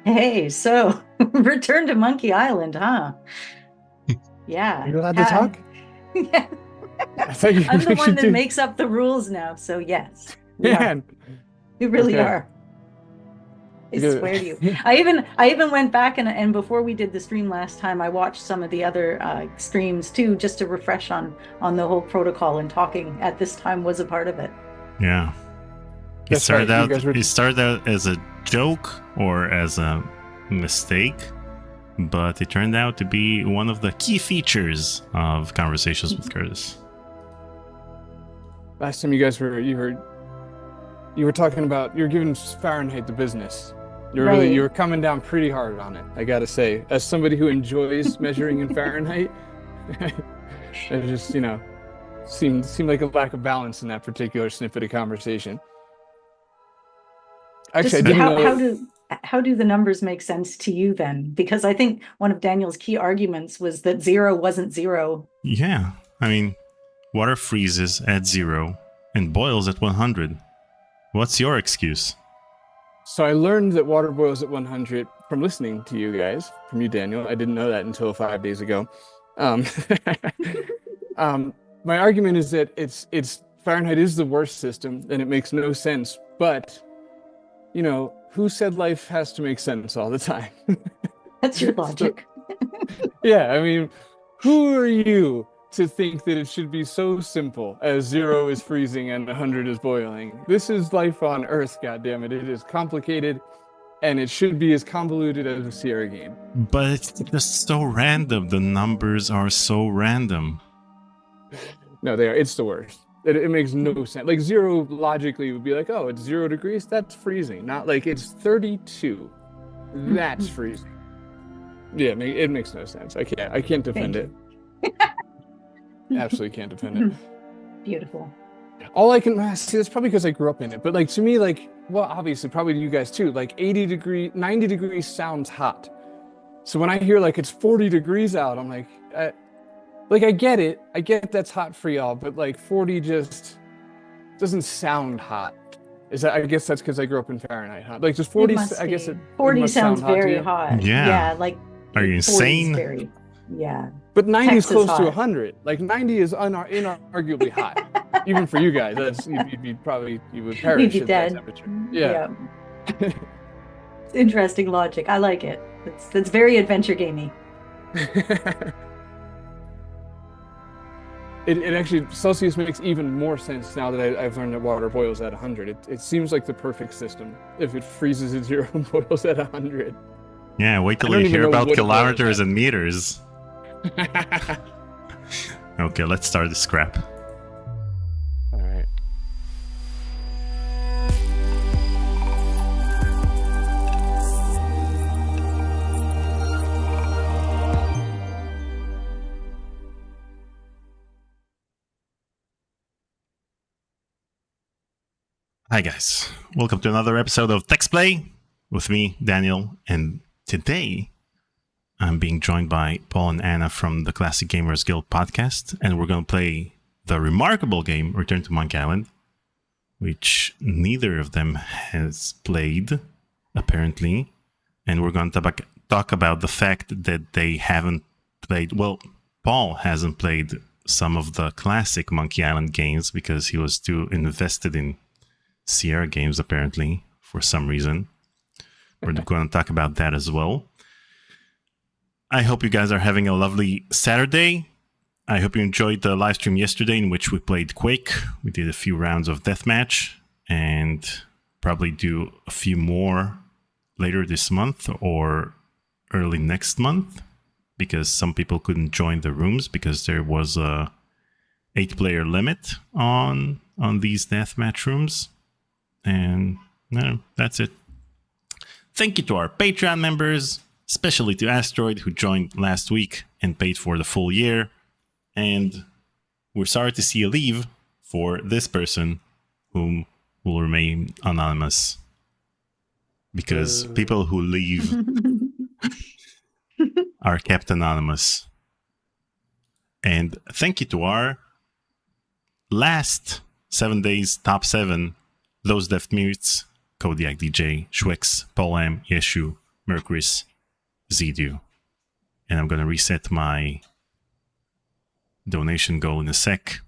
Hey, so return to Monkey Island, huh? Are Yeah. you allowed to talk? Yeah. I thought I'm the you one should that do. makes up the rules now. So yes, we are. Man. We really Okay. are. I Good. swear to you. I even went back and before we did the stream last time, I watched some of the other streams too, just to refresh on the whole protocol, and talking at this time was a part of it. Yeah. It That's started right. You out guys were. it started out as a joke or as a mistake, but it turned out to be one of the key features of Conversations with Curtis. Last time you guys were you were talking about you were giving Fahrenheit the business. You Right. were coming down pretty hard on it. I gotta say, as somebody who enjoys measuring in Fahrenheit, it just seemed like a lack of balance in that particular snippet of conversation. Actually, I Just didn't how know. how do the numbers make sense to you then? Because I think one of Daniel's key arguments was that zero wasn't zero. Yeah. I mean, water freezes at 0 and boils at 100. What's your excuse? So I learned that water boils at 100 from listening to you guys, from you, Daniel. I didn't know that until 5 days ago. Um, my argument is that it's Fahrenheit is the worst system, and it makes no sense. But who said life has to make sense all the time? That's your So, logic. yeah, I mean, who are you to think that it should be so simple as 0 is freezing and 100 is boiling? This is life on Earth, goddammit. It is complicated, and it should be as convoluted as a Sierra game. But it's just so random. The numbers are so random. No, they are. It's the worst. It makes no sense. Like 0 logically would be like, oh, it's 0 degrees. That's freezing. Not like it's 32. That's freezing. Yeah, it makes no sense. I can't defend Thank it. you. Absolutely can't defend it. Beautiful. All I can see, that's probably because I grew up in it. But like to me, like, well, obviously, probably to you guys too. Like 90 degrees sounds hot. So when I hear like it's 40 degrees out, I'm like I get it. I get that's hot for y'all, but like 40 just doesn't sound hot. I guess that's because I grew up in Fahrenheit, huh? Like just It 40, must I guess be. it 40 must sound sounds hot to very you. hot. Yeah. Yeah, like Are you 40 is insane? very, yeah. But 90 is Texas close to hot. 100. Like 90 is inarguably hot. Even for you guys, you would We'd perish be at that dead. temperature. Yeah. Yeah. Interesting logic. I like it. It's very adventure gamey. It actually, Celsius makes even more sense now that I've learned that water boils at 100. It seems like the perfect system if it freezes at 0 and boils at 100. Yeah, wait I till don't you even hear know about what it boils kilometers at. and meters. Okay, let's start the scrap. All right. Hi guys, welcome to another episode of Text Play with me, Daniel, and today I'm being joined by Paul and Anna from the Classic Gamers Guild podcast, and we're going to play the remarkable game Return to Monkey Island, which neither of them has played, apparently, and we're going to talk about the fact that they haven't played, well, Paul hasn't played some of the classic Monkey Island games because he was too invested in Sierra games, apparently, for some reason. We're going to talk about that as well. I hope you guys are having a lovely Saturday. I hope you enjoyed the live stream yesterday in which we played Quake. We did a few rounds of deathmatch and probably do a few more later this month or early next month because some people couldn't join the rooms because there was a 8-player limit on these deathmatch rooms. And no, that's it. Thank you to our Patreon members, especially to Asteroid, who joined last week and paid for the full year. And we're sorry to see you leave for this person, whom will remain anonymous. Because people who leave are kept anonymous. And thank you to our last 7 days top 7, Those Deaf Mutes, Kodiak DJ, Schwix, Paul M, Yeshu, Mercury's Zedu. And I'm going to reset my donation goal in a sec.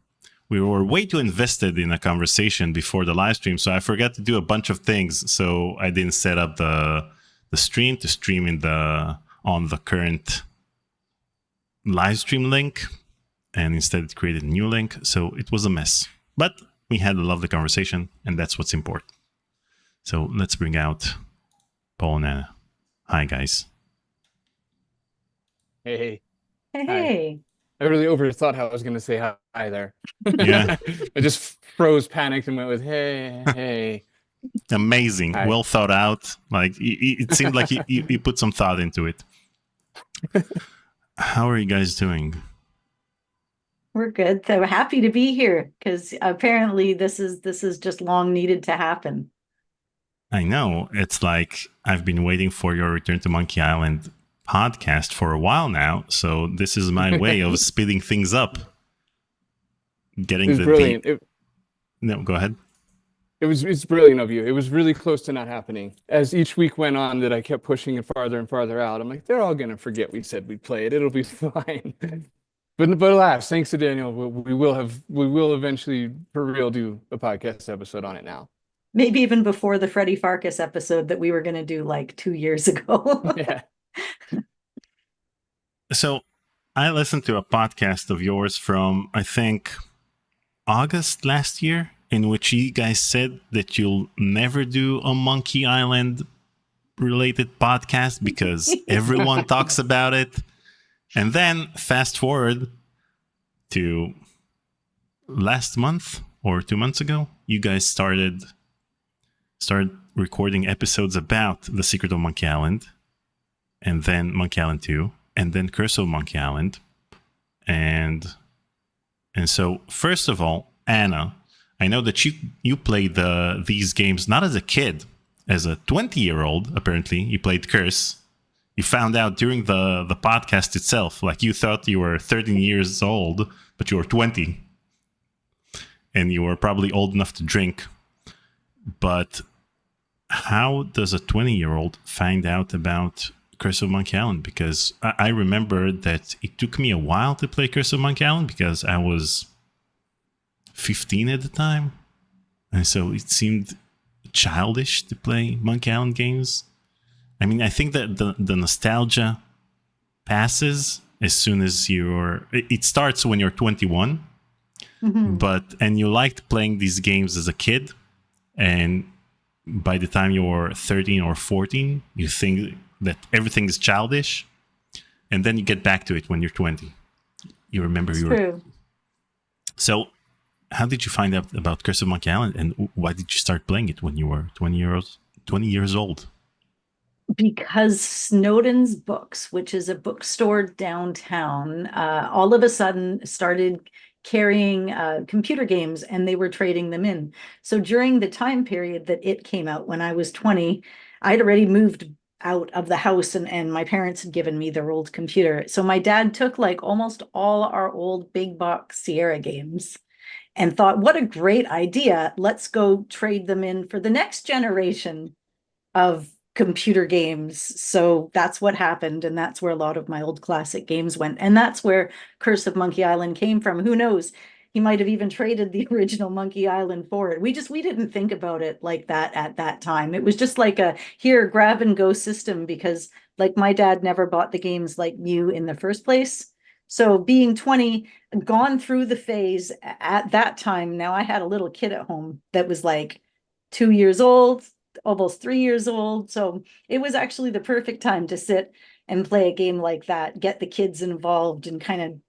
We were way too invested in a conversation before the live stream, so I forgot to do a bunch of things. So I didn't set up the stream to stream on the current live stream link, and instead it created a new link. So it was a mess. But we had a lovely conversation, and that's what's important. So let's bring out Paul and Anna. Hi, guys. Hey. Hey. I really overthought how I was going to say hi there. Yeah. I just froze, panicked, and went with, hey. Amazing. Hi. Well thought out. Like, it seemed like you put some thought into it. How are you guys doing? We're good. So happy to be here because apparently this is just long needed to happen. I know. It's like I've been waiting for your Return to Monkey Island podcast for a while now. So this is my way of speeding things up. Getting the brilliant. No, go ahead. It's brilliant of you. It was really close to not happening. As each week went on, that I kept pushing it farther and farther out. I'm like, they're all gonna forget we said we'd play it. It'll be fine. But alas, thanks to Daniel, we will eventually for real do a podcast episode on it now. Maybe even before the Freddie Farkas episode that we were going to do like 2 years ago. Yeah. So I listened to a podcast of yours from, I think, August last year, in which you guys said that you'll never do a Monkey Island related podcast because everyone talks about it. And then fast forward to last month or 2 months ago, you guys started recording episodes about The Secret of Monkey Island, and then Monkey Island 2, and then Curse of Monkey Island. And so, first of all, Anna, I know that you played these games not as a kid, as a 20-year-old, apparently. You played Curse. You found out during the podcast itself, like you thought you were 13 years old, but you were 20. And you were probably old enough to drink. But how does a 20-year-old find out about Curse of Monkey Island? Because I remember that it took me a while to play Curse of Monkey Island because I was 15 at the time. And so it seemed childish to play Monkey Island games. I mean, I think that the nostalgia passes as soon as it starts when you're 21. Mm-hmm. And you liked playing these games as a kid, and by the time you're 13 or 14, you think that everything is childish, and then you get back to it when you're 20. You remember True. So how did you find out about Curse of Monkey Island, and why did you start playing it when you were 20 years old? Because Snowden's Books, which is a bookstore downtown, all of a sudden started carrying computer games, and they were trading them in. So during the time period that it came out, when I was 20, I'd already moved out of the house, and my parents had given me their old computer. So my dad took like almost all our old big box Sierra games and thought, what a great idea. Let's go trade them in for the next generation of computer games. So that's what happened, and that's where a lot of my old classic games went, and that's where Curse of Monkey Island came from. Who knows, he might have even traded the original Monkey Island for it. We didn't think about it like that at that time. It was just like a here, grab and go system, because like my dad never bought the games like you in the first place. So being 20, gone through the phase at that time, now I had a little kid at home that was like 2 years old, almost 3 years old. So it was actually the perfect time to sit and play a game like that, get the kids involved, and kind of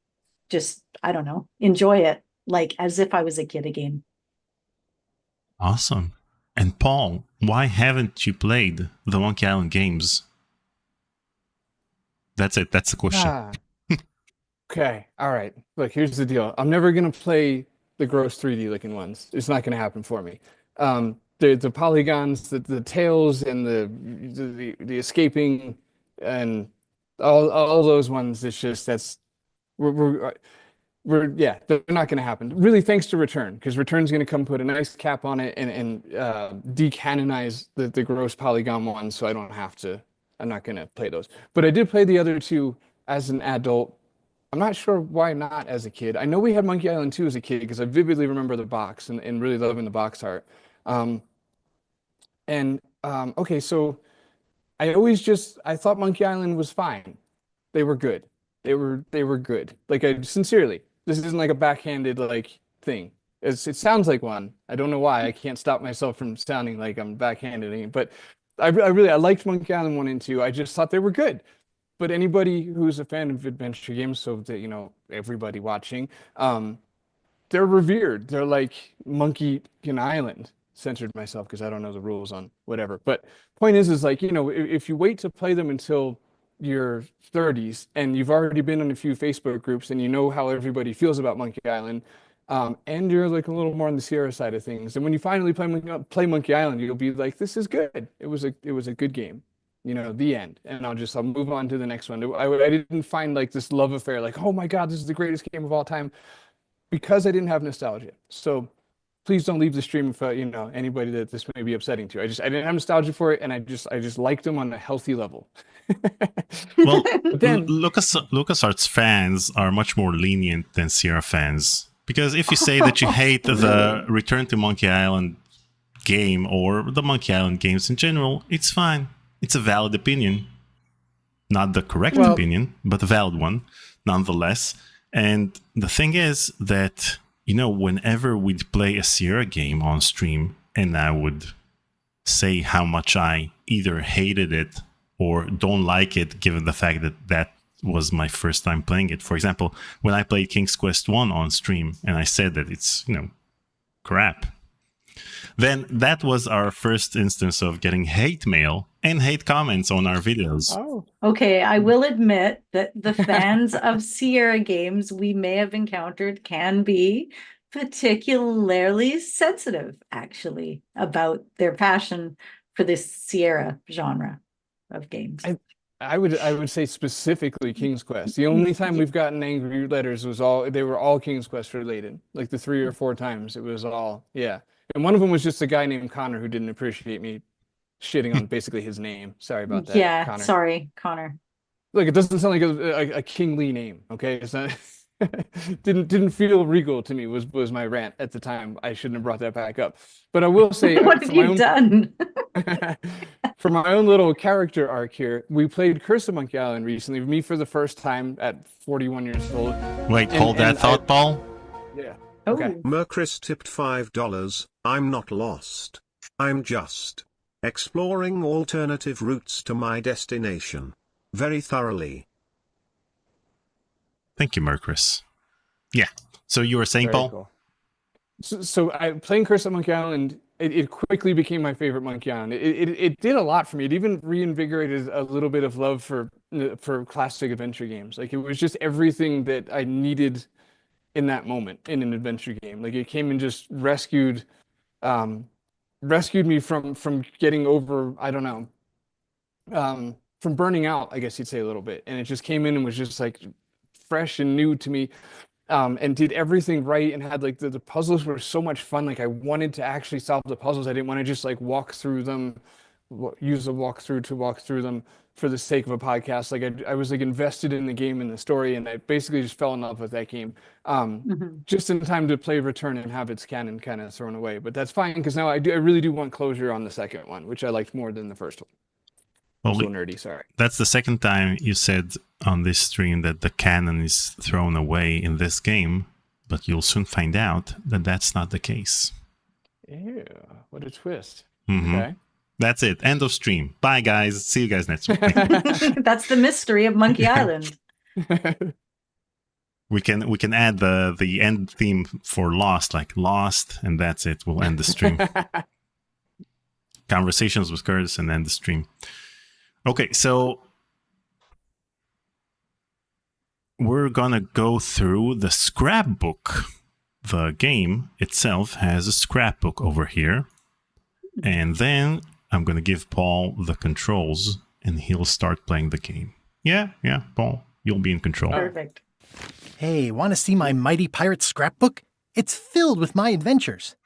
just, I don't know, enjoy it like as if I was a kid again. Awesome. And Paul, why haven't you played the Monkey Island games? That's it. That's the question. Okay. All right. Look, here's the deal. I'm never going to play the gross 3D looking ones. It's not going to happen for me. The polygons, the tails, and the escaping, and all those ones. It's just they're not going to happen. Really, thanks to Return, because Return's going to come put a nice cap on it and decanonize the gross polygon ones, so I don't have to I'm not going to play those. But I did play the other two as an adult. I'm not sure why not as a kid. I know we had Monkey Island 2 as a kid because I vividly remember the box and really loving the box art. Okay, so I thought Monkey Island was fine. They were good. They were good. Like I sincerely, this isn't like a backhanded like thing. It sounds like one. I don't know why. I can't stop myself from sounding like I'm backhanded. But I liked Monkey Island 1 and 2. I just thought they were good. But anybody who's a fan of adventure games, so that everybody watching, they're revered. They're like Monkey Island. Censored myself because I don't know the rules on whatever. But point is like, if you wait to play them until your 30s and you've already been in a few Facebook groups and you know how everybody feels about Monkey Island, and you're like a little more on the Sierra side of things, and when you finally play Monkey Island, you'll be like, this is good. It was a good game. The end. And I'll move on to the next one. I didn't find like this love affair, like, oh my God, this is the greatest game of all time, because I didn't have nostalgia. So please don't leave the stream for anybody that this may be upsetting to. I didn't have nostalgia for it, and I just liked them on a healthy level. Well, But then LucasArts fans are much more lenient than Sierra fans, because if you say that you hate the Return to Monkey Island game or the Monkey Island games in general, it's fine. It's a valid opinion. Not the correct opinion, but a valid one nonetheless. And the thing is that, whenever we'd play a Sierra game on stream and I would say how much I either hated it or don't like it, given the fact that that was my first time playing it. For example, when I played King's Quest 1 on stream and I said that it's, crap, then that was our first instance of getting hate mail and hate comments on our videos. Oh. Okay, I will admit that the fans of Sierra games we may have encountered can be particularly sensitive, actually, about their passion for this Sierra genre of games. I would say specifically King's Quest. The only time we've gotten angry letters they were all King's Quest related. Like the 3 or 4 times it was all, yeah. And one of them was just a guy named Connor who didn't appreciate me shitting on basically his name. Sorry about that. Yeah, Connor. sorry, Connor. Look, it doesn't sound like a kingly name, okay? It's not didn't feel regal to me was my rant at the time. I shouldn't have brought that back up. But I will say What have you done? For my own little character arc here, we played Curse of Monkey Island recently, me for the first time at 41 years old. Wait, hold that thought, Paul. Yeah. Oh. Okay. Merchris tipped $5. I'm not lost. I'm just exploring alternative routes to my destination. Very thoroughly. Thank you, Merchris. Yeah. So you were saying, Very Paul? cool. So I playing Curse of Monkey Island. It quickly became my favorite Monkey Island. It did a lot for me. It even reinvigorated a little bit of love for classic adventure games. Like it was just everything that I needed in that moment in an adventure game. Like it came and just rescued me from getting over, I don't know, from burning out, I guess you'd say, a little bit. And it just came in and was just like fresh and new to me. And did everything right and had like the puzzles were so much fun. Like I wanted to actually solve the puzzles. I didn't want to just like walk through them, use a walkthrough to walk through them for the sake of a podcast. Like I was like invested in the game and the story, and I basically just fell in love with that game. Just in time to play Return and have its canon kind of thrown away. But that's fine because now I really do want closure on the second one, which I liked more than the first one. Well, So nerdy, sorry. that's the second time you said on this stream that the canon is thrown away in this game, but you'll soon find out that that's not the case. Ew, what a twist. Mhm. Okay. That's it. End of stream. Bye, guys. See you guys next week. That's the mystery of Monkey Island. We can add the end theme for Lost, like Lost, and that's it. We'll end the stream. Conversations with Curtis and end the stream. Okay, so we're gonna go through the scrapbook. The game itself has a scrapbook over here, and then I'm gonna give Paul the controls, and he'll start playing the game. Yeah, Paul, you'll be in control. Perfect. Hey, want to see my mighty pirate scrapbook? It's filled with my adventures.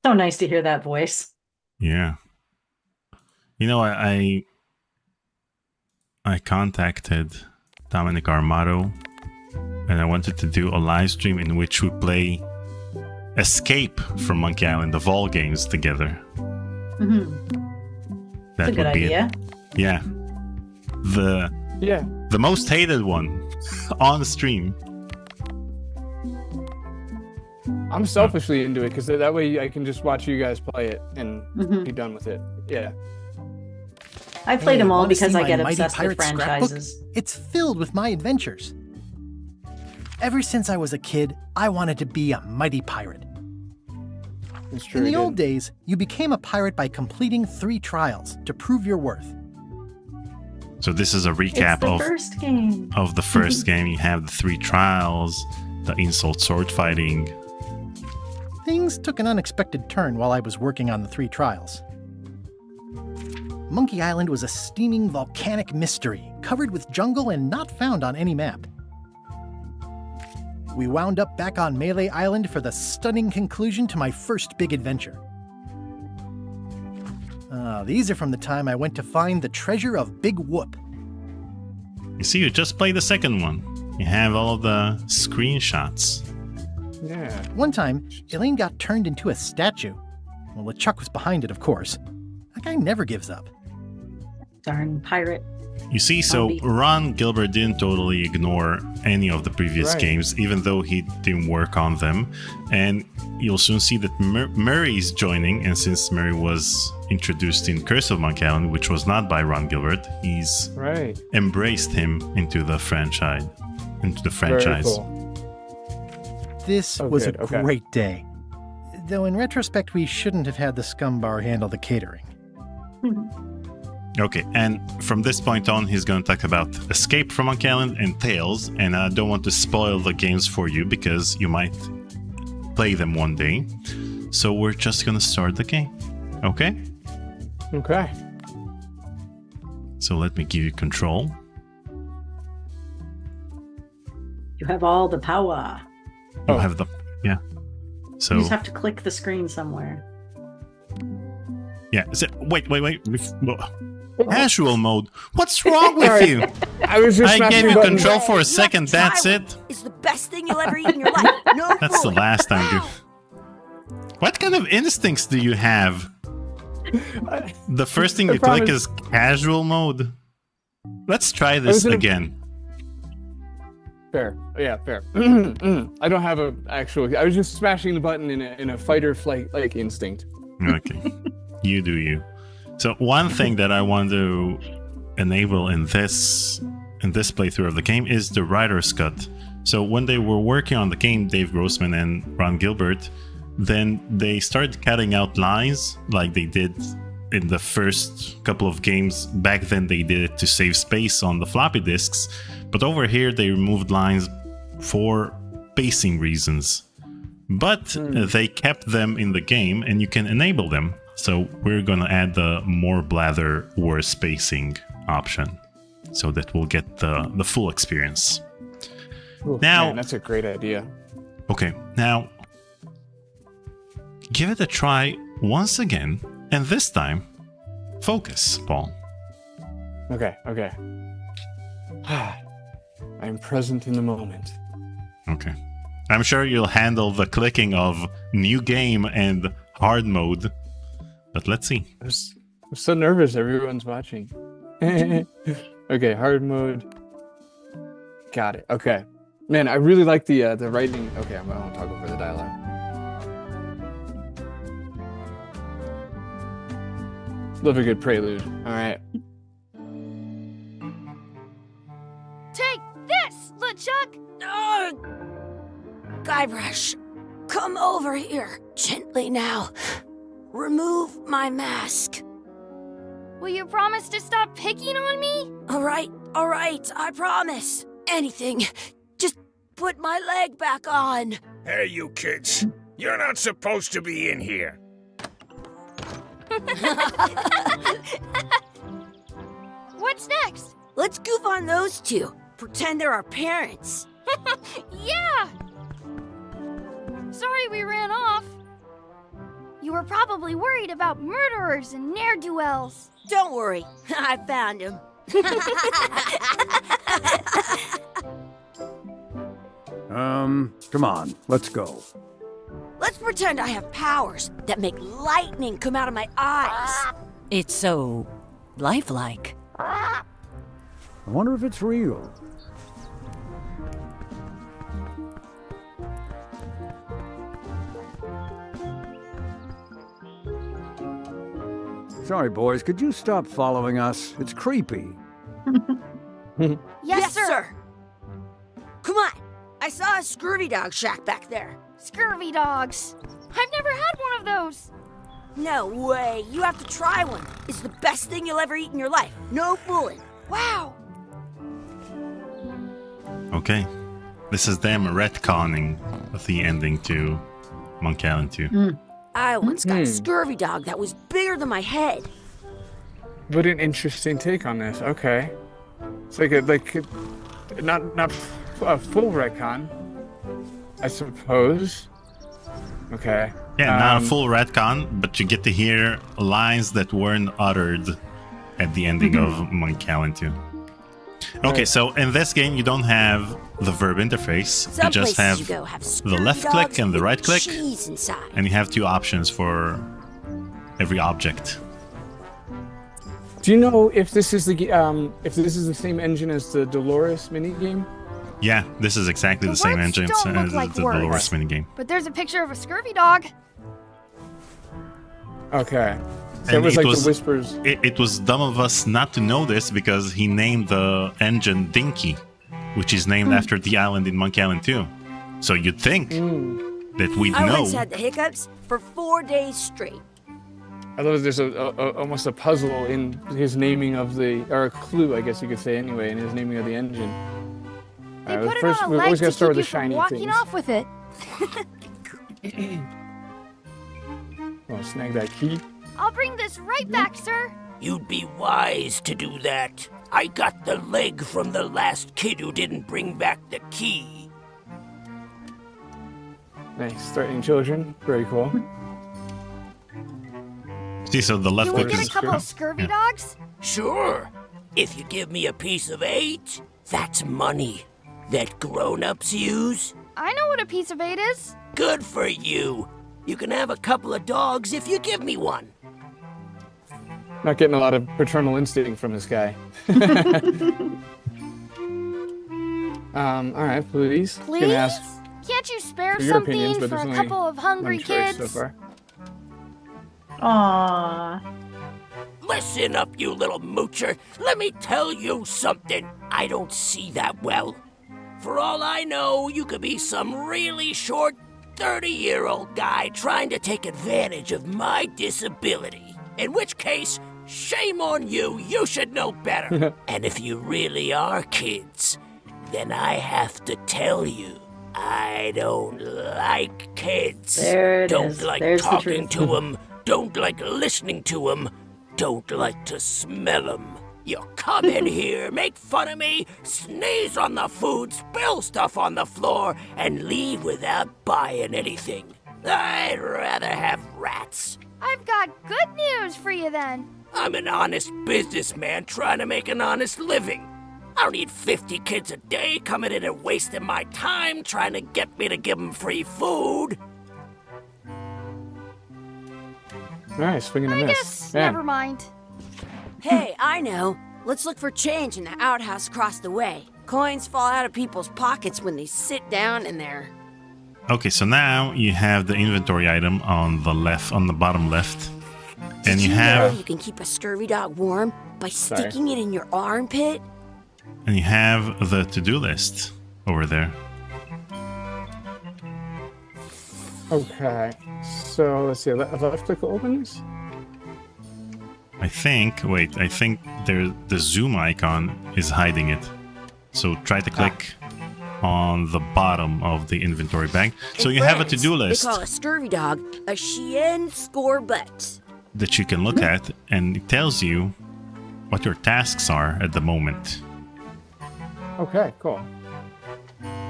So nice to hear that voice. Yeah. You know, I contacted Dominic Armato, and I wanted to do a live stream in which we play Escape from Monkey Island, of all games, together. Mm-hmm. That That's a good idea. Yeah. The most hated one on the stream. I'm selfishly into it because that way I can just watch you guys play it and be done with it. Yeah. I played them all wanna because see I my get Mighty obsessed with Pirate scrapbook? franchises. It's filled with my adventures. Ever since I was a kid, I wanted to be a mighty pirate. It's true. In the old days, you became a pirate by completing 3 trials to prove your worth. So this is a It's recap the first game. of the first game. You have the 3 trials, the insult sword fighting. Things took an unexpected turn while I was working on the 3 trials. Monkey Island was a steaming volcanic mystery, covered with jungle and not found on any map. We wound up back on Mêlée Island for the stunning conclusion to my first big adventure. These are from the time I went to find the treasure of Big Whoop. You see, you just played the second one. You have all of the screenshots. Yeah. One time, Elaine got turned into a statue. Well, LeChuck was behind it, of course. That guy never gives up. Darn pirate. You see, so Zombie. Ron Gilbert didn't totally ignore any of the previous Right. games, even though he didn't work on them. And you'll soon see that Murray's joining, and since Murray was introduced in Curse of Monkey Island, which was not by Ron Gilbert, he's Right. embraced him into the franchise. Very cool. This Oh, was good, a okay. great day. Though in retrospect, we shouldn't have had the Scumm Bar handle the catering. Okay, and from this point on, he's going to talk about Escape from Monkey Island and Tales, and I don't want to spoil the games for you because you might play them one day. So we're just going to start the game, okay? Okay. So let me give you control. You have all the power. You Oh. have the... Yeah. So, You just have to click the screen somewhere. yeah. Wait. Casual mode. What's wrong with you? I was just I smashing gave you buttons. control for a second, that's it. It's the best thing you'll ever eat in your life. No That's the rules. last time you... What kind of instincts do you have? The first thing I you click promise. is casual mode. Let's try this was in a- again. Fair. Yeah, fair. I don't have a actual. I was just smashing the button in a fight or flight like instinct. Okay. You do you. So one thing that I want to enable in this playthrough of the game is the writer's cut. So when they were working on the game, Dave Grossman and Ron Gilbert, then they started cutting out lines like they did in the first couple of games. Back then they did it to save space on the floppy disks, but over here they removed lines for pacing reasons. But they kept them in the game and you can enable them. So we're gonna add the more blather, worse spacing option so that we'll get the full experience. Ooh, Now- man, that's a great idea. Okay, now give it a try once again, and this time focus, Paul. Okay. I'm present in the moment. Okay. I'm sure you'll handle the clicking of new game and hard mode, but let's see. I'm so nervous. Everyone's watching. Okay, hard mode. Got it. Okay, man, I really like the writing. Okay, I'm gonna talk over the dialogue. Love a good prelude. All right. Take this, LeChuck. Guybrush, come over here. Gently now. Remove my mask. Will you promise to stop picking on me? All right, I promise. Anything. Just put my leg back on. Hey, you kids. You're not supposed to be in here. What's next? Let's goof on those two. Pretend they're our parents. Yeah! Sorry we ran off. You were probably worried about murderers and ne'er-do-wells. Don't worry, I found him. Come on, let's go. Let's pretend I have powers that make lightning come out of my eyes. It's so lifelike. I wonder if it's real. Sorry, boys, could you stop following us? It's creepy. Yes, sir. Come on. I saw a scurvy dog shack back there. Scurvy dogs. I've never had one of those. No way. You have to try one. It's the best thing you'll ever eat in your life. No fooling. Wow. Okay. This is them retconning the ending to Monkey Island 2. I once got a scurvy dog that was bigger than my head. What an interesting take on this. Okay. It's like not a full retcon, I suppose. Okay. Yeah, not a full retcon, but you get to hear lines that weren't uttered at the ending of Monkey Island 2. Okay, Right. so in this game, you don't have the verb interface. Some You just places have you go have the scurvy left dogs click and the with right click, cheese inside. and you have two options for every object. Do you know if this is the same engine as the Dolores mini game? Yeah, this is exactly the same words engine don't look as like the words. Dolores minigame. But there's a picture of a scurvy dog. Okay. So And it was it like was- the whispers. It was dumb of us not to know this because he named the engine Dinky, which is named after the island in Monkey Island 2. So you'd think that we'd I know. once had the hiccups for 4 days straight. I love there's almost a puzzle in his naming of or a clue, I guess you could say anyway, in his naming of the engine. They put it first, on a we leg always to gotta start keep with you the from shiny walking things. off with it. Oh, snag that key. I'll bring this right back, sir. You'd be wise to do that. I got the leg from the last kid who didn't bring back the key. Nice, threatening children. Very cool. See, so the left Can we click get a is couple of scurvy Yeah. dogs? Sure. If you give me a piece of 8, that's money that grown-ups use. I know what a piece of 8 is. Good for you. You can have a couple of dogs if you give me one. Not getting a lot of paternal instinct from this guy. All right, please. Please? Gonna ask Can't you spare for your opinions, something but for there's a only couple of hungry one choice kids? so far. Aww. Listen up, you little moocher. Let me tell you something. I don't see that well. For all I know, you could be some really short 30-year-old guy trying to take advantage of my disability. In which case, shame on you. You should know better. And if you really are kids, then I have to tell you, I don't like kids. There it don't is. like There's the talking truth. to them. Don't like listening to them. Don't like to smell them. You come in here, make fun of me, sneeze on the food, spill stuff on the floor, and leave without buying anything. I'd rather have rats. I've got good news for you then. I'm an honest businessman trying to make an honest living. I don't need 50 kids a day coming in and wasting my time trying to get me to give them free food. Nice, swing and a I miss. guess Man. never mind. Hey, I know. Let's look for change in the outhouse across the way. Coins fall out of people's pockets when they sit down in there. Okay, so now you have the inventory item on the left, on the bottom left, and you Did know have you can keep a scurvy dog warm by sticking it in your armpit? the to-do list over there. Okay, so let's see. Left click opens. I think the zoom icon is hiding it. So try to click on the bottom of the inventory bag. So In you have a France, to-do list They call a scurvy dog a chien scorbut. that you can look at, and it tells you what your tasks are at the moment. Okay, cool.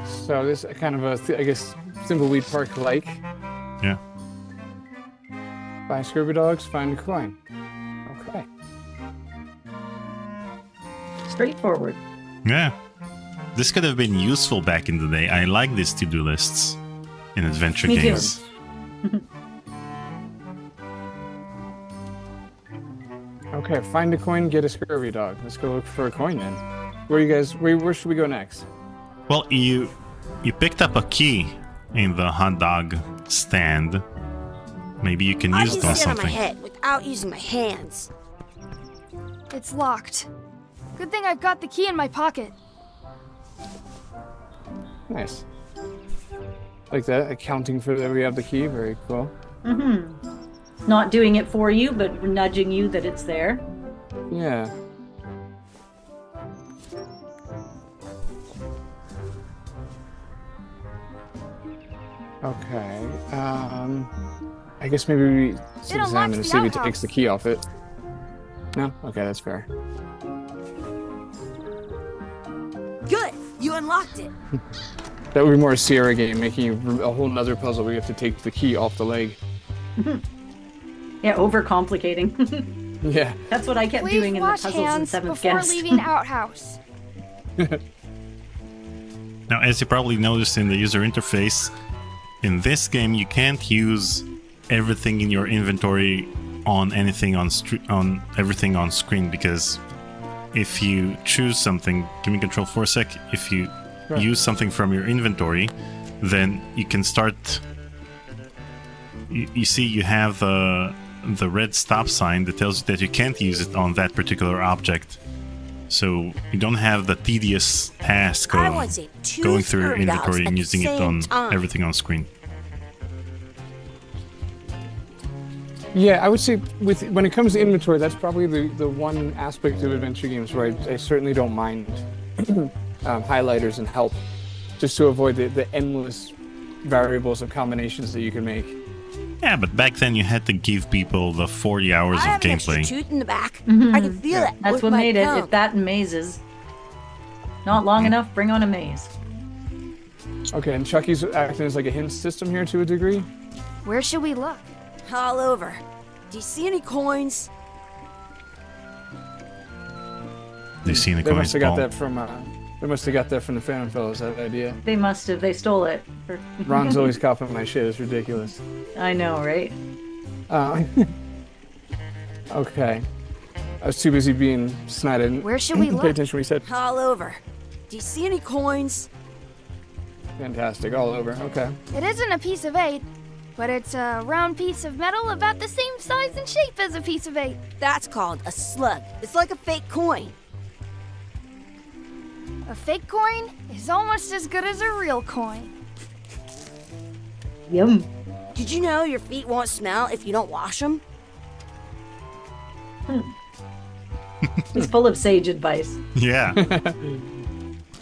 So this is kind of I guess, Thimbleweed Park-like. Yeah. Buy scurvy dogs, find a coin. Okay. Straightforward. Yeah. This could have been useful back in the day. I like these to-do lists in adventure Me too. games. Okay, find a coin, get a scurvy dog. Let's go look for a coin then. Where should we go next? Well, you picked up a key in the hot dog stand. Maybe you can I use can it on sit on my something. head without using my hands. It's locked. Good thing I've got the key in my pocket. Nice. Like that, accounting for that we have the key. Very cool. Not doing it for you, but nudging you that it's there. Yeah. Okay. I guess maybe we examine the and see if it outhouse. takes the key off it. No? Okay, that's fair. Good, you unlocked it. That would be more a Sierra game, making a whole nother puzzle where you have to take the key off the leg. Yeah, overcomplicating. Yeah. That's what I kept Please doing in the wash puzzles in hands 7th before Guest. leaving outhouse. Now, as you probably noticed in the user interface, in this game you can't use everything in your inventory on anything on everything on screen, because if you choose something, give me control for a sec. If you use something from your inventory, then you can start. You see, you have the red stop sign that tells you that you can't use it on that particular object. So you don't have the tedious task I of want to say two going through your scurvy dogs inventory at and the using it same on time. everything on screen. Yeah, I would say when it comes to inventory, that's probably the one aspect of adventure games where I certainly don't mind highlighters and help, just to avoid the endless variables of combinations that you can make. Yeah, but back then you had to give people the 40 hours I of have an extra gameplay. tooth in the back. I can feel it. That's with what my made it. tongue. If that and mazes. Not long enough, bring on a maze. Okay, and Chucky's acting as like a hint system here to a degree. Where should we look? All over. Do you see any coins? Do you see any They coins, must have got Paul? that from the Phantom Fellows, that idea. They must have. They stole it. Ron's always copying my shit. It's ridiculous. I know, right? Okay. I was too busy being snide. I didn't Where should we pay look? attention when he said. All over. Do you see any coins? Fantastic, all over. Okay. It isn't a piece of 8, but it's a round piece of metal about the same size and shape as a piece of 8. That's called a slug. It's like a fake coin. A fake coin is almost as good as a real coin. Yum. Did you know your feet won't smell if you don't wash them? It's full of sage advice. Yeah.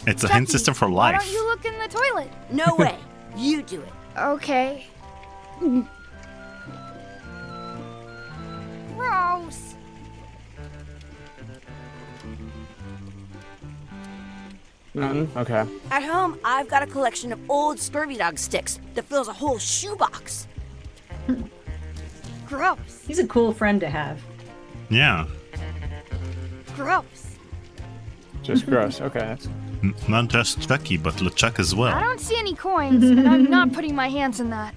It's a hint Chucky, system for Why life. don't you look in the toilet? No way. You do it. Okay. Gross. None? Okay. At home, I've got a collection of old scurvy dog sticks that fills a whole shoebox. Gross. He's a cool friend to have. Yeah. Gross. Just gross. Okay. That's... Not just Chucky, but LeChuck as well. I don't see any coins, and I'm not putting my hands in that.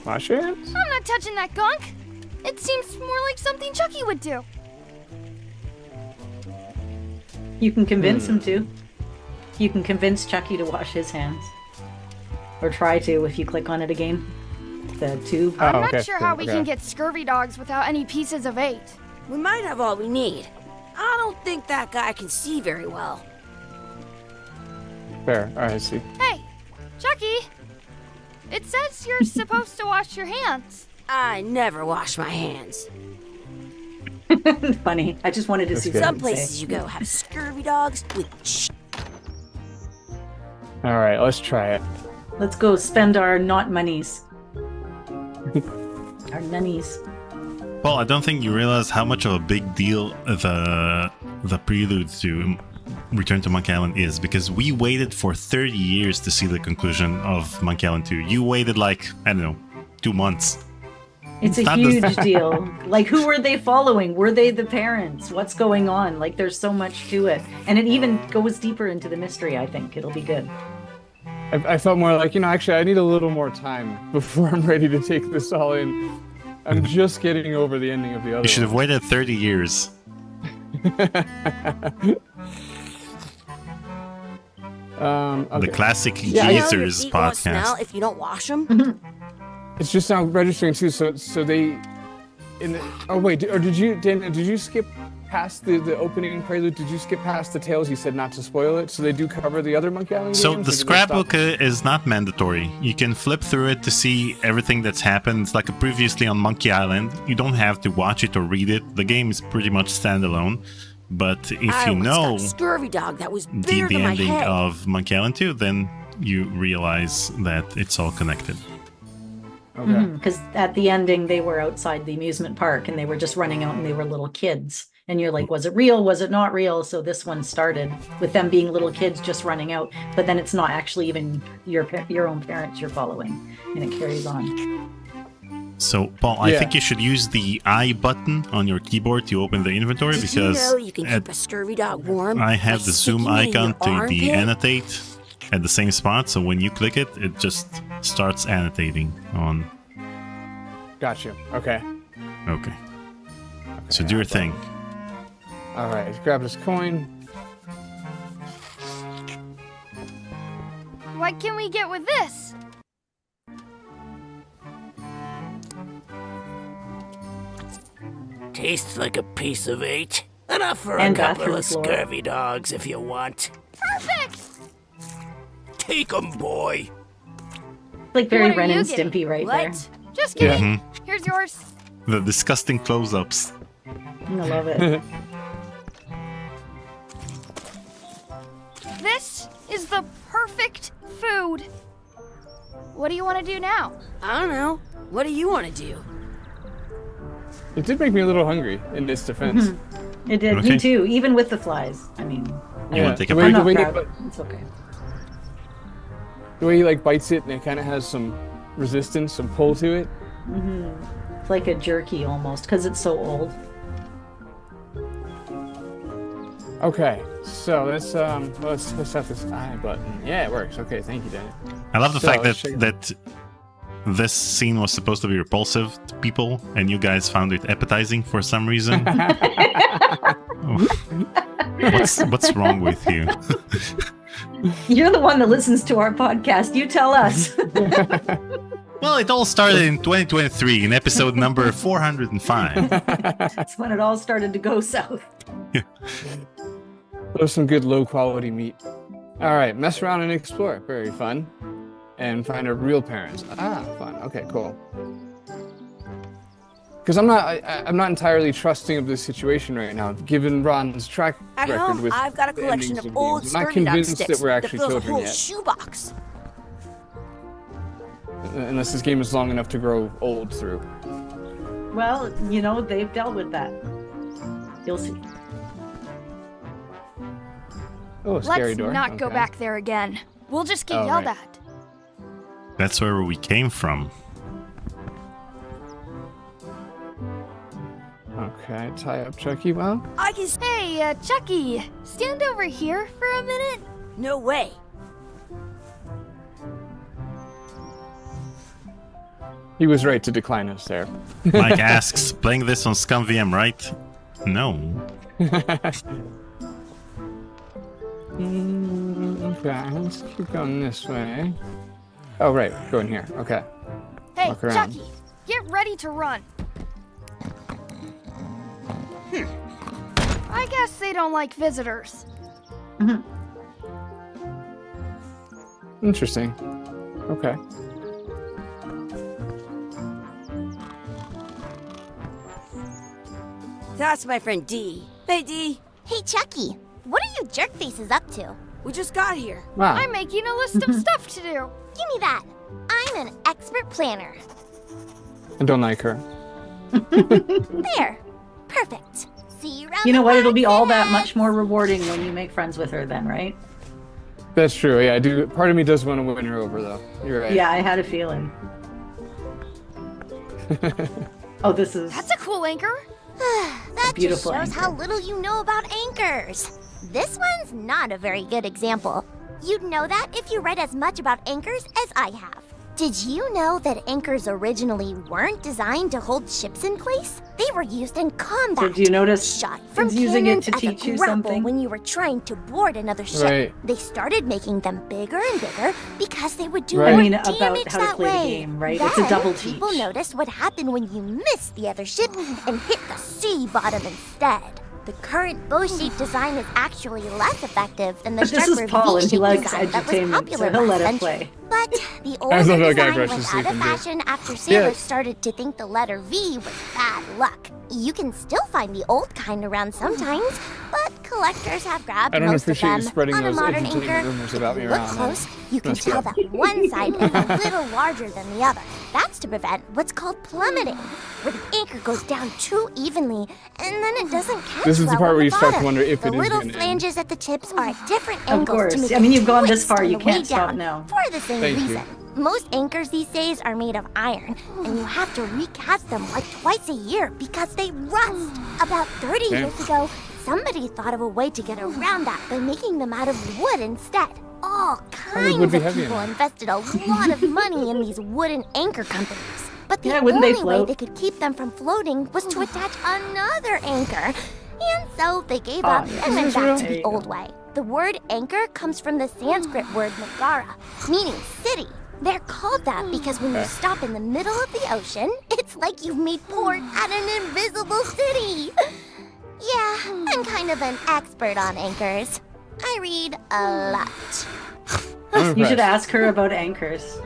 Wash your hands? I'm not touching that gunk. It seems more like something Chucky would do. You can convince him to. You can convince Chucky to wash his hands. Or try to if you click on it again. The tube. Oh, I'm not okay, sure cool, how we okay. can get scurvy dogs without any pieces of 8. We might have all we need. I don't think that guy can see very well. Fair. All right, I see. Hey, Chucky! It says you're supposed to wash your hands. I never wash my hands. Funny. I just wanted to That's see good. what Some he'd say. places you go have scurvy dogs with All right, let's try it. Let's go spend our not monies. Our nunnies. Paul, I don't think you realize how much of a big deal the prelude to Return to Monkey Island is, because we waited for 30 years to see the conclusion of Monkey Island 2. You waited like, I don't know, 2 months. It's a huge deal. Like, who were they following? Were they the parents? What's going on? Like, there's so much to it. And it even goes deeper into the mystery, I think. It'll be good. I felt more like, actually, I need a little more time before I'm ready to take this all in. I'm just getting over the ending of the other You should have one. waited 30 years. Okay. The classic You know your Geezers feet won't smell podcast. if you don't wash them. It's just now registering too. So they, did you, Daniel? Did you skip past the opening prelude? Did you skip past the tales? You said not to spoil it. So they do cover the other Monkey Island So games, the or did they stop? scrapbook is not mandatory. You can flip through it to see everything that's happened. It's like previously on Monkey Island. You don't have to watch it or read it. The game is pretty much standalone. But if I you once know got a scurvy dog that was the bigger than my ending head. of Monkey Island 2, then you realize that it's all connected. Okay. Because at the ending, they were outside the amusement park and they were just running out and they were little kids. And you're like, was it real? Was it not real? So this one started with them being little kids just running out. But then it's not actually even your own parents you're following. And it carries on. So, Paul, I Yeah. think you should use the I button on your keyboard to open the inventory Did because you know you can keep a scurvy dog warm? I have by the zoom sticking it in icon your to armpit? de-annotate at the same spot. So when you click it, it just starts annotating on. Got you. Okay. Okay. So do your thing. All right. Grab this coin. What can we get with this? Tastes like a piece of 8. Enough for And a couple bathroom of floor. scurvy dogs if you want. Perfect! Take 'em, boy. Like very What are Ren you and getting? Stimpy right there. What? Just kidding. Mhm. Here's yours. The disgusting close-ups. I love it. This is the perfect food. What do you want to do now? I don't know. What do you want to do? It did make me a little hungry in this defense. It did. Okay. Me too. Even with the flies. I mean, You want to take a the break? I'm way, not the, way proud. he, It's okay. the way he like bites it and it kind of has some resistance, some pull to it. It's like a jerky almost because it's so old. Okay, so let's set this I button. Yeah, it works. Okay, thank you, Daniel. I love the So, fact check it that this scene was supposed to be repulsive to people, and you guys found it appetizing for some reason. What's wrong with you? You're the one that listens to our podcast. You tell us. Well, it all started in 2023 in episode number 405. That's when it all started to go south. There's some good low quality meat. All right, mess around and explore. Very fun. And find our real parents. Ah, fun. Okay, cool. Because I'm not entirely trusting of this situation right now, given Ron's track At record home, with I've got a the collection endings of old games. I'm not scurvy dog convinced sticks that we're actually fills a children whole yet, shoebox. unless this game is long enough to grow old through. Well, they've dealt with that. You'll see. Oh, a scary Let's door. not go Okay. back there again. We'll just get Oh, yelled right. at. That's where we came from. Okay, tie up Chucky. Well, I can. Hey, Chucky, stand over here for a minute. No way. he was right to decline us there. Mike asks, playing this on Scumm VM, right? No. Okay, let's keep going this way. Oh, right, go in here. Okay. Hey, Walk around. Chucky, get ready to run. I guess they don't like visitors. Interesting. Okay. That's my friend Dee. Hey, Dee. Hey, Chucky, what are you jerk faces up to? We just got here. Wow. I'm making a list of stuff to do. Give me that. I'm an expert planner. I don't like her. There. Perfect. See you around You know the what? It'll be all that park, much more rewarding when you make friends with her then, right? That's true. Yeah, I do. Part of me does want to win her over, though. You're right. Yeah, I had a feeling. Oh, this is... That's a cool anchor. That just beautiful shows anchor. how little you know about anchors. This one's not a very good example. You'd know that if you read as much about anchors as I have. Did you know that anchors originally weren't designed to hold ships in place? They were used in combat. So do you notice Shot from it's using it cannons to as a teach you grapple something? when you were trying to board another ship. Right. They started making them bigger and bigger because they would do Right. more I mean, about damage how to that play the way. game, right? Then, It's a double teach. people noticed what happened when you missed the other ship and hit the sea bottom instead. The current bow-shaped design is actually less effective than the But this is sharper Paul, and he V-shaped likes design that was edutainment, popular so he'll let last it century. play. But the I older love how guy design brushes went his out teeth of and do it. fashion after sailors started to think the letter V was bad luck. You can still find the old kind around sometimes, but collectors have grabbed I don't most of appreciate you them. spreading On a those modern edutainment anchor, rumors if about you me look around, close, you can that's tell good. that one side is a little larger than the other. That's to prevent what's called plummeting, where the anchor goes down too evenly, and then it doesn't catch This is the well part on where you the start to bottom. wonder if The it is little gonna end. flanges at the tips are at different Of angles course. to make I mean, a you've gone this twist far, on you the way can't stop down now. For the same Thank you. reason. Most anchors these days are made of iron, and you have to recast them like twice a year because they rust. About 30 Damn. years ago, somebody thought of a way to get around that by making them out of wood instead. All Probably would kinds be of heavy people enough. invested a lot of money in these wooden anchor companies. But the Yeah, wouldn't they only way float? they could keep them from floating was to attach another anchor. And so they gave Oh, up yeah. and went Is this back real? to There the you go. old way. The word anchor comes from the Sanskrit word nagara, meaning city. They're called that because when you stop in the middle of the ocean, it's like you've made port at an invisible city. Yeah, I'm kind of an expert on anchors. I read a lot. I'm You should impressed. ask her about anchors.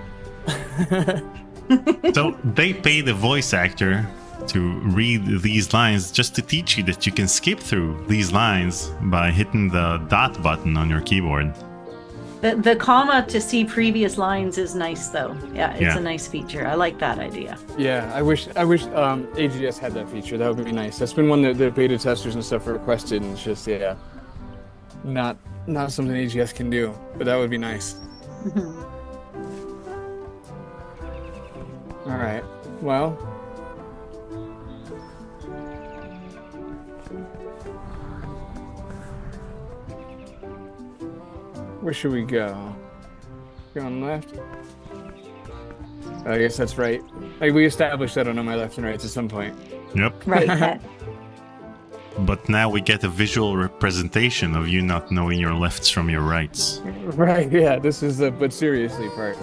So they pay the voice actor to read these lines just to teach you that you can skip through these lines by hitting the dot button on your keyboard. The comma to see previous lines is nice, though. Yeah, it's Yeah. a nice feature. I like that idea. Yeah, I wish AGS had that feature. That would be nice. That's been one that the beta testers and stuff requested, and it's just not something AGS can do. But that would be nice. All right. Well. Where should we go? Going left? I guess that's right. Like we established that I know my left and rights at some point. Yep. Right. That- But now we get a visual representation of you not knowing your lefts from your rights. Right, yeah, this is the but seriously part.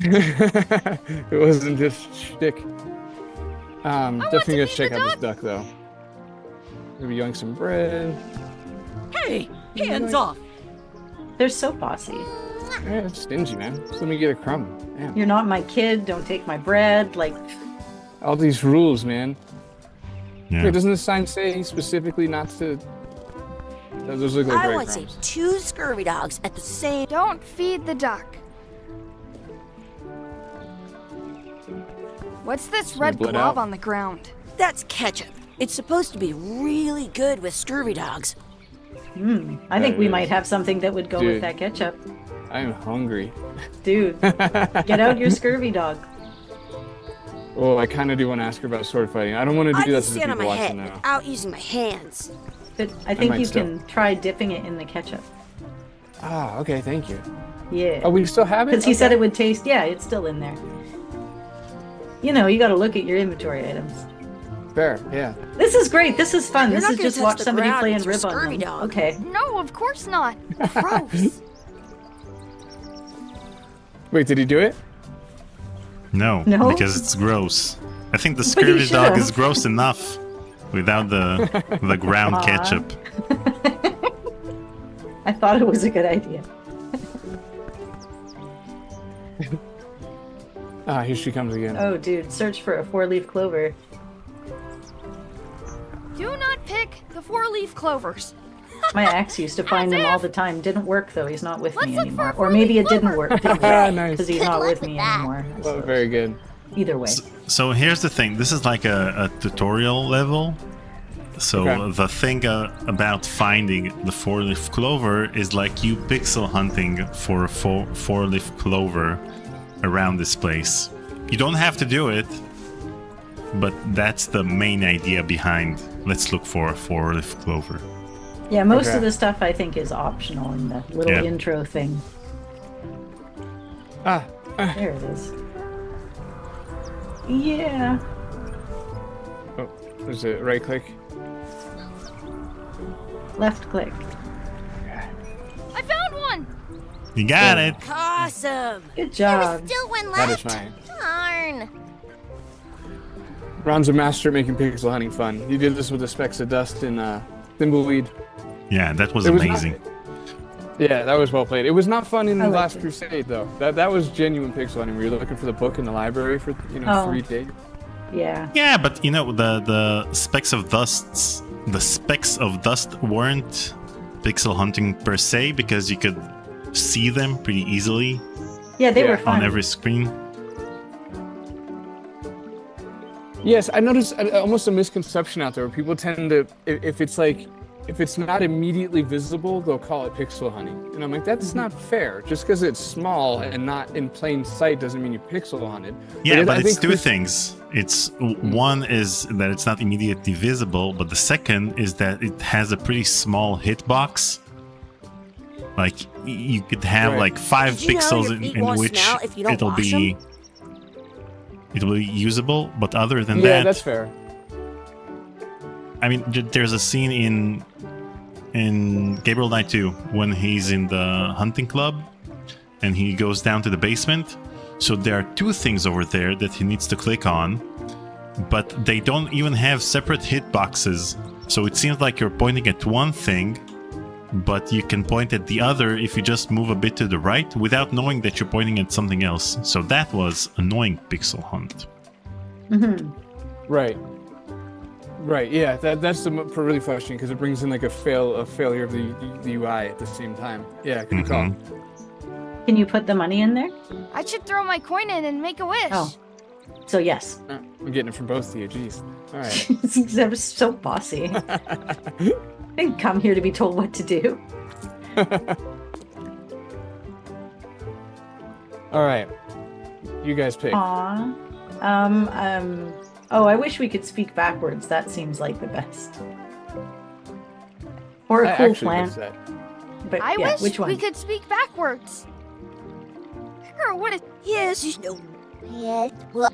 It wasn't just shtick. Definitely gonna check out this duck though. Maybe yoink some bread. Hey, hands off! They're so bossy. Yeah, it's stingy, man. Just let me get a crumb. Damn. You're not my kid. Don't take my bread. Like, All these rules, man. Yeah. Wait, doesn't the sign say specifically not to? Those look like I bread want to say crumbs. 2 scurvy dogs at the same. Don't feed the duck. What's this red blood glob out? on the ground? That's ketchup. It's supposed to be really good with scurvy dogs. I think we is. might have something that would go Dude. with that ketchup. I'm hungry. Dude, get out your scurvy dog. Oh, I kind of do want to ask her about sword fighting. I don't want to I do can that to the stand on people my head watching now. without using my hands. But I think might you still. can try dipping it in the ketchup. Ah, okay, thank you. Yeah. Oh, we still have it? Because he said Okay. it would taste, yeah, it's still in there. You know, you got to look at your inventory items. Fair, yeah. This is great. This is fun. You're this not is gonna just touch watch the somebody ground play and with your rib on scurvy them. dog. Okay. No, of course not. Gross. Wait, did he do it? No, No? because it's gross. I think the But scurvy you dog should've. is gross enough without the ground Aw. ketchup. I thought it was a good idea. Ah, here she comes again. Oh, dude, search for a 4-leaf clover. Do not pick the 4-leaf clovers. My axe used to find As them all if. the time. Didn't work though. He's not with Let's me look for anymore. a Or maybe it 4-leaf didn't clover. work. Nice. Because he's Good not luck with with me that. anymore. Well, very good. Either way. So here's the thing. This is like a tutorial level. So Okay. the thing about finding the 4-leaf clover is like you pixel hunting for a 4-leaf clover around this place. You don't have to do it, but that's the main idea behind let's look for a four-leaf clover. Yeah, most Okay. of the stuff I think is optional in the little intro thing. There it is. Yeah. Oh, there's a right click. Left click. I found one! You got it. Awesome. Good There's job. still one That left. is fine. Darn. Ron's a master at making pixel hunting fun. He did this with the specks of dust in Thimbleweed. Yeah, that was It was amazing. Yeah, that was well played. It was not fun in I liked Last it. Crusade though. That was genuine pixel hunting. Where you're looking for the book in the library for 3 days. Yeah. Yeah, but the specks of dust weren't pixel hunting per se because you could see them pretty easily Yeah, they were Yeah, fun. on every screen. Yes, I noticed almost a misconception out there where people tend to, if it's not immediately visible, they'll call it pixel hunting. And I'm like, that's not fair. Just because it's small and not in plain sight doesn't mean you pixel hunted. Yeah, I but it's think two things. It's one is that it's not immediately visible, but the second is that it has a pretty small hitbox. Like you could have Right. like 5 Did you know pixels your feet in won't which smell if you don't it'll wash be usable, but other than Yeah, that, that's fair. I mean, there's a scene in Gabriel Knight 2 when he's in the hunting club and he goes down to the basement. So there are 2 things over there that he needs to click on, but they don't even have separate hitboxes. So it seems like you're pointing at one thing, but you can point at the other if you just move a bit to the right without knowing that you're pointing at something else. So that was annoying pixel hunt. Mm-hmm. Right. Right. Yeah. That's the really frustrating because it brings in like a failure of the UI at the same time. Yeah. Good call. Can you put the money in there? I should throw my coin in and make a wish. Oh. So yes. I'm getting it from both of you. Jeez. All right. That was so bossy. I didn't come here to be told what to do. All right. You guys pick. Aw. Oh, I wish we could speak backwards. That seems like the best. Or a I cool actually plan. missed that. But I yeah, wish which one? we could speak backwards. Or what is... Yes, you know. Yes. Well,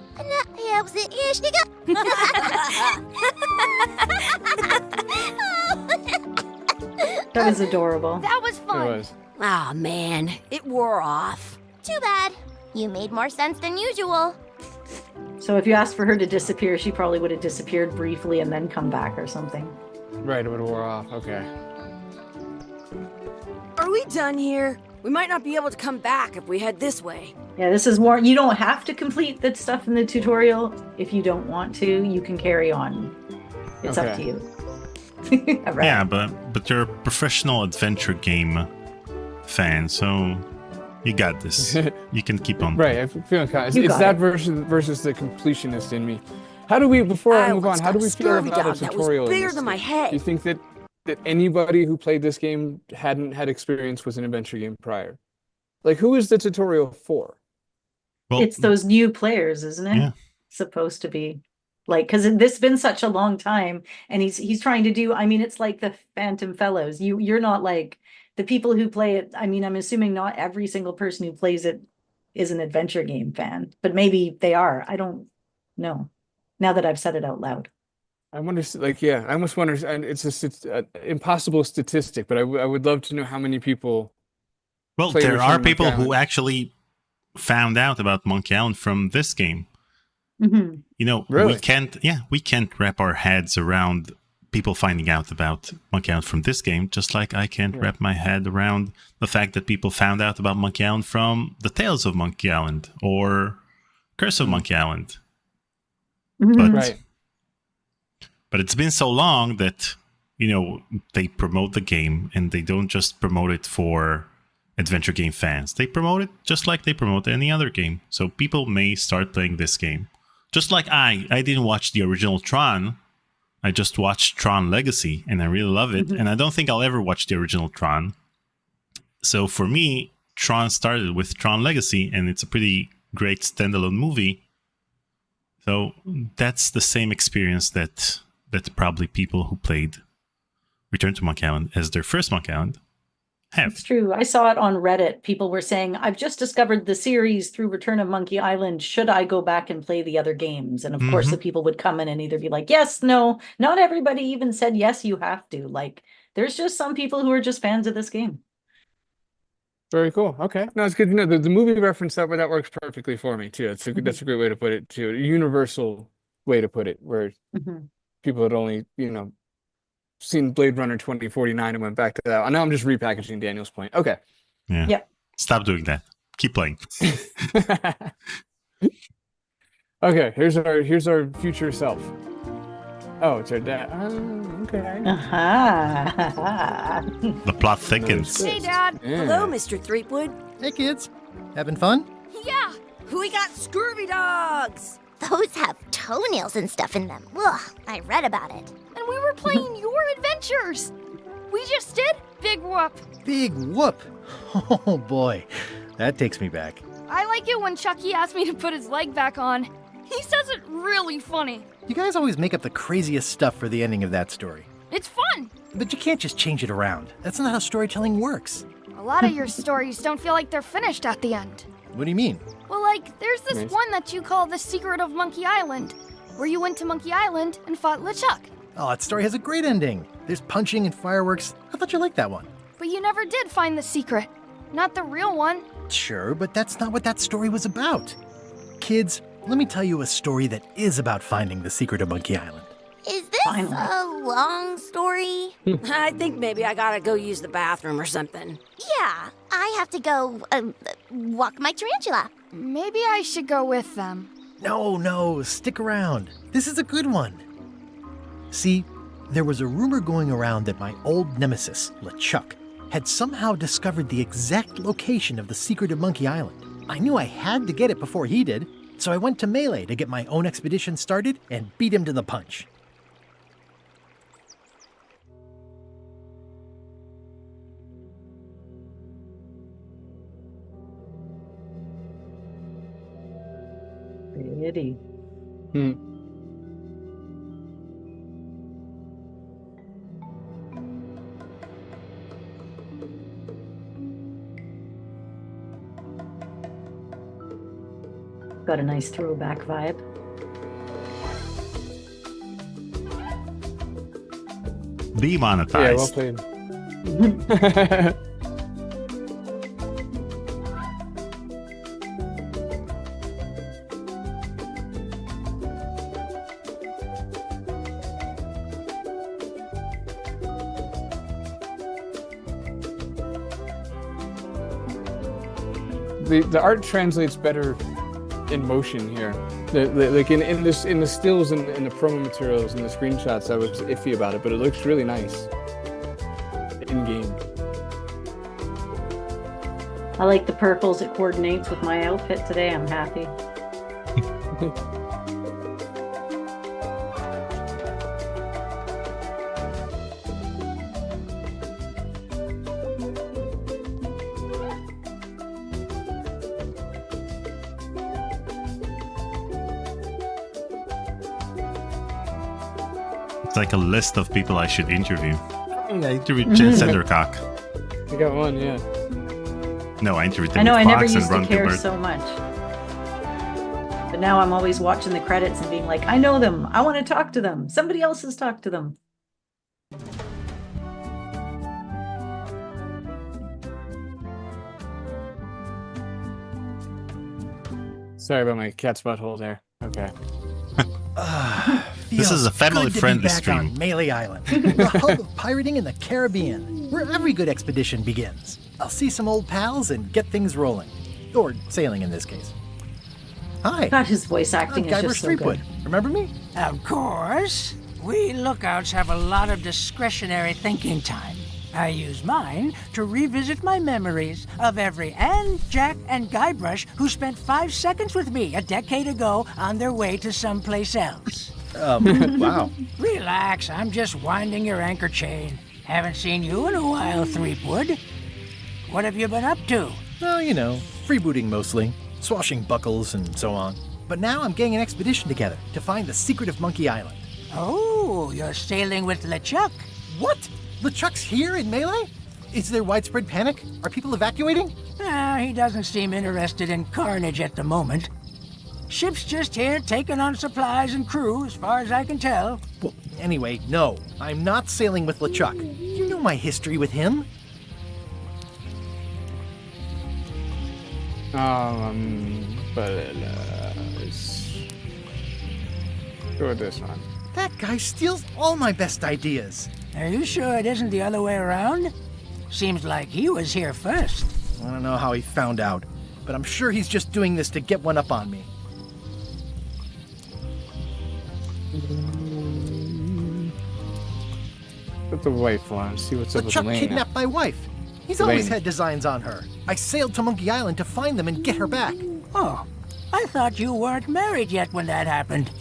That was adorable. That was It fun. was. Ah, man, it wore off. Too bad. You made more sense than usual. So if you asked for her to disappear, she probably would have disappeared briefly and then come back or something. Right. It would have wore off. Okay. Are we done here? We might not be able to come back if we head this way. Yeah, this is more. You don't have to complete the stuff in the tutorial. If you don't want to, you can carry on. It's up to Okay. you. All right. Yeah, but you're a professional adventure game fan, so you got this. You can keep on. Right. I'm feeling kind of, You it's got that it. versus the completionist in me. How do we, before I move on, once how do got we a feel scurvy about a dog that was tutorial? in bigger this than my game? head. Do you think that anybody who played this game hadn't had experience with an adventure game prior? Like, who is the tutorial for? Well, It's those new players, isn't it? Yeah. Supposed to be. Like, because this has been such a long time, and he's trying to do. I mean, it's like the Phantom Fellows. You're not like the people who play it. I mean, I'm assuming not every single person who plays it is an adventure game fan, but maybe they are. I don't know. Now that I've said it out loud. I wonder, like, yeah, I almost wonder, and it's an impossible statistic, but I would love to know how many people. Well, play there Return are to people Monkey who Island. actually found out about Monkey Island from this game. Mm-hmm. You know, Really? we can't wrap our heads around people finding out about Monkey Island from this game, just like I can't Yeah. wrap my head around the fact that people found out about Monkey Island from the Tales of Monkey Island or Curse of Monkey Island. Mm-hmm. Right. But it's been so long that, you know, they promote the game and they don't just promote it for adventure game fans. They promote it just like they promote any other game. So people may start playing this game. Just like I didn't watch the original Tron. I just watched Tron Legacy and I really love it. And I don't think I'll ever watch the original Tron. So for me, Tron started with Tron Legacy and it's a pretty great standalone movie. So that's the same experience that probably people who played Return to Monkey Island as their first Monkey Island have. It's true. I saw it on Reddit. People were saying, I've just discovered the series through Return of Monkey Island. Should I go back and play the other games? And of course, the people would come in and either be like, yes, no. Not everybody even said, yes, you have to. Like, there's just some people who are just fans of this game. Very cool. Okay. No, it's good to know. The movie reference that works perfectly for me too. That's a great way to put it too. A universal way to put it, where people had only, seen Blade Runner 2049 and went back to that. Now I'm just repackaging Daniel's point. Okay. Yeah. Yep. Stop doing that. Keep playing. Okay, here's our future self. Oh, it's our dad. Okay. The plot thickens. Hey, Dad. Yeah. Hello, Mr. Threepwood. Hey, kids. Having fun? Yeah. We got scurvy dogs. Those have toenails and stuff in them. Ugh, I read about it. And we were playing your adventures. We just did Big Whoop. Big whoop. Oh, boy. That takes me back. I like it when Chucky asked me to put his leg back on. He says it really funny. You guys always make up the craziest stuff for the ending of that story. It's fun. But you can't just change it around. That's not how storytelling works. A lot of your stories don't feel like they're finished at the end. What do you mean? Well, like, there's this one that you call The Secret of Monkey Island, where you went to Monkey Island and fought LeChuck. Oh, that story has a great ending. There's punching and fireworks. I thought you liked that one. But you never did find the secret. Not the real one. Sure, but that's not what that story was about. Kids, let me tell you a story that is about finding the secret of Monkey Island. Is this a long story? I think maybe I gotta go use the bathroom or something. Yeah, I have to go walk my tarantula. Maybe I should go with them. No, stick around. This is a good one. See, there was a rumor going around that my old nemesis, LeChuck, had somehow discovered the exact location of the secret of Monkey Island. I knew I had to get it before he did, so I went to Mêlée to get my own expedition started and beat him to the punch. Pretty. Got a nice throwback vibe. Demonetized. Yeah, well played. The art translates better in motion here. Like in the stills and the promo materials and the screenshots, I was iffy about it, but it looks really nice in game. I like the purples. It coordinates with my outfit today. I'm happy. It's like a list of people I should interview. I interviewed Jen Sendercock. You got one, yeah. No, I interviewed I know, I Timmy never Fox and used to Ron care Gilbert. so much. But now I'm always watching the credits and being like, I know them. I want to talk to them. Somebody else has talked to them. Sorry about my cat's butthole there. Okay. This is a family-friendly back stream. on Mêlée Island, the hub of pirating in the Caribbean, where every good expedition begins. I'll see some old pals and get things rolling. Or sailing in this case. Hi. God, his voice acting is Guybrush just so Threepwood. good. Remember me? Of course. We lookouts have a lot of discretionary thinking time. I use mine to revisit my memories of every Anne, Jack, and Guybrush who spent 5 seconds with me a decade ago on their way to someplace else. Wow. Relax, I'm just winding your anchor chain. Haven't seen you in a while, Threepwood. What have you been up to? Well, freebooting mostly. Swashing buckles and so on. But now I'm getting an expedition together to find the secret of Monkey Island. Oh, you're sailing with LeChuck. What? LeChuck's here in Mêlée? Is there widespread panic? Are people evacuating? He doesn't seem interested in carnage at the moment. Ship's just here taking on supplies and crew, as far as I can tell. Well, anyway, no. I'm not sailing with LeChuck. You know my history with him. Let's go with this one. That guy steals all my best ideas. Are you sure it isn't the other way around? Seems like he was here first. I don't know how he found out, but I'm sure he's just doing this to get one up on me. Put the wife on, see what's up with LeChuck Elena. kidnapped my wife. He's always had designs on her. I sailed to Monkey Island to find them and get her back. Oh, I thought you weren't married yet when that happened.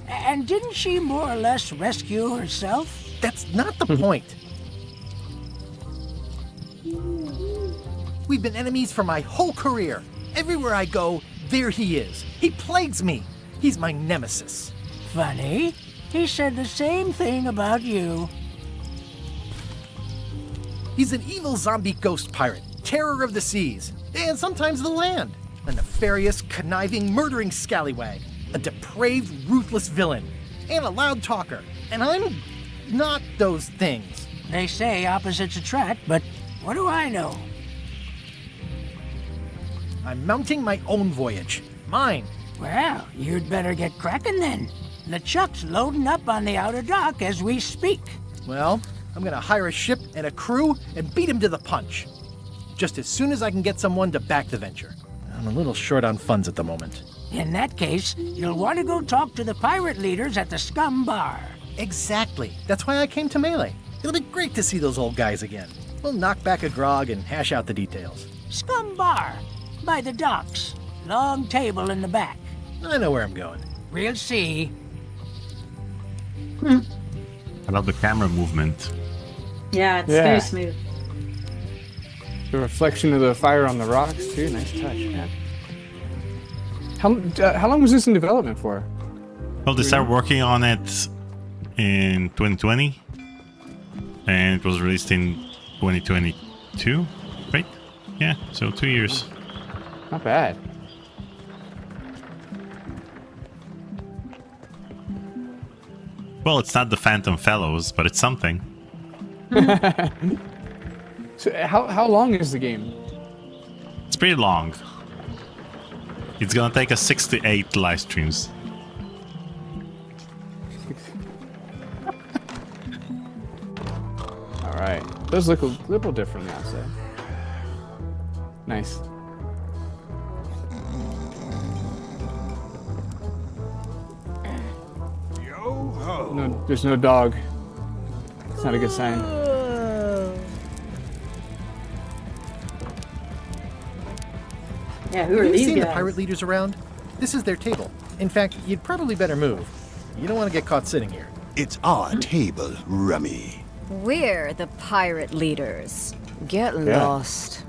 And didn't she more or less rescue herself? That's not the point. We've been enemies for my whole career. Everywhere I go, there he is. He plagues me. He's my nemesis. Funny. He said the same thing about you. He's an evil zombie ghost pirate, terror of the seas, and sometimes the land. A nefarious, conniving, murdering scallywag. A depraved, ruthless villain. And a loud talker. And I'm not those things. They say opposites attract, but what do I know? I'm mounting my own voyage. Mine. Well, you'd better get cracking then. LeChuck's loading up on the outer dock as we speak. Well, I'm gonna hire a ship and a crew and beat him to the punch. Just as soon as I can get someone to back the venture. I'm a little short on funds at the moment. In that case, you'll want to go talk to the pirate leaders at the Scumm Bar. Exactly. That's why I came to Mêlée. It'll be great to see those old guys again. We'll knock back a grog and hash out the details. Scumm Bar, by the docks. Long table in the back. I know where I'm going. We'll see. I love the camera movement. Yeah, it's very smooth. The reflection of the fire on the rocks, too. Nice touch, man. How long was this in development for? Well, they started working on it in 2020, and it was released in 2022, right? Yeah, so 2 years. Not bad. Well, it's not the Phantom Fellows, but it's something. So how long is the game? It's pretty long. It's gonna take us 6 to 8 live streams. All right. Those look a little different now, so. Nice. No, there's no dog. It's not a good sign. Yeah, who are Have you these seen the guys? pirate leaders around? This is their table. In fact, you'd probably better move. You don't want to get caught sitting here. It's our table, Rummy. We're the pirate leaders. Get lost.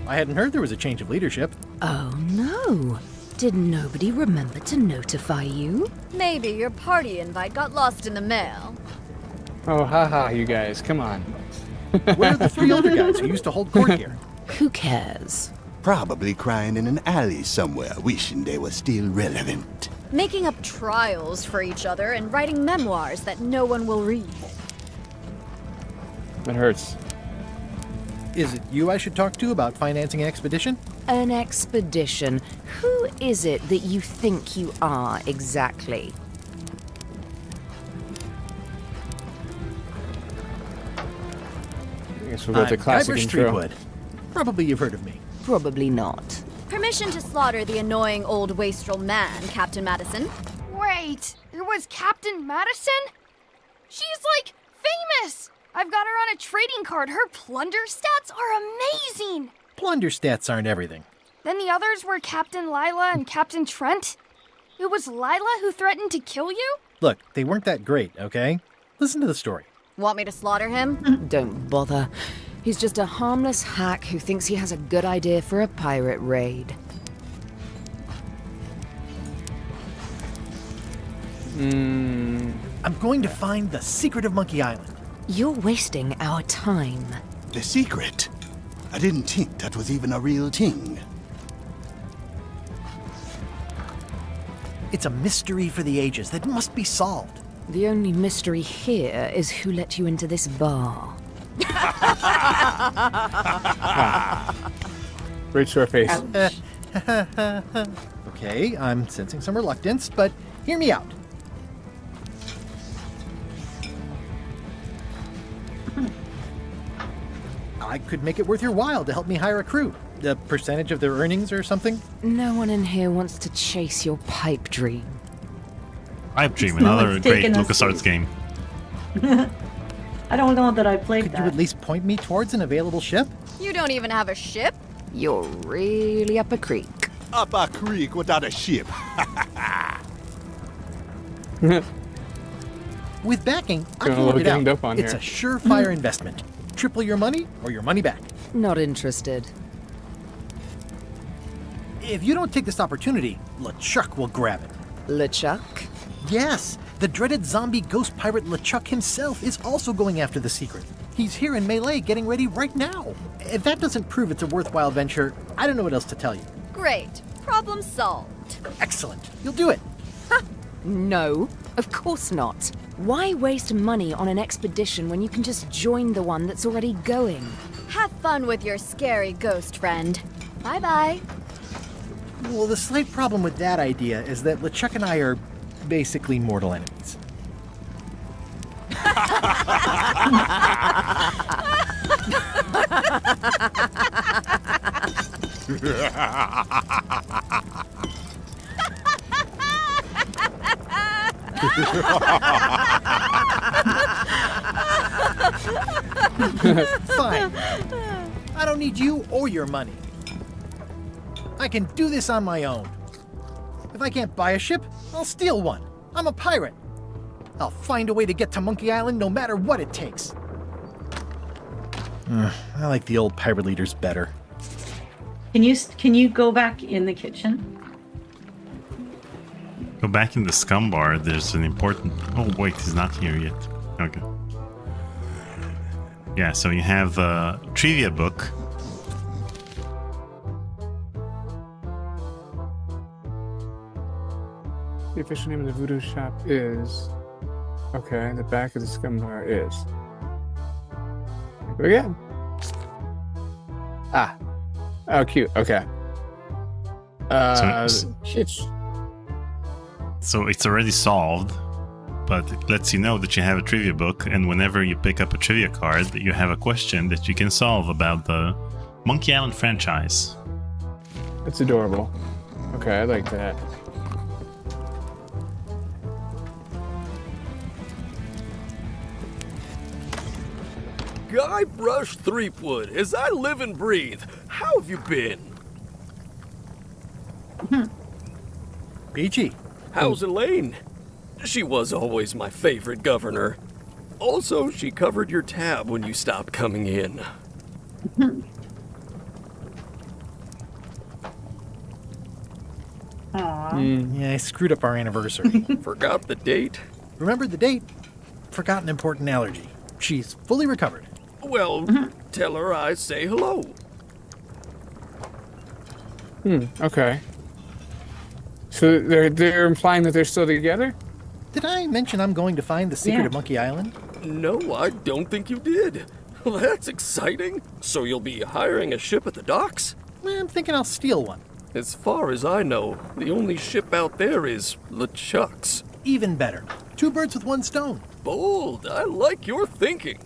I hadn't heard there was a change of leadership. Oh no. Did nobody remember to notify you? Maybe your party invite got lost in the mail. Oh, haha, you guys. Come on. Where are the three older guys who used to hold court here? Who cares? Probably crying in an alley somewhere, wishing they were still relevant. Making up trials for each other and writing memoirs that no one will read. It hurts. Is it you I should talk to about financing an expedition? An expedition? Who is it that you think you are exactly? I guess we'll go with the classic Guybrush intro. Streetwood. Probably you've heard of me. Probably not. Permission to slaughter the annoying old wastrel man, Captain Madison. Wait, it was Captain Madison? She's like famous! I've got her on a trading card. Her plunder stats are amazing! Plunder stats aren't everything. Then the others were Captain Lila and Captain Trent. It was Lila who threatened to kill you? Look, they weren't that great, okay? Listen to the story. Want me to slaughter him? Don't bother. He's just a harmless hack who thinks he has a good idea for a pirate raid. I'm going to find the secret of Monkey Island. You're wasting our time. The secret? I didn't think that was even a real thing. It's a mystery for the ages that must be solved. The only mystery here is who let you into this bar. Right to our face. Okay, I'm sensing some reluctance, but hear me out. I could make it worth your while to help me hire a crew. A percentage of their earnings or something? No one in here wants to chase your pipe dream. Pipe Dream, No another one's great taken us LucasArts game. I don't know that I played Could that. you at least point me towards an available ship? You don't even have a ship? You're really up a creek. Up a creek without a ship. With backing, I Getting a can little work it ganged out. up on It's here. a surefire investment. Triple your money or your money back. Not interested. If you don't take this opportunity, LeChuck will grab it. LeChuck? Yes, the dreaded zombie ghost pirate LeChuck himself is also going after the secret. He's here in Mêlée getting ready right now. If that doesn't prove it's a worthwhile venture, I don't know what else to tell you. Great. Problem solved. Excellent. You'll do it. No, of course not. Why waste money on an expedition when you can just join the one that's already going? Have fun with your scary ghost friend. Bye-bye. Well, the slight problem with that idea is that LeChuck and I are basically mortal enemies. Fine. I don't need you or your money. I can do this on my own. If I can't buy a ship, I'll steal one. I'm a pirate. I'll find a way to get to Monkey Island no matter what it takes. I like the old pirate leaders better. Can you go back in the kitchen? Go back in the Scumm Bar. There's an important... Oh, wait, he's not here yet. Okay. Yeah, so you have a trivia book. The official name of the Voodoo shop is... Okay, the back of the Scumm Bar is... Go again. Ah. Oh, cute. Okay. It's... So it's already solved, but it lets you know that you have a trivia book, and whenever you pick up a trivia card, you have a question that you can solve about the Monkey Island franchise. That's adorable. Okay, I like that. Guybrush Threepwood, as I live and breathe, how have you been? Peachy. How's Elaine? She was always my favorite governor. Also, she covered your tab when you stopped coming in. Yeah, I screwed up our anniversary. Forgot the date? Remembered the date. Forgot an important allergy. She's fully recovered. Well, tell her I say hello. Okay. So they're implying that they're still together? Did I mention I'm going to find the secret Yeah. of Monkey Island? No, I don't think you did. Well, that's exciting. So you'll be hiring a ship at the docks? I'm thinking I'll steal one. As far as I know, the only ship out there is LeChuck's. Even better. Two birds with one stone. Bold. I like your thinking.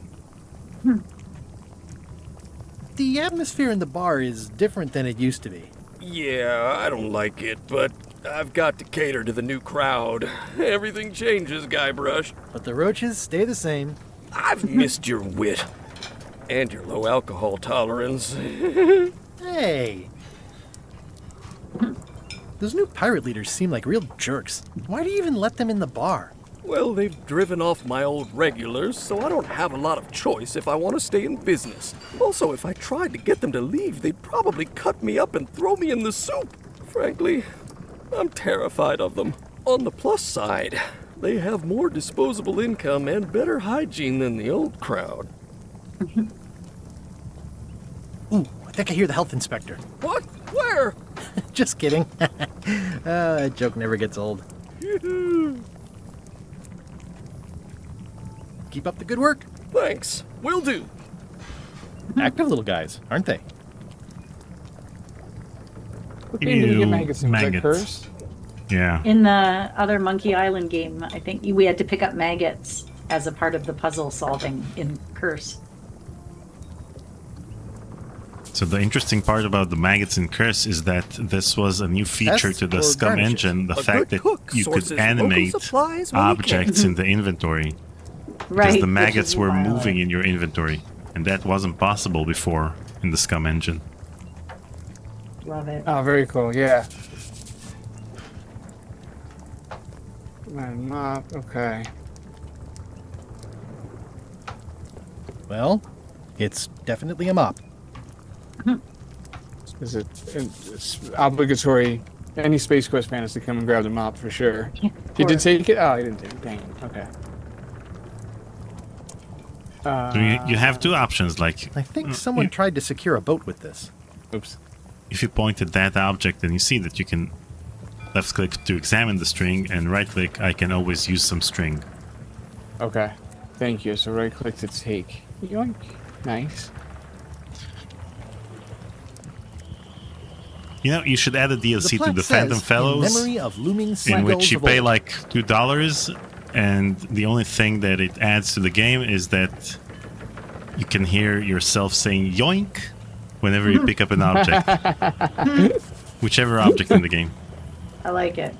The atmosphere in the bar is different than it used to be. Yeah, I don't like it, but I've got to cater to the new crowd. Everything changes, Guybrush. But the roaches stay the same. I've missed your wit. And your low alcohol tolerance. Hey! Those new pirate leaders seem like real jerks. Why do you even let them in the bar? Well, they've driven off my old regulars, so I don't have a lot of choice if I want to stay in business. Also, if I tried to get them to leave, they'd probably cut me up and throw me in the soup. Frankly, I'm terrified of them. On the plus side, they have more disposable income and better hygiene than the old crowd. Ooh, I think I hear the health inspector. What? Where? Just kidding. That joke never gets old. Keep up the good work. Thanks. Will do. Active little guys, aren't they? What game did you get maggots in? Was that maggots. Curse? Yeah. In the other Monkey Island game, I think we had to pick up maggots as a part of the puzzle solving in Curse. So the interesting part about the maggots in Curse is that this was a new feature Pests to the or Scumm garnishes? engine, the A fact good that cook you sources could local animate supplies when he objects in the inventory. Because Right. the which maggots is were wild. moving in your inventory. And that wasn't possible before in the Scumm engine. Love it. Oh, very cool. Yeah. Man, mop. Okay. Well, it's definitely a mop. Is it? It's obligatory. Any Space Quest fan has to come and grab the mop for sure. Yeah, He did course. take it. Oh, he didn't take it. Dang it. Okay. So you have two options, like I think someone tried to secure a boat with this. Oops. if you point at that object and you see that you can left click to examine the string and right click, I can always use some string. Okay. Thank you. So right click to take. Yoink. Nice. You know, you should add a DLC to plaque the Phantom says, Fellows, in memory of looming in seagulls which you of pay old. like $2, and the only thing that it adds to the game is that you can hear yourself saying yoink whenever you pick up an object. Whichever object in the game. I like it.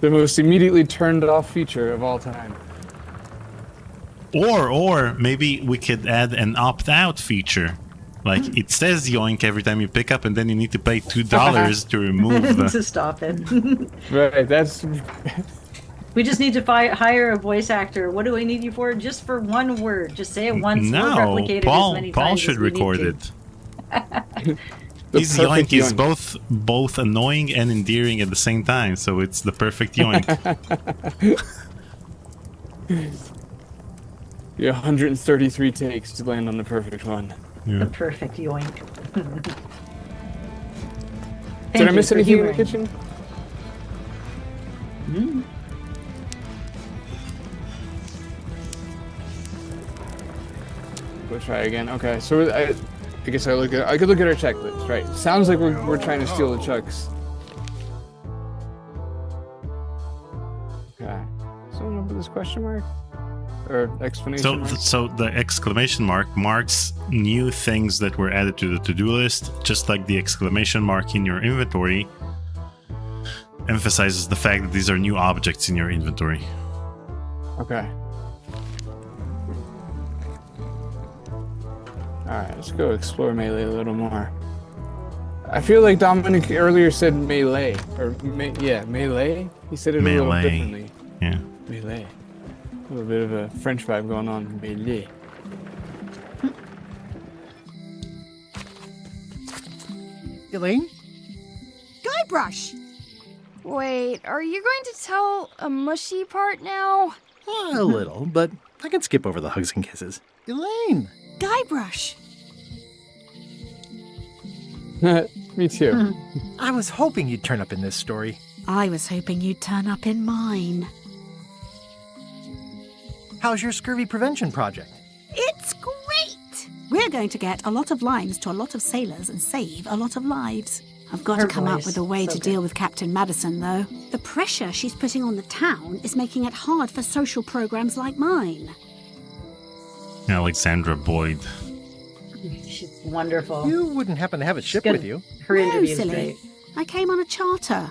The most immediately turned off feature of all time. Or maybe we could add an opt-out feature. Like, it says yoink every time you pick up, and then you need to pay $2 to remove the... To stop it. Right, that's... We just need to hire a voice actor. What do I need you for? Just for one word. Just say it once. We'll No, replicate it as many Paul times should as we need record to. it. The His perfect yoink is yoink. both annoying and endearing at the same time, so it's the perfect yoink. Yeah, 133 takes to land on the perfect one. The perfect yoink. Did I miss anything in the kitchen? Mm. We'll try again. Okay, so I guess I could look at our checklist, right? Sounds like we're trying to steal the chucks. Okay. Someone know about this question mark or explanation mark? So the exclamation mark marks new things that were added to the to-do list, just like the exclamation mark in your inventory emphasizes the fact that these are new objects in your inventory. Okay. Alright, let's go explore Mêlée a little more. I feel like Dominic earlier said melee, or melee? He said it a little Melee. differently. Yeah. Melee. A little bit of a French vibe going on. Melee. Elaine? Guybrush! Wait, are you going to tell a mushy part now? A little, but I can skip over the hugs and kisses. Elaine! Guybrush! Me too. I was hoping you'd turn up in this story. I was hoping you'd turn up in mine. How's your scurvy prevention project? It's great! We're going to get a lot of lines to a lot of sailors and save a lot of lives. I've got Her to come up voice, with a way so to good. deal with Captain Madison, though. The pressure she's putting on the town is making it hard for social programs like mine. Alexandra Boyd. She's wonderful. You wouldn't happen to have a ship good. with you. Her No, interview is silly. great. I came on a charter.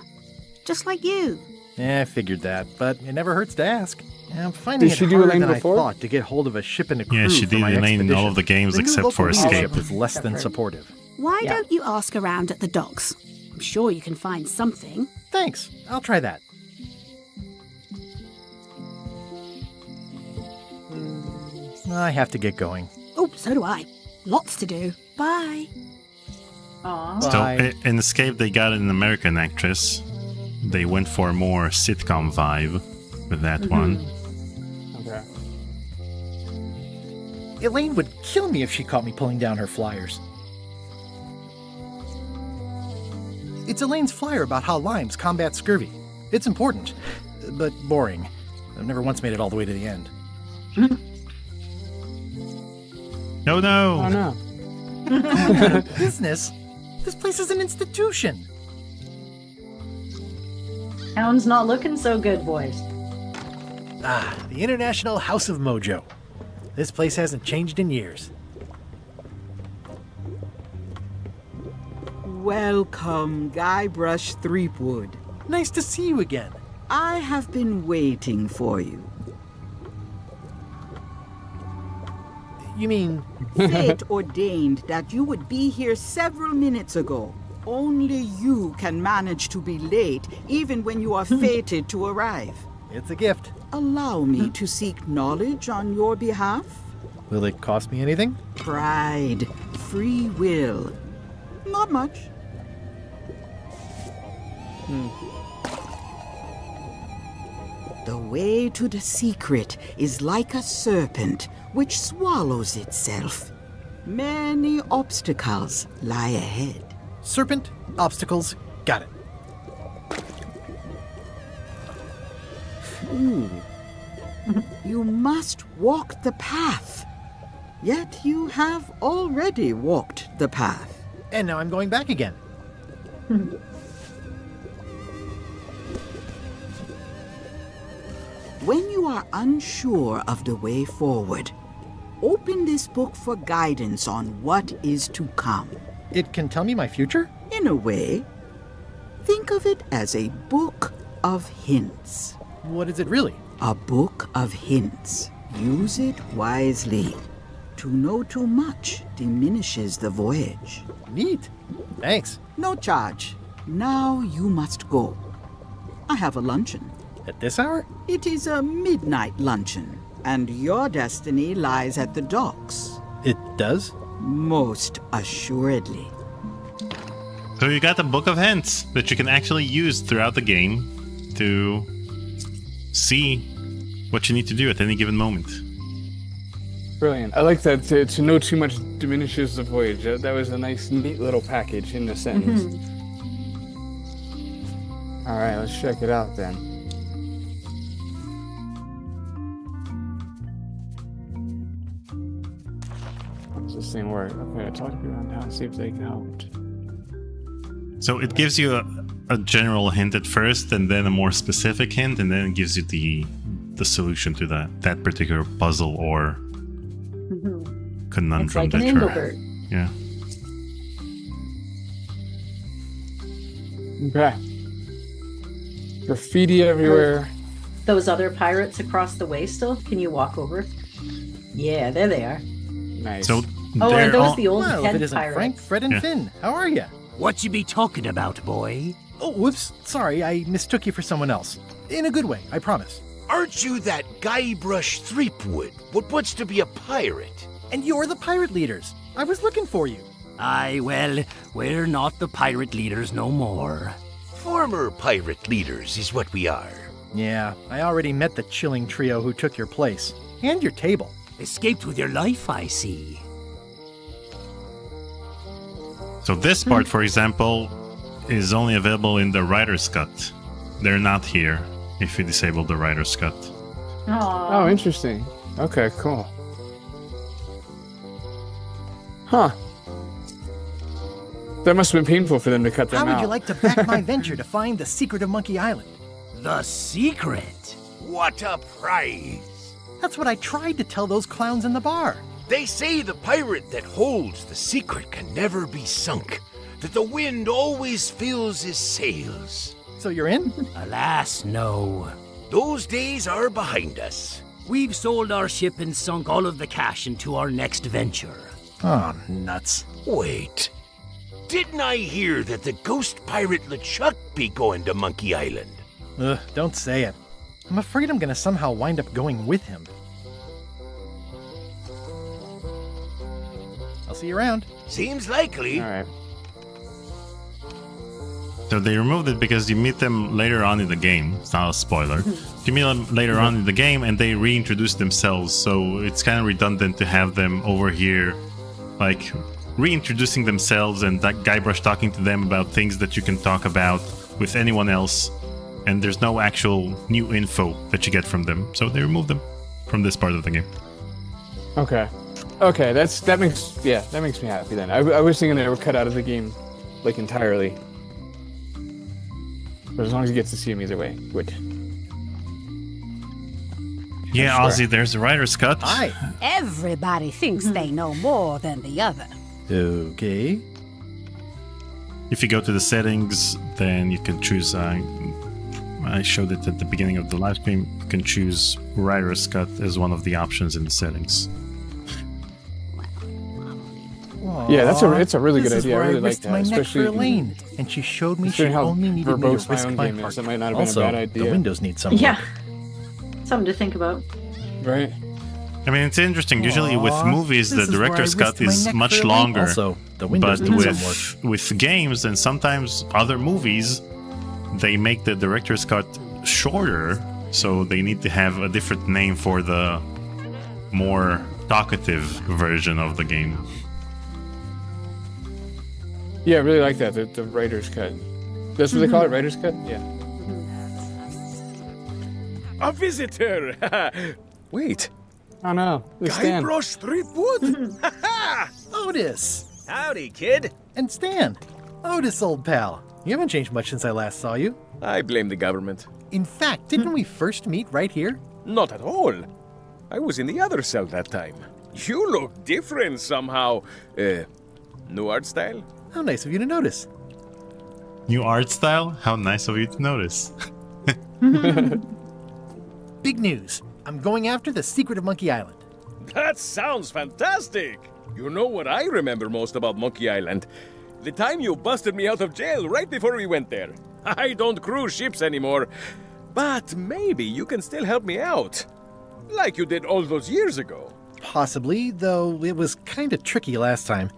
Just like you. Yeah, I figured that, but it never hurts to ask. I'm finding Did it she do harder Elaine than before? I thought to get hold of a ship and a crew Yeah, she for did my Elaine in all expedition. of the games The new except local for leadership Escape. is less Except than for- supportive. Why Yeah. don't you ask around at the docks? I'm sure you can find something. Thanks. I'll try that. I have to get going. Oh, so do I. Lots to do. Bye. Aw. So in Escape, they got an American actress. They went for a more sitcom vibe with that one. Okay. Elaine would kill me if she caught me pulling down her flyers. It's Elaine's flyer about how limes combat scurvy. It's important, but boring. I've never once made it all the way to the end. No, no. Oh no. Business? This place is an institution. Town's not looking so good, boys. Ah, the International House of Mojo. This place hasn't changed in years. Welcome, Guybrush Threepwood. Nice to see you again. I have been waiting for you. You mean... Fate ordained that you would be here several minutes ago. Only you can manage to be late, even when you are fated to arrive. It's a gift. Allow me to seek knowledge on your behalf. Will it cost me anything? Pride, free will. Not much. The way to the secret is like a serpent which swallows itself. Many obstacles lie ahead. Serpent, obstacles, got it. You must walk the path. Yet you have already walked the path. And now I'm going back again. When you are unsure of the way forward, open this book for guidance on what is to come. It can tell me my future? In a way. Think of it as a book of hints. What is it really? A book of hints. Use it wisely. To know too much diminishes the voyage. Neat. Thanks. No charge. Now you must go. I have a luncheon. At this hour? It is a midnight luncheon, and your destiny lies at the docks. It does? Most assuredly. So you got the book of hints that you can actually use throughout the game to see what you need to do at any given moment. Brilliant. I like that. To know too much diminishes the voyage. That was a nice, neat little package in a sentence. All right, let's check it out then. How does this thing work? Okay, talk to people around town, see if they can help. So it gives you a general hint at first, and then a more specific hint, and then it gives you the solution to that particular puzzle or conundrum. It's like an that you're- Engelbert. Yeah. Okay. Graffiti everywhere. Those other pirates across the way still? Can you walk over? Yeah, there they are. Nice. So Oh, they're are those all- the old Well, if head it isn't pirates? Frank, Fred, and Yeah. Finn, how are you? What you be talking about, boy? Oh, whoops. Sorry, I mistook you for someone else. In a good way, I promise. Aren't you that Guybrush Threepwood? What wants to be a pirate? And you're the pirate leaders. I was looking for you. Aye, well, we're not the pirate leaders no more. Former pirate leaders is what we are. Yeah, I already met the chilling trio who took your place. And your table. Escaped with your life, I see. So this part, for example, is only available in the Writer's Cut. They're not here if you disable the Writer's Cut. Oh, interesting. Okay, cool. Huh. That must have been painful for them to cut them How out. would you like to back my venture to find the secret of Monkey Island? The secret? What a prize! That's what I tried to tell those clowns in the bar. They say the pirate that holds the secret can never be sunk, that the wind always fills his sails. So you're in? Alas, no. Those days are behind us. We've sold our ship and sunk all of the cash into our next venture. Oh, nuts. Wait. Didn't I hear that the ghost pirate LeChuck be going to Monkey Island? Ugh, don't say it. I'm afraid I'm gonna somehow wind up going with him. see you around. Seems likely. All right. So they removed it because you meet them later on in the game. It's not a spoiler. You meet them later on in the game and they reintroduce themselves. So it's kind of redundant to have them over here, like reintroducing themselves and that Guybrush talking to them about things that you can talk about with anyone else. And there's no actual new info that you get from them. So they removed them from this part of the game. Okay, that makes me happy then. I was thinking they were cut out of the game, like entirely. But as long as you get to see him either way, good. Yeah, Sure. Ozzy, there's the writer's cut. Hi. Everybody thinks they know more than the other. Okay. If you go to the settings, then you can choose. I showed it at the beginning of the live stream. You can choose writer's cut as one of the options in the settings. Yeah, it's a really good idea. I really like that, my neck for especially Elaine, and she showed me she considering how only needed me to verbose my risk own my game is. heart. That might not have Also, been a bad idea. the windows need some Yeah. work. Something to think about. Right. I mean, it's interesting. Usually with movies, the this is where director's I cut risked my is neck much for Elaine. longer. Also, the windows But need some work. with games and sometimes other movies, they make the director's cut shorter, so they need to have a different name for the more talkative version of the game. Yeah, I really like that. The writer's cut. That's what they call it, writer's cut? Yeah. A visitor! Wait. Oh no. It's Stan. Guybrush Threepwood? Otis! Howdy, kid. And Stan. Otis, old pal. You haven't changed much since I last saw you. I blame the government. In fact, didn't we first meet right here? Not at all. I was in the other cell that time. You look different somehow. New art style? How nice of you to notice. New art style? How nice of you to notice. Big news. I'm going after the secret of Monkey Island. That sounds fantastic! You know what I remember most about Monkey Island? The time you busted me out of jail right before we went there. I don't cruise ships anymore. But maybe you can still help me out. Like you did all those years ago. Possibly, though it was kind of tricky last time,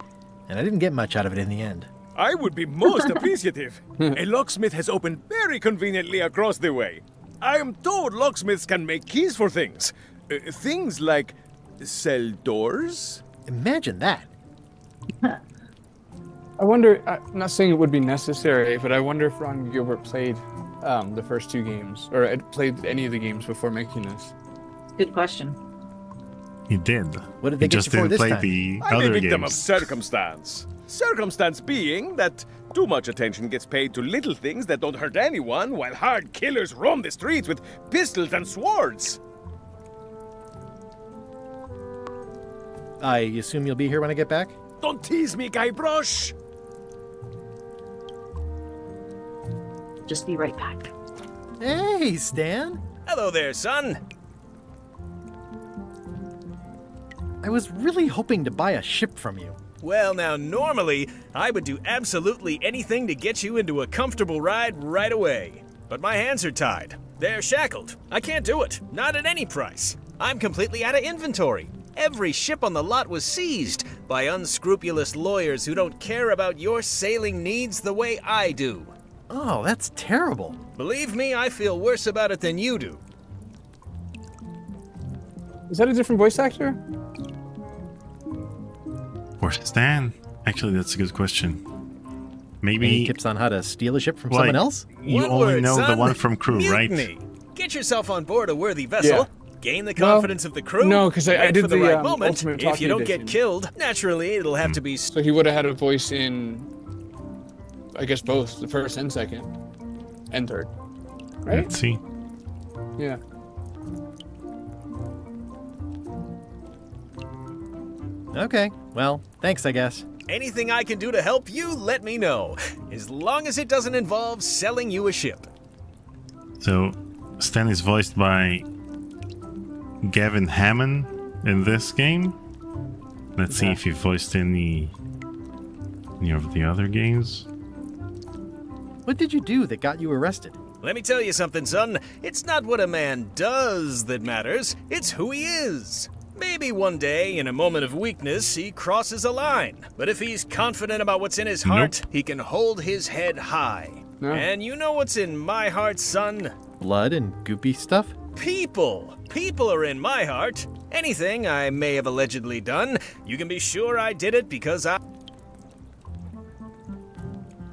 and I didn't get much out of it in the end. I would be most appreciative. A locksmith has opened very conveniently across the way. I am told locksmiths can make keys for things. Things like cell doors? Imagine that. I wonder, I'm not saying it would be necessary, but I wonder if Ron Gilbert played the first two games, or had played any of the games before making this. Good question. He did. What did they He get just you for didn't this play time? the I'm a other victim of games. circumstance. Circumstance being that too much attention gets paid to little things that don't hurt anyone, while hard killers roam the streets with pistols and swords. I assume you'll be here when I get back? Don't tease me, Guybrush! Just be right back. Hey, Stan. Hello there, son. I was really hoping to buy a ship from you. Well, now, normally, I would do absolutely anything to get you into a comfortable ride right away. But my hands are tied. They're shackled. I can't do it. Not at any price. I'm completely out of inventory. Every ship on the lot was seized by unscrupulous lawyers who don't care about your sailing needs the way I do. Oh, that's terrible. Believe me, I feel worse about it than you do. Is that a different voice actor? Where's Stan? Actually, that's a good question. Maybe Any tips on how to steal a ship from someone else? You One only word, know the son. one from Crew, Mutiny. right? Get yourself on board a worthy vessel. Yeah. Gain the confidence of the crew. No, 'cause I wait did for the the, right moment. Ultimate If you Talking don't get Edition. killed, naturally it'll have to be. So he would have had a voice in, I guess, both the first and second, and third, right? Let's see. Yeah. Okay, well, thanks, I guess. Anything I can do to help you, let me know. As long as it doesn't involve selling you a ship. So, Stan is voiced by Gavin Hammond in this game. Let's see if he voiced any of the other games. What did you do that got you arrested? Let me tell you something, son. It's not what a man does that matters, it's who he is. Maybe one day, in a moment of weakness, he crosses a line. But if he's confident about what's in his heart, he can hold his head high. No. And you know what's in my heart, son? Blood and goopy stuff? People! People are in my heart. Anything I may have allegedly done, you can be sure I did it because I...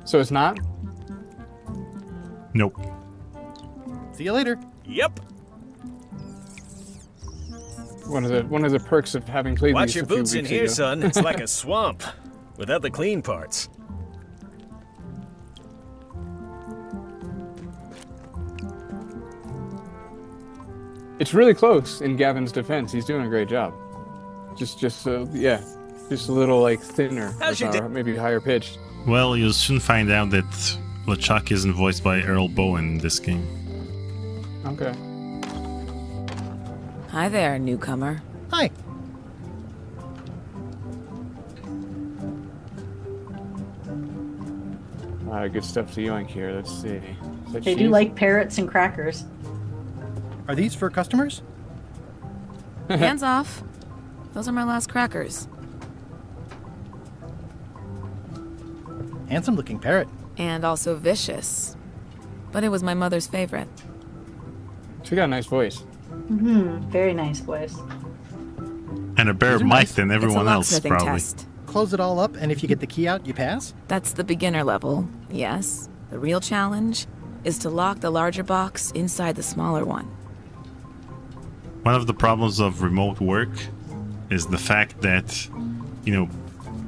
So it's not? Nope. See you later. Yep. One of the perks of having played Watch these your a few boots in weeks here, ago. son. It's like a swamp. Without the clean parts. It's really close in Gavin's defense. He's doing a great job. Just yeah, just a little like thinner, How's your or maybe higher pitched. Well, you'll soon find out that LeChuck isn't voiced by Earl Bowen in this game. Okay. Hi there, newcomer. Hi. A lot of good stuff to yoink here. Let's see. Is that They do cheese? like parrots and crackers. Are these for customers? Hands off. Those are my last crackers. Handsome looking parrot. And also vicious. But it was my mother's favorite. She got a nice voice. Very nice voice. And a better mic than everyone else, It's a locksmithing probably. test. Close it all up, and if you get the key out, you pass? That's the beginner level, yes. The real challenge is to lock the larger box inside the smaller one. One of the problems of remote work is the fact that, you know,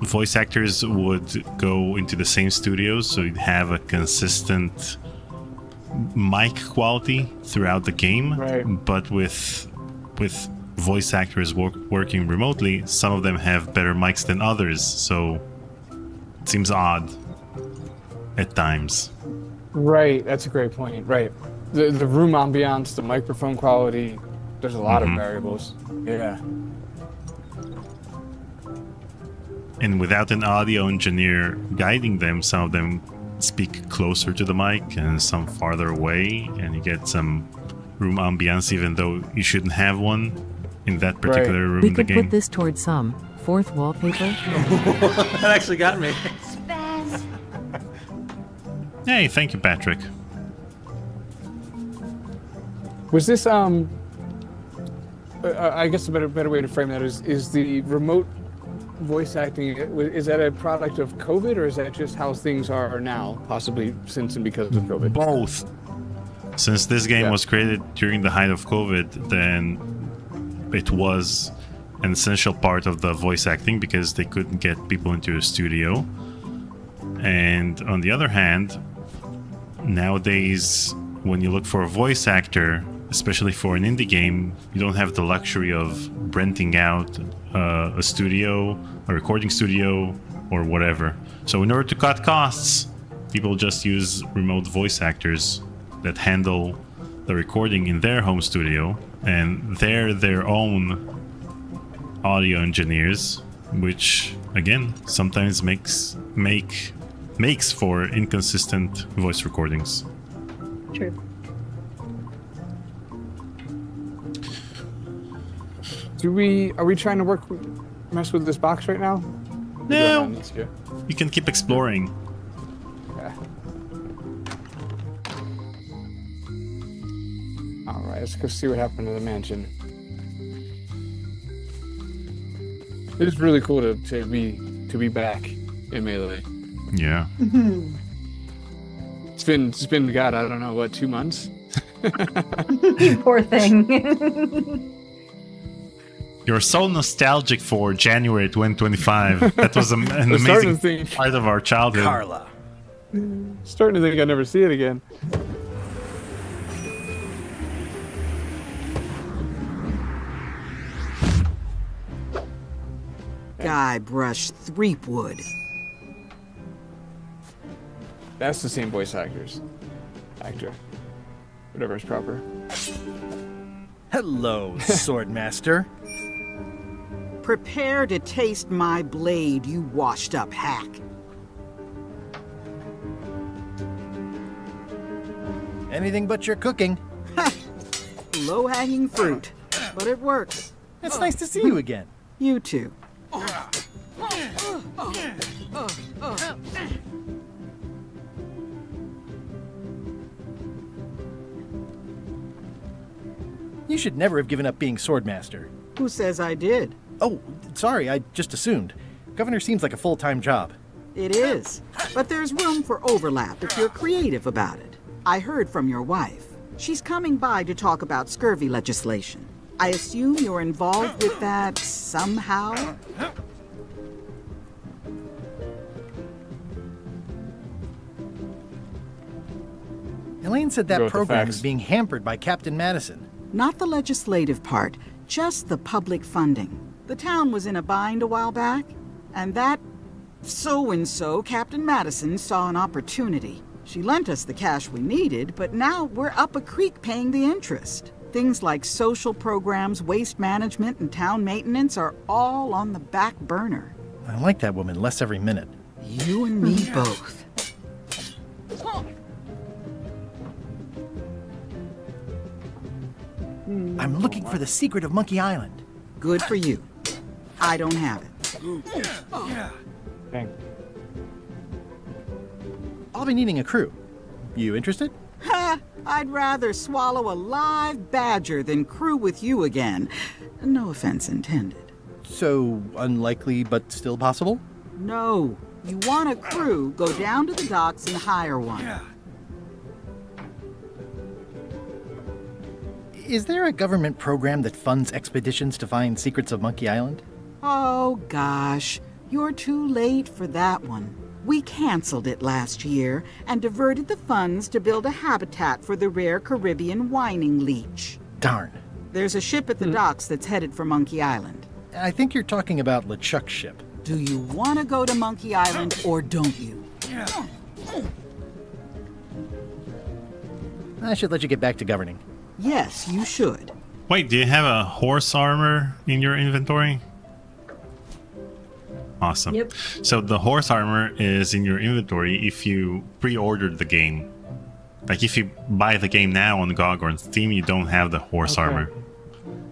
voice actors would go into the same studios, so you'd have a consistent mic quality throughout the game. Right. But with voice actors working remotely, some of them have better mics than others, so it seems odd at times. Right, that's a great point. Right, the room ambiance, the microphone quality. There's a lot of variables. Yeah. And without an audio engineer guiding them, some of them speak closer to the mic and some farther away, and you get some room ambiance even though you shouldn't have one in that particular room We in the could game. put this towards some fourth wallpaper. That actually got me. Hey, thank you, Patrick. Was this I guess a better way to frame that is the remote voice acting, is that a product of COVID, or is that just how things are now, possibly since and because of COVID? Both. Since this game was created during the height of COVID, then it was an essential part of the voice acting because they couldn't get people into a studio. And on the other hand, nowadays, when you look for a voice actor, especially for an indie game, you don't have the luxury of renting out a studio, a recording studio, or whatever. So in order to cut costs, people just use remote voice actors that handle the recording in their home studio, and they're their own audio engineers, which again sometimes makes for inconsistent voice recordings. True. Are we trying to mess with this box right now? No. You can keep exploring. Okay. All right, let's go see what happened to the mansion. It is really cool to be back in Mêlée. Yeah. It's been God, I don't know what, 2 months. You poor thing. You're so nostalgic for January 2025. That was an amazing part of our childhood. Carla. Starting to think I'll never see it again. Guybrush Threepwood. That's the same voice actor. Whatever is proper. Hello, Swordmaster. Prepare to taste my blade, you washed-up hack. Anything but your cooking. Low-hanging fruit, but it works. It's nice to see you again. You too. You should never have given up being Swordmaster. Who says I did? Oh, sorry, I just assumed. Governor seems like a full-time job. It is. But there's room for overlap if you're creative about it. I heard from your wife. She's coming by to talk about scurvy legislation. I assume you're involved with that somehow? Elaine said that program is being hampered by Captain Madison. Not the legislative part, just the public funding. The town was in a bind a while back, and that so-and-so, Captain Madison, saw an opportunity. She lent us the cash we needed, but now we're up a creek paying the interest. Things like social programs, waste management, and town maintenance are all on the back burner. I like that woman less every minute. You and me both. I'm looking for the secret of Monkey Island. Good for you. I don't have it. Dang. I'll be needing a crew. You interested? Ha! I'd rather swallow a live badger than crew with you again. No offense intended. So, unlikely but still possible? No. You want a crew, go down to the docks and hire one. Is there a government program that funds expeditions to find secrets of Monkey Island? Oh, gosh. You're too late for that one. We canceled it last year and diverted the funds to build a habitat for the rare Caribbean whining leech. Darn. There's a ship at the docks that's headed for Monkey Island. I think you're talking about LeChuck's ship. Do you want to go to Monkey Island or don't you? I should let you get back to governing. Yes, you should. Wait, do you have a horse armor in your inventory? Awesome. Yep. So the horse armor is in your inventory if you pre-ordered the game. Like if you buy the game now on GOG or on Steam, you don't have the horse armor.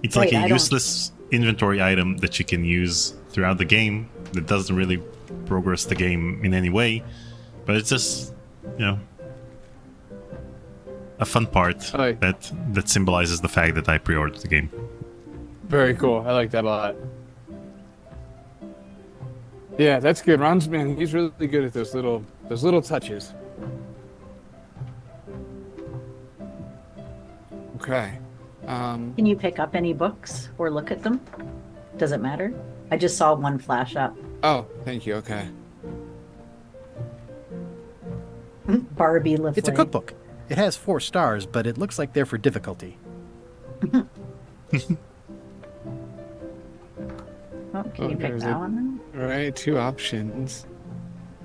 It's like a useless inventory item that you can use throughout the game that doesn't really progress the game in any way, but it's just, you know, a fun part that symbolizes the fact that I pre-ordered the game. Very cool. I like that a lot. Yeah, that's good. Ron's, man, he's really good at those little touches. Okay. Can you pick up any books or look at them? Does it matter? I just saw one flash up. Oh, thank you. Okay. Barbie LaFleur. It's a cookbook. It has 4 stars, but it looks like they're for difficulty. Oh, can you pick that one then? Right, 2 options.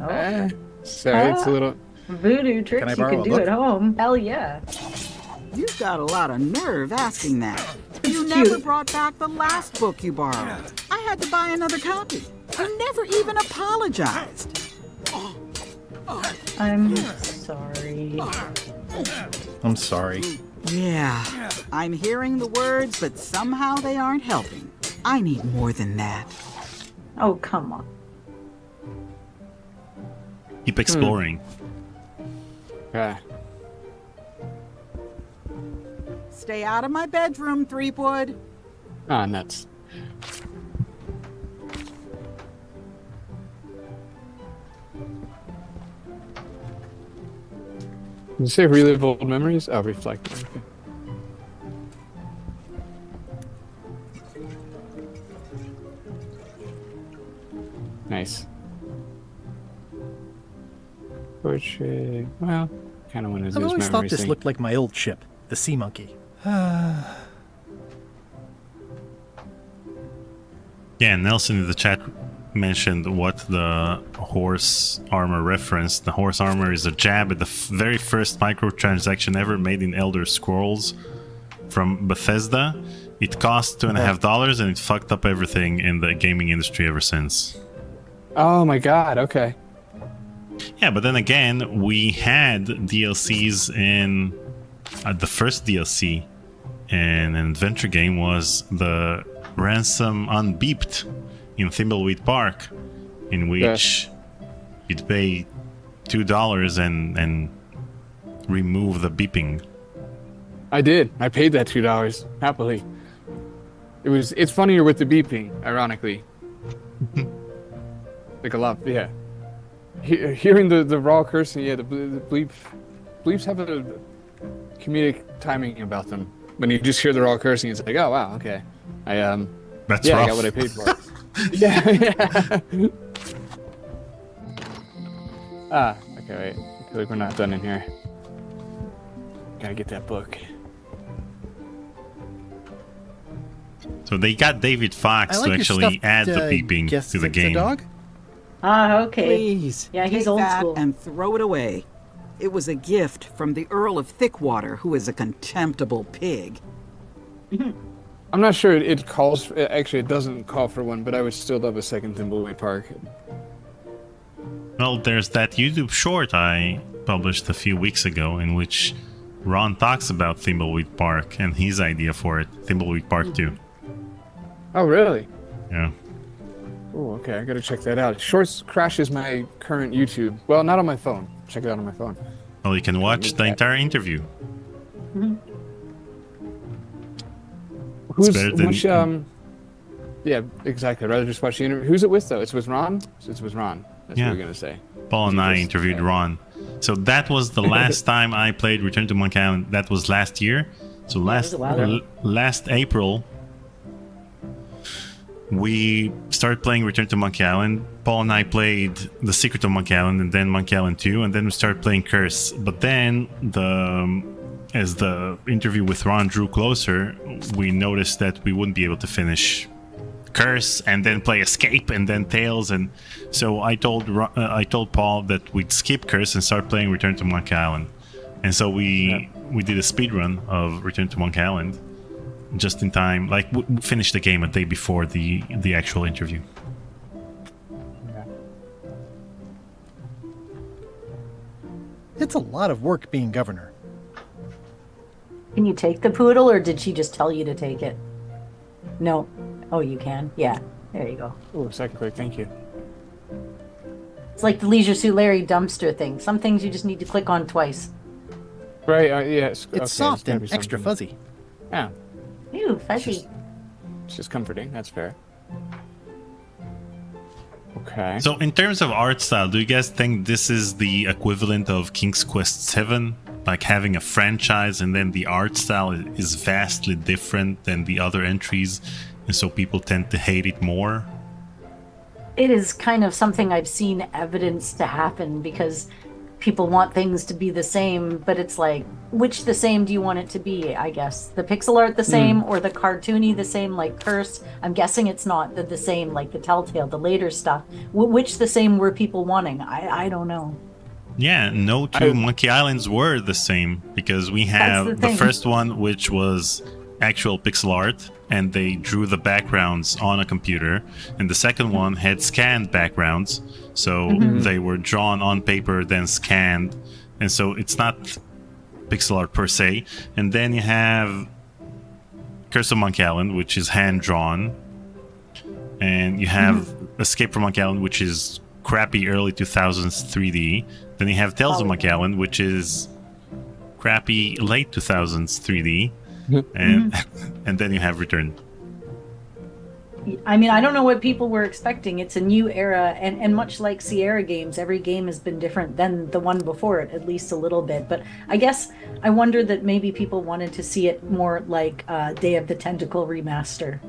Oh. Sorry, it's a little... Voodoo tricks you can do at home. Hell yeah. You've got a lot of nerve asking that. You never brought back the last book you borrowed. I had to buy another copy. You never even apologized. I'm sorry. I'm sorry. Yeah, I'm hearing the words, but somehow they aren't helping. I need more than that. Oh, come on. Keep exploring. Okay. Stay out of my bedroom, Threepwood. Ah, nuts. Did you say relive old memories? Oh, reflect. Okay. Nice. Portrait. Well, kind of want to do I've his always thought memory this thing. looked like my old ship, the Sea Monkey. Yeah, Nelson in the chat mentioned what the horse armor referenced. The horse armor is a jab at the very first microtransaction ever made in Elder Scrolls from Bethesda. It cost $2.50 and it fucked up everything in the gaming industry ever since. Oh my god, okay. Yeah, but then again, we had DLCs in the first DLC in an adventure game was the Ransom Unbeeped in Thimbleweed Park, in which you'd pay $2 and remove the beeping. I did. I paid that $2 happily. It's funnier with the beeping, ironically. Like a lot, yeah. Hearing the raw cursing, the bleeps have a comedic timing about them. When you just hear the raw cursing, it's like, oh wow, okay. That's I rough. got what I paid for. yeah. Okay, wait. I feel like we're not done in here. Gotta get that book. So they got David Fox to actually add the beeping to the game. Dog? Okay. Please, Yeah, he's take old that school. and throw it away. It was a gift from the Earl of Thickwater, who is a contemptible pig. I'm not sure it calls. Actually, it doesn't call for one, but I would still love a second Thimbleweed Park. Well, there's that YouTube short I published a few weeks ago in which Ron talks about Thimbleweed Park and his idea for it, Thimbleweed Park 2. Oh, really? Yeah. Oh, okay. I gotta check that out. Shorts crashes my current YouTube. Well, not on my phone. Check it out on my phone. Well, you can watch the entire interview. Yeah, exactly. I'd rather just watch the interview. Who's it with, though? It's with Ron? It's with Ron. That's what we're gonna say. Paul and I interviewed Ron. So that was the last time I played Return to Monkey Island. That was last year. So last April, we started playing Return to Monkey Island. Paul and I played The Secret of Monkey Island and then Monkey Island 2, and then we started playing Curse. But then, as the interview with Ron drew closer, we noticed that we wouldn't be able to finish Curse and then play Escape and then Tales, and so I told Paul that we'd skip Curse and start playing Return to Monkey Island, and so we did a speed run of Return to Monkey Island just in time. Like we finished the game a day before the actual interview. It's a lot of work being governor. Can you take the poodle, or did she just tell you to take it? No. Oh, you can? Yeah. There you go. Oh, second click. Thank you. It's like the Leisure Suit Larry dumpster thing. Some things you just need to click on twice. Right, yes. It's soft and extra fuzzy. Yeah. Ew, fuzzy. It's just comforting. That's fair. Okay. So in terms of art style, do you guys think this is the equivalent of King's Quest 7? Like having a franchise and then the art style is vastly different than the other entries, and so people tend to hate it more? It is kind of something I've seen evidence to happen, because people want things to be the same, but it's like, which the same do you want it to be, I guess? The pixel art the same, or the cartoony the same, like Curse? I'm guessing it's not the same, like the Telltale, the later stuff. Which the same were people wanting? I don't know. Yeah, no two Monkey Islands were the same, because we have the first one, which was actual pixel art, and they drew the backgrounds on a computer, and the second one had scanned backgrounds, so they were drawn on paper, then scanned, and so it's not pixel art per se. And then you have Curse of Monkey Island, which is hand-drawn, and you have Escape from Monkey Island, which is crappy early 2000s 3D. Then you have Tales of Monkey Island, which is crappy late 2000s 3D, and then you have Return. I mean, I don't know what people were expecting. It's a new era, and much like Sierra games, every game has been different than the one before it, at least a little bit. But I guess I wonder that maybe people wanted to see it more like Day of the Tentacle remaster,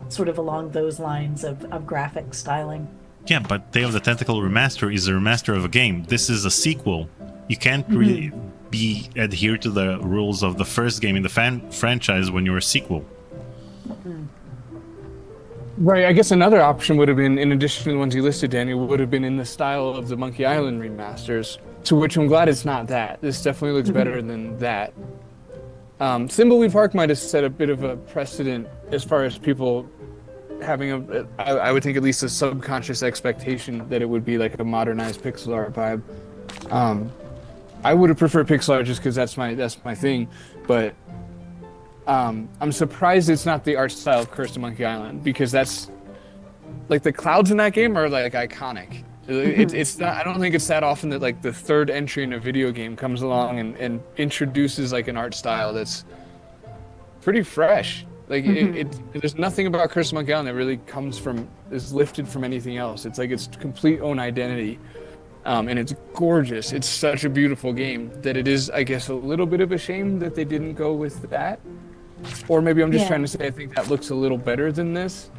sort of along those lines of graphic styling. Yeah, but Day of the Tentacle remaster is a remaster of a game. This is a sequel. You can't really adhere to the rules of the first game in the franchise when you're a sequel. Right, I guess another option would have been, in addition to the ones you listed, Daniel, would have been in the style of the Monkey Island remasters, to which I'm glad it's not that. This definitely looks better than that. Thimbleweed Park might have set a bit of a precedent as far as people having I would think at least a subconscious expectation that it would be like a modernized pixel art vibe. I would have preferred pixel art just because that's my thing, but I'm surprised it's not the art style of Curse of Monkey Island, because that's like the clouds in that game are like iconic. It's not. I don't think it's that often that like the third entry in a video game comes along and introduces like an art style that's pretty fresh. Like there's nothing about Curse of Monkey Island that really is lifted from anything else. It's like its complete own identity, and it's gorgeous. It's such a beautiful game that it is, I guess, a little bit of a shame that they didn't go with that. Or maybe I'm just trying to say I think that looks a little better than this.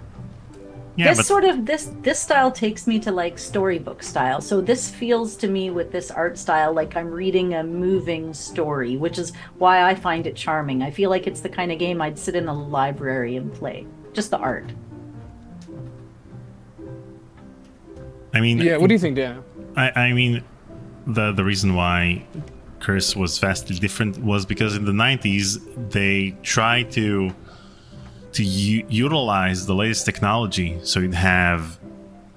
Yeah, this style takes me to like storybook style. So this feels to me with this art style like I'm reading a moving story, which is why I find it charming. I feel like it's the kind of game I'd sit in a library and play. Just the art. I mean, yeah. What do you think, Dan? I mean, the reason why Curse was vastly different was because in the 90s they tried to utilize the latest technology. So you'd have,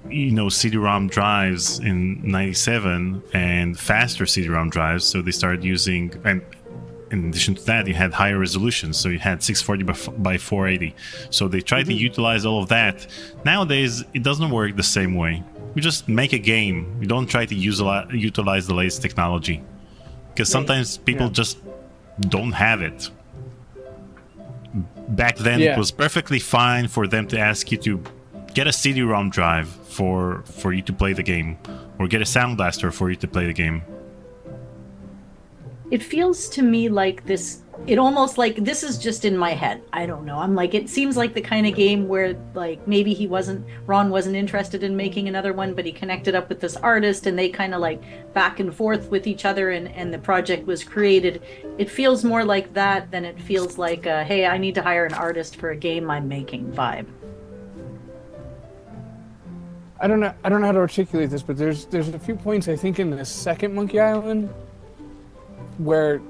CD-ROM drives in 97 and faster CD-ROM drives. So they started using, and in addition to that, you had higher resolution. So you had 640 by 480. So they tried to utilize all of that. Nowadays, it doesn't work the same way. You just make a game. You don't try to utilize the latest technology. Because sometimes people just don't have it. Back then, it was perfectly fine for them to ask you to get a CD-ROM drive for you to play the game, or get a Sound Blaster for you to play the game. It feels to me like this. It almost like this is just in my head. I don't know. I'm like, it seems like the kind of game where like maybe Ron wasn't interested in making another one, but he connected up with this artist and they kind of like back and forth with each other and the project was created. It feels more like that than it feels like, hey, I need to hire an artist for a game I'm making vibe. I don't know how to articulate this, but there's a few points I think in the second Monkey Island where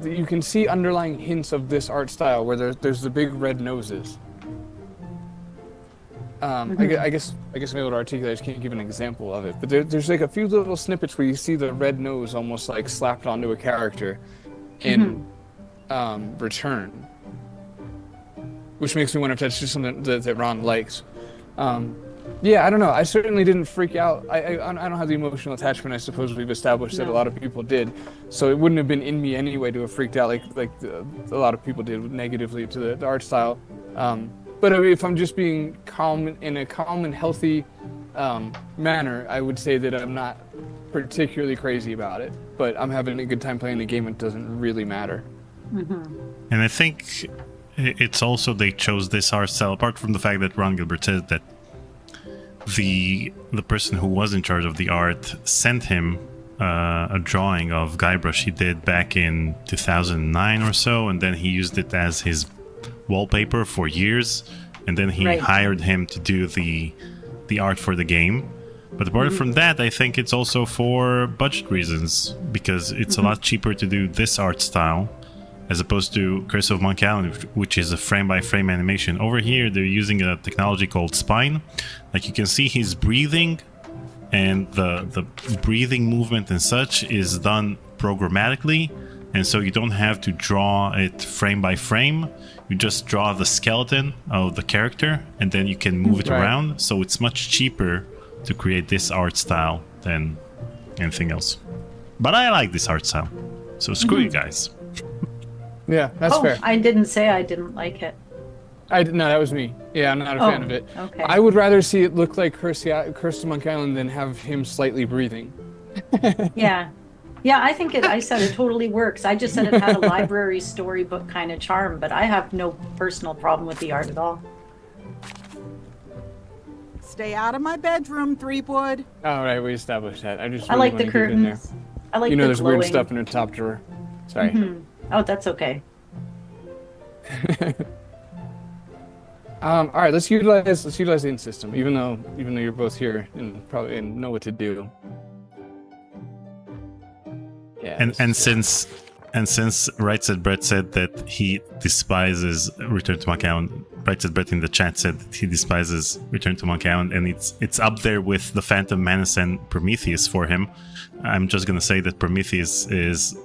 you can see underlying hints of this art style, where there's the big red noses. I guess I'm able to articulate. I just can't give an example of it, but there's like a few little snippets where you see the red nose almost like slapped onto a character in Return, which makes me wonder if that's just something that Ron likes. Yeah, I don't know. I certainly didn't freak out. I don't have the emotional attachment I suppose we've established that a lot of people did. So it wouldn't have been in me anyway to have freaked out like a lot of people did negatively to the art style. But I mean, if I'm just being calm in a calm and healthy manner, I would say that I'm not particularly crazy about it. But I'm having a good time playing the game. It doesn't really matter. And I think it's also they chose this art style apart from the fact that Ron Gilbert said that the person who was in charge of the art sent him a drawing of Guybrush he did back in 2009 or so, and then he used it as his wallpaper for years, and then he hired him to do the art for the game. But apart from that, I think it's also for budget reasons, because it's a lot cheaper to do this art style as opposed to Curse of Monkey Island, which is a frame-by-frame animation. Over here, they're using a technology called Spine. Like, you can see he's breathing, and the breathing movement and such is done programmatically, and so you don't have to draw it frame by frame. You just draw the skeleton of the character, and then you can move it around, so it's much cheaper to create this art style than anything else. But I like this art style, so screw you guys. Yeah, that's fair. I didn't say I didn't like it. No, that was me. Yeah, I'm not a fan of it. Okay. I would rather see it look like Curse of Monkey Island than have him slightly breathing. Yeah, I think I said it totally works. I just said it had a library storybook kind of charm, but I have no personal problem with the art at all. Stay out of my bedroom, Threepwood. All right, we established that. I I like the curtains. I like the there's glowing. weird stuff in the top drawer. Sorry. Oh, that's okay. All right, let's utilize the in system, even though you're both here and probably know what to do. Yeah. And since Right Said Brett said that he despises Return to Monkey Island Right Said Brett in the chat said that he despises Return to Monkey Island, and it's up there with The Phantom Menace and Prometheus for him. I'm just gonna say that Prometheus is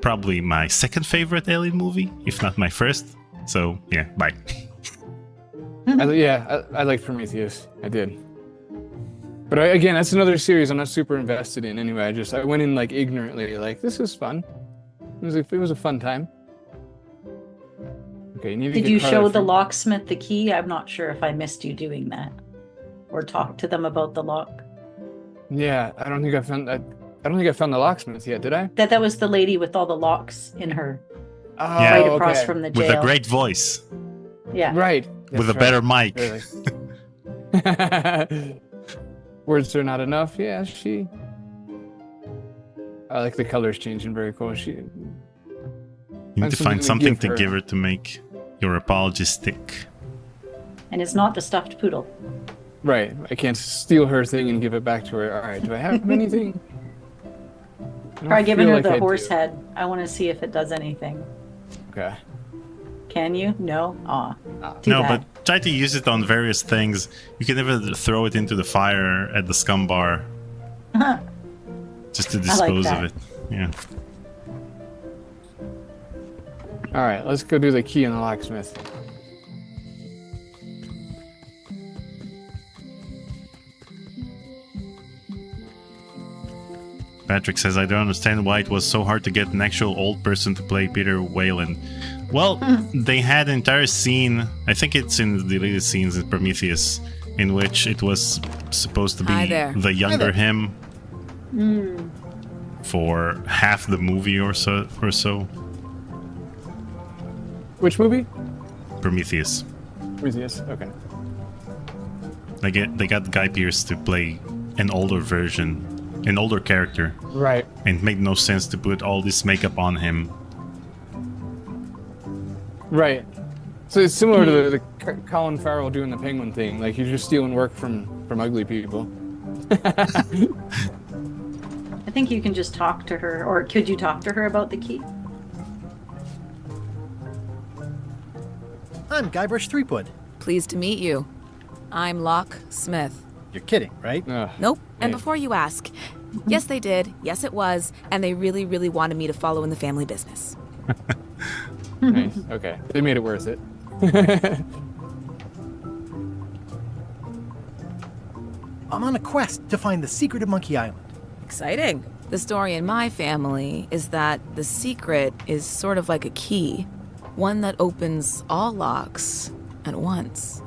probably my second favorite Alien movie, if not my first. So yeah, bye. I liked Prometheus. I did. But again, that's another series I'm not super invested in anyway. I went in like ignorantly, like this is fun. It was a fun time. Okay, Did you show the locksmith the key? I'm not sure if I missed you doing that, or talk to them about the lock. Yeah, I don't think I found the locksmith yet. Did I? That was the lady with all the locks in her, Oh, right across okay. from the jail. With a great voice. Yeah. Right. With a better mic. Words are not enough. Yeah, I like the colors changing. Very cool. You need to find something to give her to make your apology stick. And it's not the stuffed poodle. Right. I can't steal her thing and give it back to her. All right. Do I have anything? Try giving her the horse head. I want to see if it does anything. Okay. Can you? No? Aw. No, but try to use it on various things. You can even throw it into the fire at the Scumm Bar. Just to dispose of it. Yeah. All right, let's go do the key in the locksmith. Patrick says, I don't understand why it was so hard to get an actual old person to play Peter Whalen. Well, they had an entire scene, I think it's in the deleted scenes in Prometheus, in which it was supposed to be the younger him for half the movie or so. Which movie? Prometheus. Prometheus, okay. They got Guy Pearce to play an older version, an older character. Right. And it made no sense to put all this makeup on him. Right. So it's similar to the Colin Farrell doing the penguin thing. Like, you're just stealing work from ugly people. I think you can just talk to her, or could you talk to her about the key? I'm Guybrush Threepwood. Pleased to meet you. I'm Locke Smith. You're kidding, right? Nope. And before you ask, yes, they did. Yes, it was. And they really, really wanted me to follow in the family business. Nice. Okay. They made it worth it. I'm on a quest to find the secret of Monkey Island. Exciting. The story in my family is that the secret is sort of like a key, one that opens all locks at once.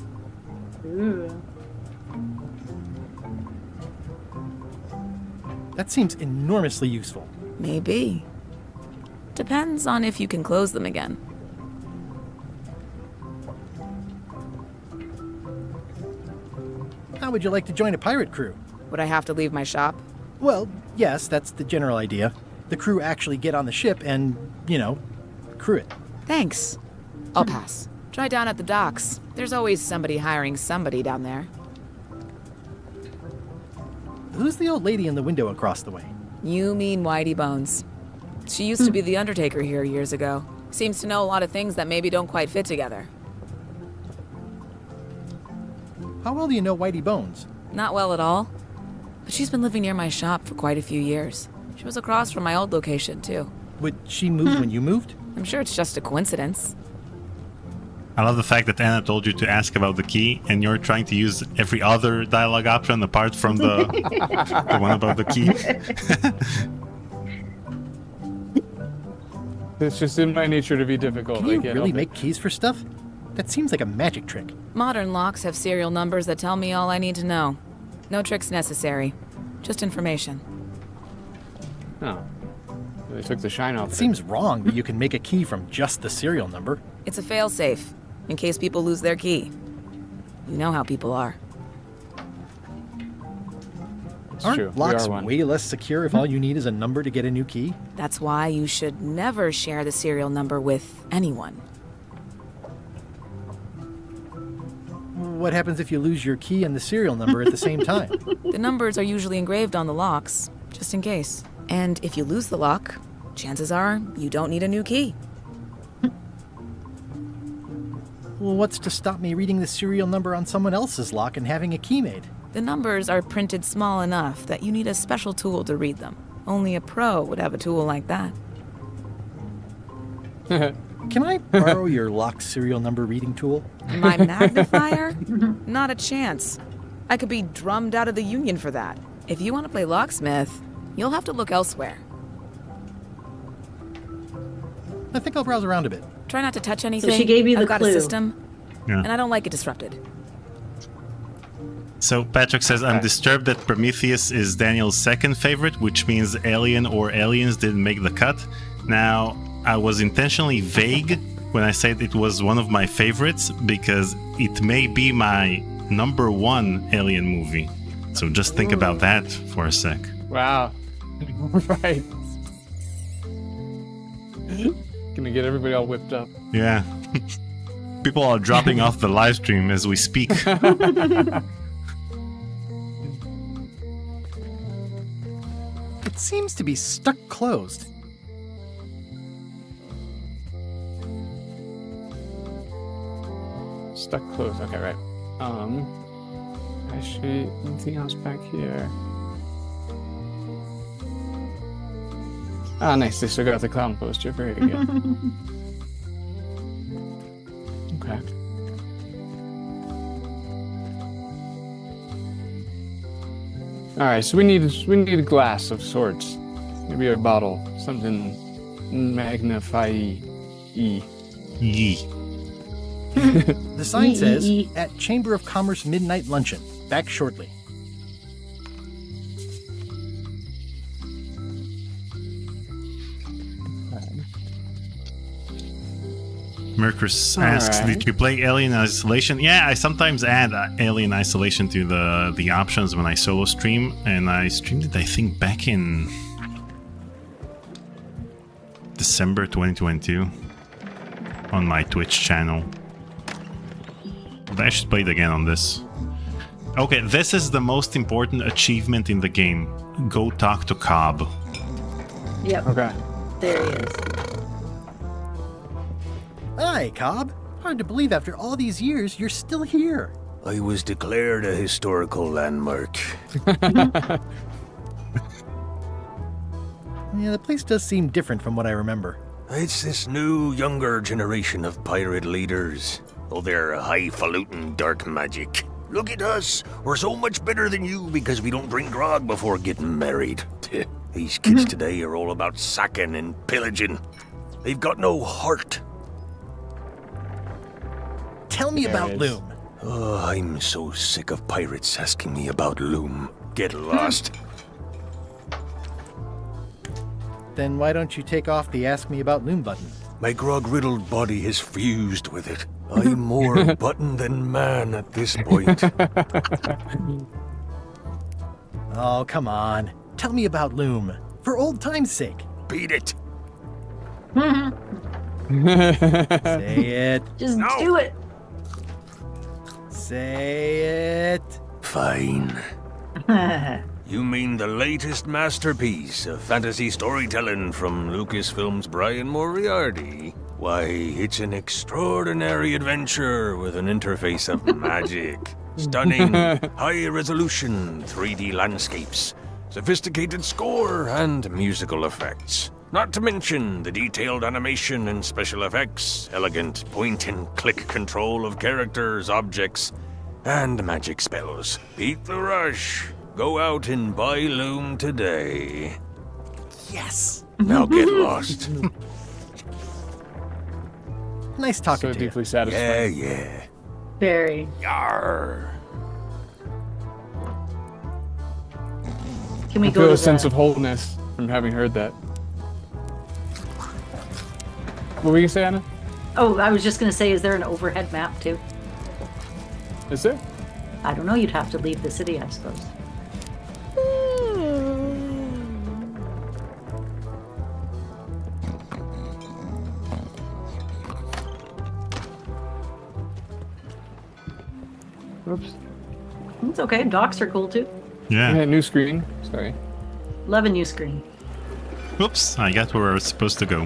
Ooh. That seems enormously useful. Maybe. Depends on if you can close them again. How would you like to join a pirate crew? Would I have to leave my shop? Well, yes, that's the general idea. The crew actually get on the ship and, crew it. Thanks. I'll pass. Try down at the docks. There's always somebody hiring somebody down there. Who's the old lady in the window across the way? You mean Whitey Bones. She used to be the Undertaker here years ago. Seems to know a lot of things that maybe don't quite fit together. How well do you know Whitey Bones? Not well at all. But she's been living near my shop for quite a few years. She was across from my old location, too. Would she move when you moved? I'm sure it's just a coincidence. I love the fact that Anna told you to ask about the key, and you're trying to use every other dialogue option apart from the, the one about the key. It's just in my nature to be difficult. Can you really make keys for stuff? That seems like a magic trick. Modern locks have serial numbers that tell me all I need to know. No tricks necessary. Just information. Oh. They took the shine off. It seems wrong that you can make a key from just the serial number. It's a failsafe, in case people lose their key. You know how people are. Aren't locks way less secure if all you need is a number to get a new key? That's why you should never share the serial number with anyone. What happens if you lose your key and the serial number at the same time? The numbers are usually engraved on the locks, just in case. And if you lose the lock, chances are you don't need a new key. Well, what's to stop me reading the serial number on someone else's lock and having a key made? The numbers are printed small enough that you need a special tool to read them. Only a pro would have a tool like that. Can I borrow your lock serial number reading tool? My magnifier? Not a chance. I could be drummed out of the union for that. If you want to play locksmith, you'll have to look elsewhere. I think I'll browse around a bit. Try not to touch anything. So she gave you the I've got clue. a system, Yeah. and I don't like it disrupted. So Patrick says, I'm disturbed that Prometheus is Daniel's second favorite, which means Alien or Aliens didn't make the cut. Now, I was intentionally vague when I said it was one of my favorites because it may be my number one Alien movie. So just think about that for a sec. Wow. Right. Gonna get everybody all whipped up. Yeah. People are dropping off the live stream as we speak. It seems to be stuck closed. Stuck closed. Okay, right. Actually, anything else back here? Ah, nice. They still got the clown poster. Very good. Okay. All right. So we need a glass of sorts. Maybe a bottle. Something magnify-y. The sign says, at Chamber of Commerce Midnight Luncheon. Back shortly. Mercus asks, did you play Alien Isolation? Yeah, I sometimes add Alien Isolation to the options when I solo stream, and I streamed it, I think, back in December 2022 on my Twitch channel. But I should play it again on this. Okay, this is the most important achievement in the game. Go talk to Cobb. Yep. Okay. There he is. Hi, Cobb. Hard to believe after all these years you're still here. I was declared a historical landmark. Yeah, the place does seem different from what I remember. It's this new, younger generation of pirate leaders. Oh, they're highfalutin dark magic. Look at us. We're so much better than you because we don't drink grog before getting married. These kids today are all about sacking and pillaging. They've got no heart. Tell me about Loom. Oh, I'm so sick of pirates asking me about Loom. Get lost. Then why don't you take off the Ask Me About Loom button? My grog-riddled body has fused with it. I'm more button than man at this point. Oh, come on. Tell me about Loom. For old time's sake. Beat it. Say it. Just do it. Say it. Fine. You mean the latest masterpiece of fantasy storytelling from Lucasfilm's Brian Moriarty? Why, it's an extraordinary adventure with an interface of magic. Stunning, high-resolution 3D landscapes, sophisticated score, and musical effects. Not to mention the detailed animation and special effects, elegant point-and-click control of characters, objects, and magic spells. Beat the rush. Go out and buy Loom today. Yes. Now get lost. Nice talking So to deeply you. satisfying. Yeah. Very. Yarr. Can we I go feel to a sense the... of wholeness from having heard that. What were you gonna say, Anna? Oh, I was just going to say, is there an overhead map too? Is there? I don't know. You'd have to leave the city, I suppose. Oops. It's okay. Docs are cool too. Yeah. New screen. Sorry. Love a new screen. Oops, I got where I was supposed to go.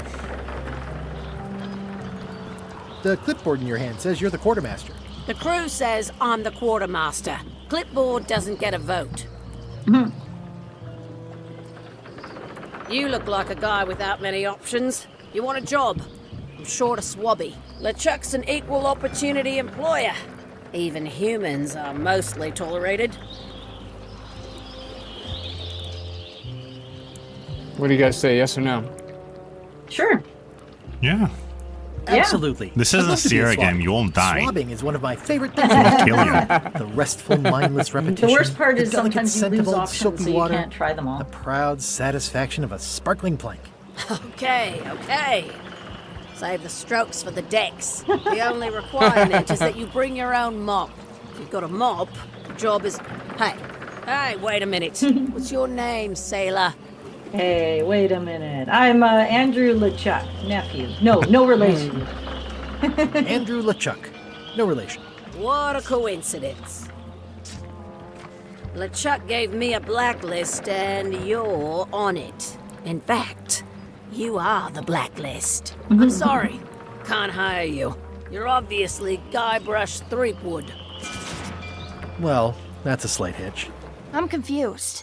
The clipboard in your hand says you're the quartermaster. The crew says I'm the quartermaster. Clipboard doesn't get a vote. You look like a guy without many options. You want a job? I'm short a swabby. LeChuck's an equal opportunity employer. Even humans are mostly tolerated. What do you guys say, yes or no? Sure. Yeah. Absolutely. This I'd isn't a love to be Sierra swabby. game. You won't die. Swabbing is one of my favorite things. It'll kill you. The restful, mindless repetition. The worst part the is delicate sometimes you scent of lose old options, soapy so you water, can't try them all. the proud satisfaction of a sparkling plank. Okay. Save the strokes for the decks. The only requirement is that you bring your own mop. If you've got a mop, the job is... Hey, wait a minute. What's your name, sailor? Hey, wait a minute. I'm Andrew LeChuck, nephew. No relation. Andrew LeChuck. No relation. What a coincidence. LeChuck gave me a blacklist and you're on it. In fact, you are the blacklist. I'm sorry. Can't hire you. You're obviously Guybrush Threepwood. Well, that's a slight hitch. I'm confused.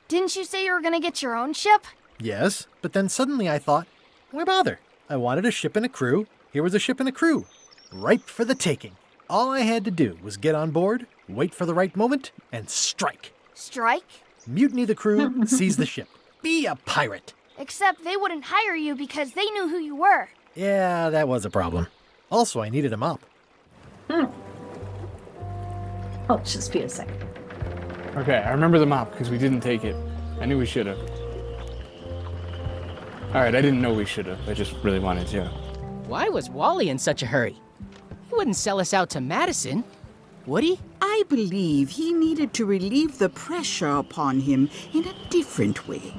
Didn't you say you were gonna get your own ship? Yes, but then suddenly I thought, why bother? I wanted a ship and a crew. Here was a ship and a crew. Ripe for the taking. All I had to do was get on board, wait for the right moment, and strike. Strike? Mutiny the crew, seize the ship. Be a pirate. Except they wouldn't hire you because they knew who you were. Yeah, that was a problem. Also, I needed a mop. Oh, just be a second. Okay, I remember the mop because we didn't take it. I knew we should have. Alright, I didn't know we should have. I just really wanted to. Why was Wally in such a hurry? He wouldn't sell us out to Madison, would he? I believe he needed to relieve the pressure upon him in a different way.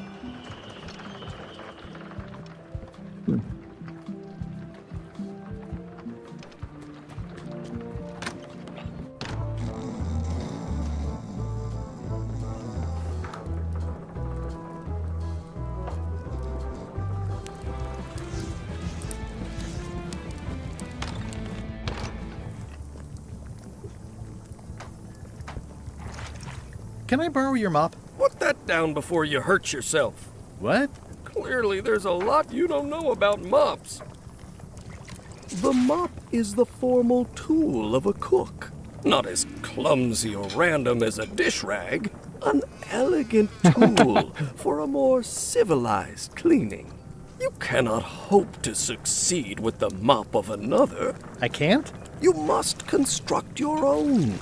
Can I borrow your mop? Put that down before you hurt yourself. What? Clearly, there's a lot you don't know about mops. The mop is the formal tool of a cook. Not as clumsy or random as a dish rag. An elegant tool for a more civilized cleaning. You cannot hope to succeed with the mop of another. I can't? You must construct your own.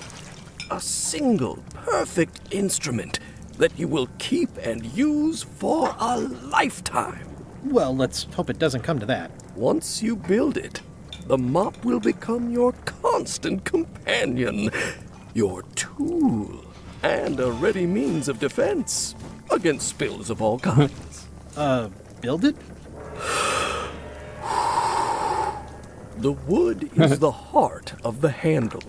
A single, perfect instrument that you will keep and use for a lifetime. Well, let's hope it doesn't come to that. Once you build it, the mop will become your constant companion, your tool, and a ready means of defense against spills of all kinds. Build it? The wood is the heart of the handle.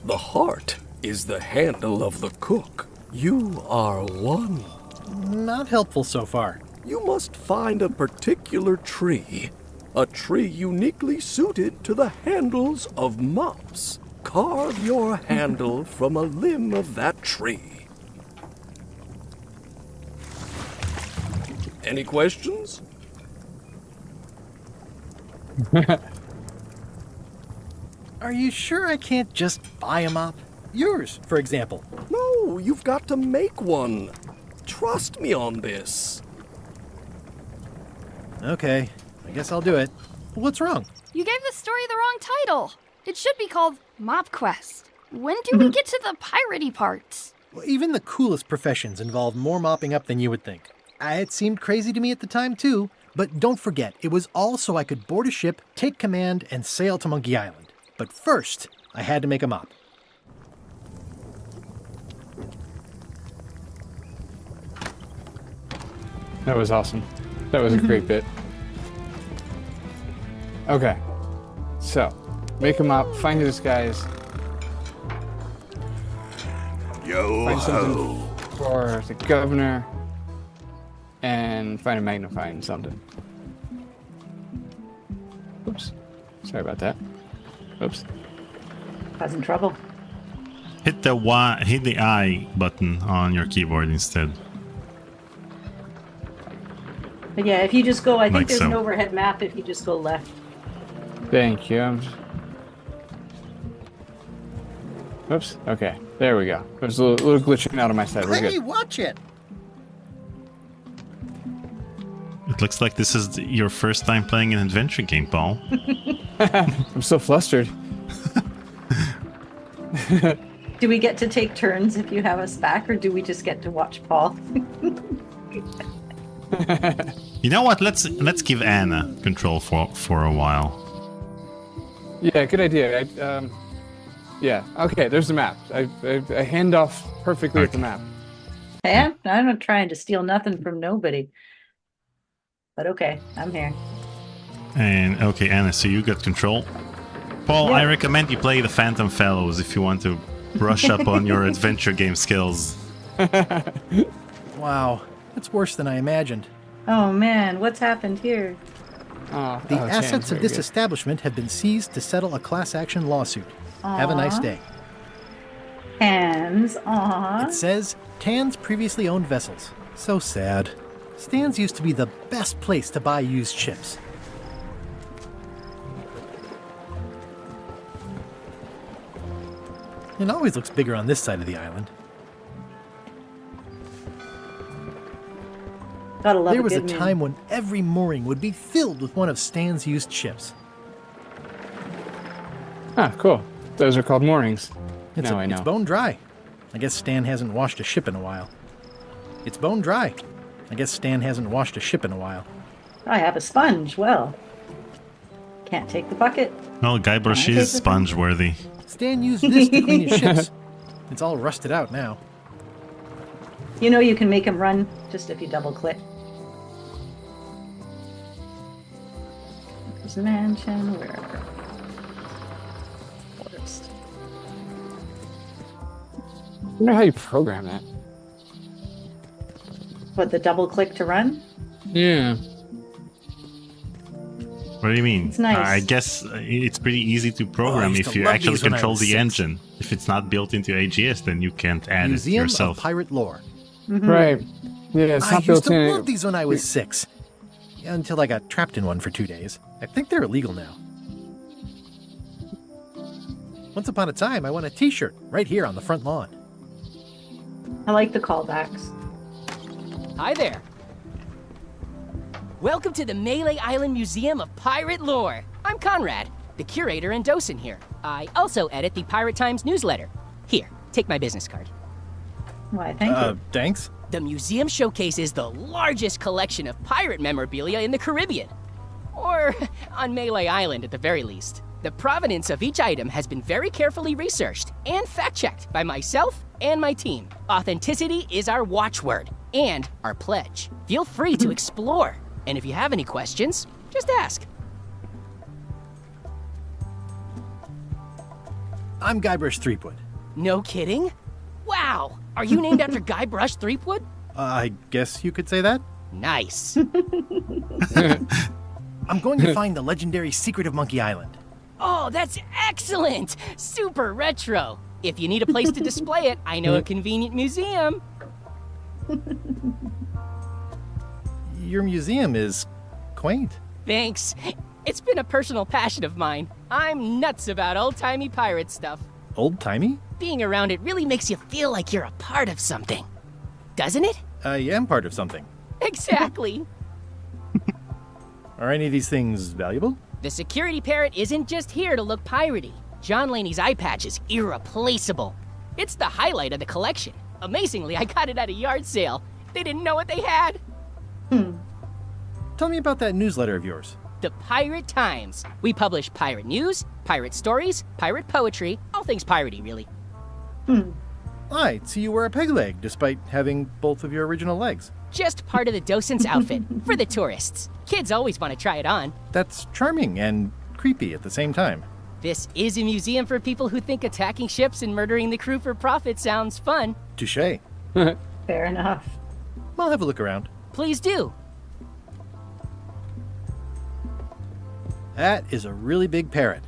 The heart is the handle of the cook. You are one. Not helpful so far. You must find a particular tree. A tree uniquely suited to the handles of mops. Carve your handle from a limb of that tree. Any questions? Are you sure I can't just buy a mop? Yours, for example. No, you've got to make one. Trust me on this. Okay, I guess I'll do it. What's wrong? You gave the story the wrong title. It should be called Mop Quest. When do we get to the piratey parts? Well, even the coolest professions involve more mopping up than you would think. It seemed crazy to me at the time, too. But don't forget, it was all so I could board a ship, take command, and sail to Monkey Island. But first, I had to make a mop. That was awesome. That was a great bit. Okay. So, make a mop, find a disguise. Find something for the governor. And find a magnifying something. Oops. Sorry about that. Oops. Causing trouble. Hit the I button on your keyboard instead. But yeah, if you just go, I think Like there's an so. overhead map if you just go left. Thank you. Oops. Okay. There we go. There's a little glitching out on my side. We're Hey, good. watch it! It looks like this is your first time playing an adventure game, Paul. I'm so flustered. Do we get to take turns if you have us back, or do we just get to watch Paul? You know what? Let's give Anna control for a while. Yeah, good idea. Yeah. Okay. There's the map. I hand off perfectly with the map. Hey, I'm not trying to steal nothing from nobody. But okay, I'm here. And okay, Anna, so you got control. Paul, Yeah. I recommend you play the Phantom Fellows if you want to brush up on your adventure game skills. Wow, that's worse than I imagined. Oh man, what's happened here? The assets of this establishment have been seized to settle a class action lawsuit. Have a nice Aw. day. Hands on. It says Tan's previously owned vessels. So sad. Stan's used to be the best place to buy used ships. It always looks bigger on this side of the island. Gotta love There was a good moon. time when every mooring would be filled with one of Stan's used ships. Ah, cool. Those are called moorings. It's Now I know. It's bone dry. I guess Stan hasn't washed a ship in a while. It's bone dry. I guess Stan hasn't washed a ship in a while. I have a sponge. Well, can't take the bucket. Well, Guybrush Can I is take the sponge worthy. Stan used this to clean his ships. It's all rusted out now. You know you can make him run just if you double click. There's a mansion, wherever. Forest. I wonder how you program that. What, the double click to run? Yeah. What do you mean? It's nice. I guess it's pretty easy to program used if to you love actually these when I control was the 6. engine. If it's not built into AGS, then you can't add Museum it yourself. of Pirate Lore. Right. Yeah, it's I not used built to in. love these when I was 6. Until I got trapped in one for 2 days. I think they're illegal now. Once upon a time, I won a t-shirt right here on the front lawn. I like the callbacks. Hi there. Welcome to the Mêlée Island Museum of Pirate Lore. I'm Conrad, the curator and docent here. I also edit the Pirate Times newsletter. Here, take my business card. Why, thank you. Thanks. The museum showcases the largest collection of pirate memorabilia in the Caribbean. Or on Mêlée Island at the very least. The provenance of each item has been very carefully researched and fact-checked by myself and my team. Authenticity is our watchword and our pledge. Feel free to explore. And if you have any questions, just ask. I'm Guybrush Threepwood. No kidding? Wow! Are you named after Guybrush Threepwood? I guess you could say that. Nice. I'm going to find the legendary secret of Monkey Island. Oh, that's excellent! Super retro. If you need a place to display it, I know a convenient museum. Your museum is quaint. Thanks. It's been a personal passion of mine. I'm nuts about old-timey pirate stuff. Old-timey? Being around it really makes you feel like you're a part of something. Doesn't it? I am part of something. Exactly. Are any of these things valuable? The security parrot isn't just here to look piratey. John Laney's eye patch is irreplaceable. It's the highlight of the collection. Amazingly, I got it at a yard sale. They didn't know what they had. Tell me about that newsletter of yours. The Pirate Times. We publish pirate news, pirate stories, pirate poetry, all things piratey, really. I see you wear a peg leg despite having both of your original legs. Just part of the docent's outfit for the tourists. Kids always want to try it on. That's charming and creepy at the same time. This is a museum for people who think attacking ships and murdering the crew for profit sounds fun. Touché. Fair enough. I'll have a look around. Please do. That is a really big parrot.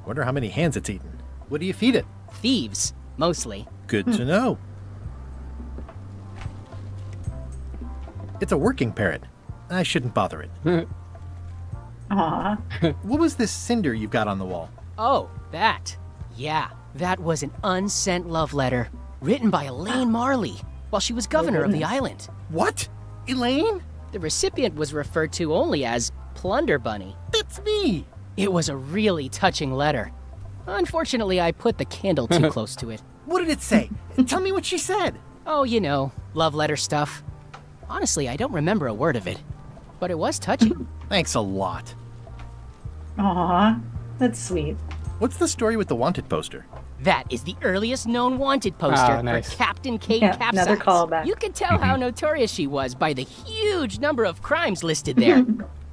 Wonder how many hands it's eaten. What do you feed it? Thieves, mostly. Good to know. It's a working parrot. I shouldn't bother it. Aw. What was this cinder you've got on the wall? Oh, that. Yeah, that was an unsent love letter written by Elaine Marley while she was governor of the island. What? Elaine? The recipient was referred to only as Plunder Bunny. That's me. It was a really touching letter. Unfortunately, I put the candle too close to it. What did it say? Tell me what she said. Oh, you know, love letter stuff. Honestly, I don't remember a word of it, but it was touching. Thanks a lot. Aw, that's sweet. What's the story with the wanted poster? That is the earliest known wanted poster nice. for Captain Kate Yeah, Capsize. another callback. You can tell how notorious she was by the huge number of crimes listed there.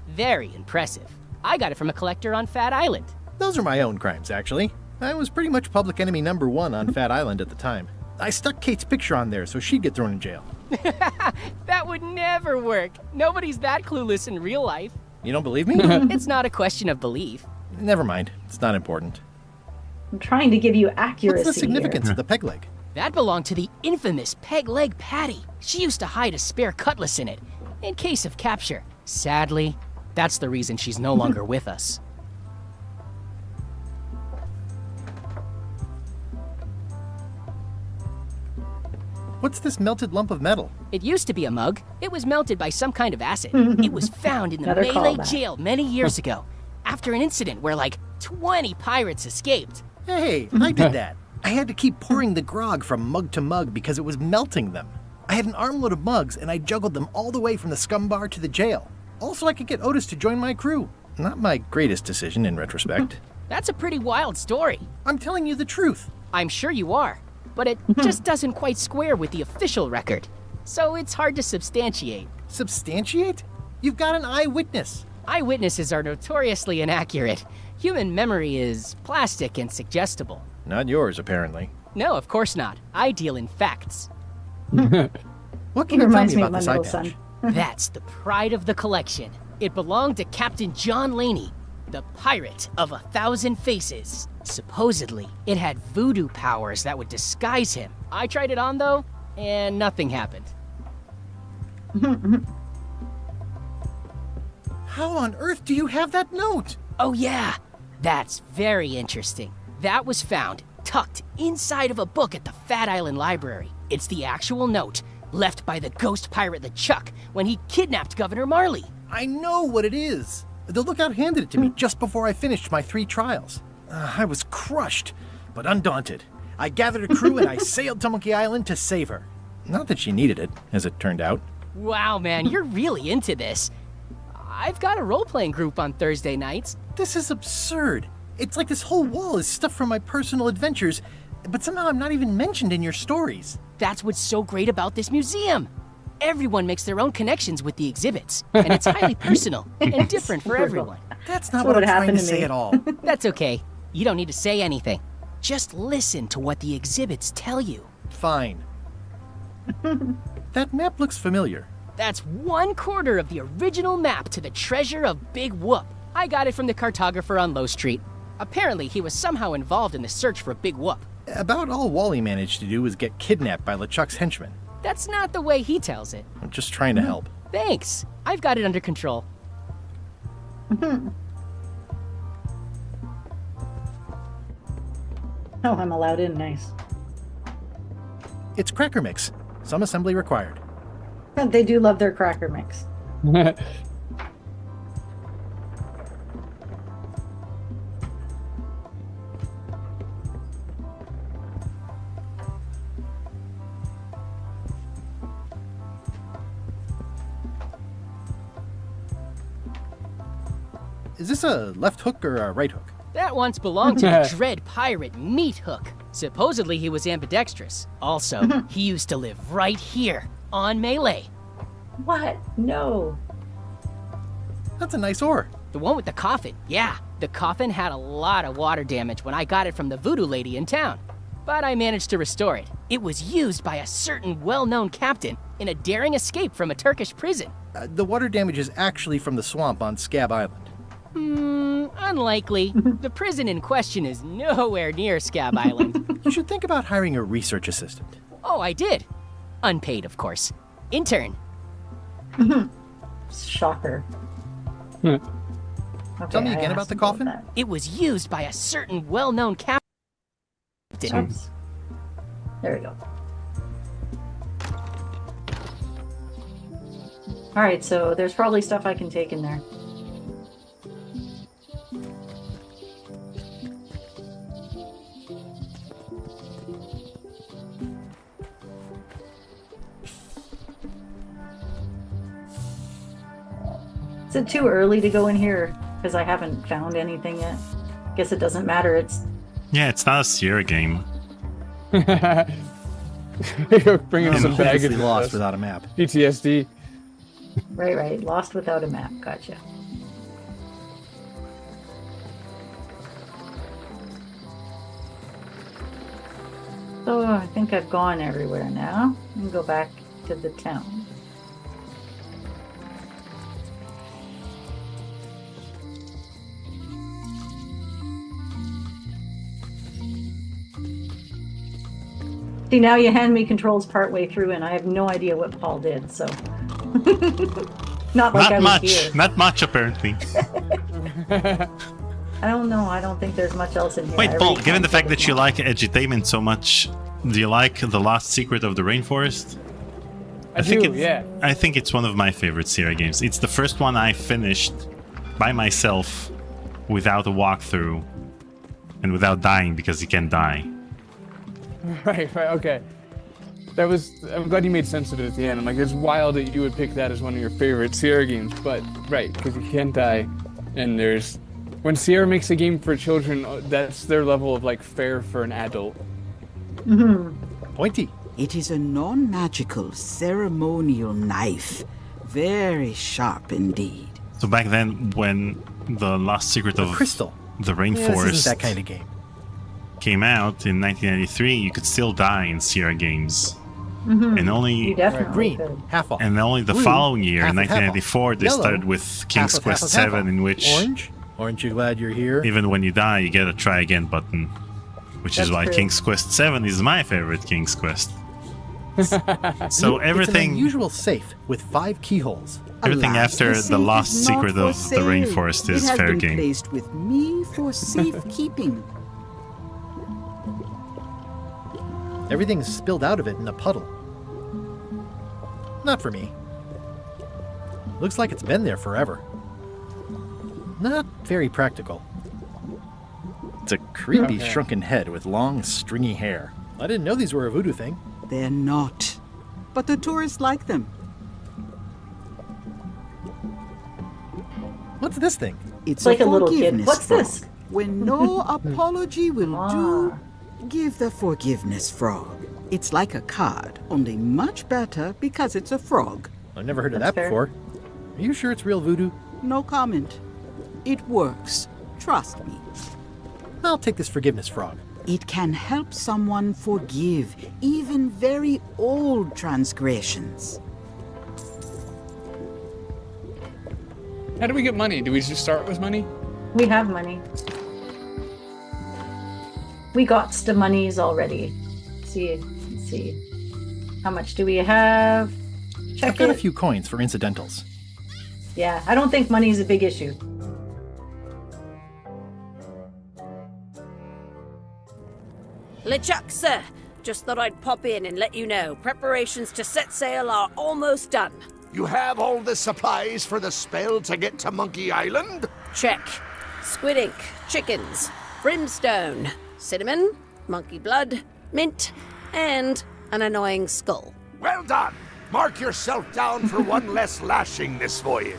Very impressive. I got it from a collector on Fat Island. Those are my own crimes, actually. I was pretty much public enemy number 1 on Fat Island at the time. I stuck Kate's picture on there so she'd get thrown in jail. That would never work. Nobody's that clueless in real life. You don't believe me? It's not a question of belief. Never mind. It's not important. I'm trying to give you accuracy. What's the significance here. of the peg leg? That belonged to the infamous Peg Leg Patty. She used to hide a spare cutlass in it, in case of capture. Sadly, that's the reason she's no longer with us. What's this melted lump of metal? It used to be a mug. It was melted by some kind of acid. It was found in the Another Mêlée callback. jail many years ago, after an incident where like 20 pirates escaped. Hey, I did that. I had to keep pouring the grog from mug to mug because it was melting them. I had an armload of mugs and I juggled them all the way from the Scumm Bar to the jail. Also, I could get Otis to join my crew. Not my greatest decision in retrospect. That's a pretty wild story. I'm telling you the truth. I'm sure you are, but it just doesn't quite square with the official record. So it's hard to substantiate. Substantiate? You've got an eyewitness. Eyewitnesses are notoriously inaccurate. Human memory is plastic and suggestible. Not yours, apparently. No, of course not. I deal in facts. What He can you tell reminds me me about of this my eye middle patch? son. That's the pride of the collection. It belonged to Captain John Laney, the pirate of 1,000 faces. Supposedly, it had voodoo powers that would disguise him. I tried it on, though, and nothing happened. How on earth do you have that note? Oh, yeah. That's very interesting. That was found tucked inside of a book at the Fat Island Library. It's the actual note left by the ghost pirate LeChuck when he kidnapped Governor Marley. I know what it is. The lookout handed it to me just before I finished my 3 trials. I was crushed, but undaunted. I gathered a crew and I sailed to Monkey Island to save her. Not that she needed it, as it turned out. Wow, man, you're really into this. I've got a role-playing group on Thursday nights. This is absurd. It's like this whole wall is stuff from my personal adventures, but somehow I'm not even mentioned in your stories. That's what's so great about this museum. Everyone makes their own connections with the exhibits, and it's highly personal and different for everyone. That's not That's what what I'm trying happened to to say me. at all. That's okay. You don't need to say anything. Just listen to what the exhibits tell you. Fine. That map looks familiar. That's 1/4 of the original map to the treasure of Big Whoop. I got it from the cartographer on Low Street. Apparently, he was somehow involved in the search for Big Whoop. About all Wally managed to do was get kidnapped by LeChuck's henchmen. That's not the way he tells it. I'm just trying to help. Thanks. I've got it under control. Oh, I'm allowed in. Nice. It's cracker mix. Some assembly required. They do love their cracker mix. Is this a left hook or a right hook? That once belonged to the dread pirate Meat Hook. Supposedly he was ambidextrous. Also, he used to live right here on Mêlée. What? No. That's a nice ore. The one with the coffin, yeah. The coffin had a lot of water damage when I got it from the voodoo lady in town. But I managed to restore it. It was used by a certain well-known captain in a daring escape from a Turkish prison. The water damage is actually from the swamp on Scab Island. Unlikely. The prison in question is nowhere near Scab Island. You should think about hiring a research assistant. Oh, I did. Unpaid, of course. Intern. Shocker. Tell Okay, me I again about asked the coffin. It was used by a certain well-known captain. Oops. There we go. All right, so there's probably stuff I can take in there. Is it too early to go in here? Because I haven't found anything yet. Guess it doesn't matter. Yeah, it's not a Sierra game. Bringing some baggage. Lost without a map. PTSD. Right. Lost without a map. Gotcha. So I think I've gone everywhere now. And go back to the town. See, now you hand me controls partway through, and I have no idea what Paul did, so... Not like I was here. Not much, apparently. I don't know. I don't think there's much else in here. Wait, I Paul, really given the can't fact think that you like edutainment so much, do you like The Lost Secret of the Rainforest? I do, yeah. I think it's one of my favorite Sierra games. It's the first one I finished by myself without a walkthrough and without dying, because you can die. Right, okay. I'm glad you made sense of it at the end. I'm like, it's wild that you would pick that as one of your favorite Sierra games, but right, because you can't die. And when Sierra makes a game for children, that's their level of like fair for an adult. Pointy. It is a non-magical ceremonial knife. Very sharp indeed. So back then, when The Lost Secret of Crystal. the Yeah, Rainforest this isn't that kind of game. came out in 1993, you could still die in Sierra games. Mm-hmm. And only You definitely green, could. half off. and only the Blue, following year, half in off, half off. 1994, they Yellow, started with King's half off, Quest half off, half 7, off. in which Orange? Aren't you glad you're here? even when you die, you get a try again button, which is That's why true. King's Quest 7 is my favorite King's Quest. So It's an everything unusual safe with 5 keyholes. everything Alas, after the The safe Lost is not Secret for of the sale. Rainforest is It has fair been game. placed with me for safekeeping. Everything's spilled out of it in a puddle. Not for me. Looks like it's been there forever. Not very practical. It's a creepy shrunken head with long, stringy hair. I didn't know these were a voodoo thing. They're not. But the tourists like them. What's this thing? It's like a a little kid. forgiveness What's frog. this? When no apology will do, give the forgiveness frog. It's like a card, only much better because it's a frog. I've never heard of That's that fair. before. Are you sure it's real voodoo? No comment. It works. Trust me. I'll take this forgiveness frog. It can help someone forgive even very old transgressions. How do we get money? Do we just start with money? We have money. We got the monies already. Let's see. How much do we have? Check I've got a it. few coins for incidentals. Yeah, I don't think money is a big issue. LeChuck, sir. Just thought I'd pop in and let you know. Preparations to set sail are almost done. You have all the supplies for the spell to get to Monkey Island? Check. Squid ink, chickens, brimstone, cinnamon, monkey blood, mint, and an annoying skull. Well done! Mark yourself down for one less lashing this voyage.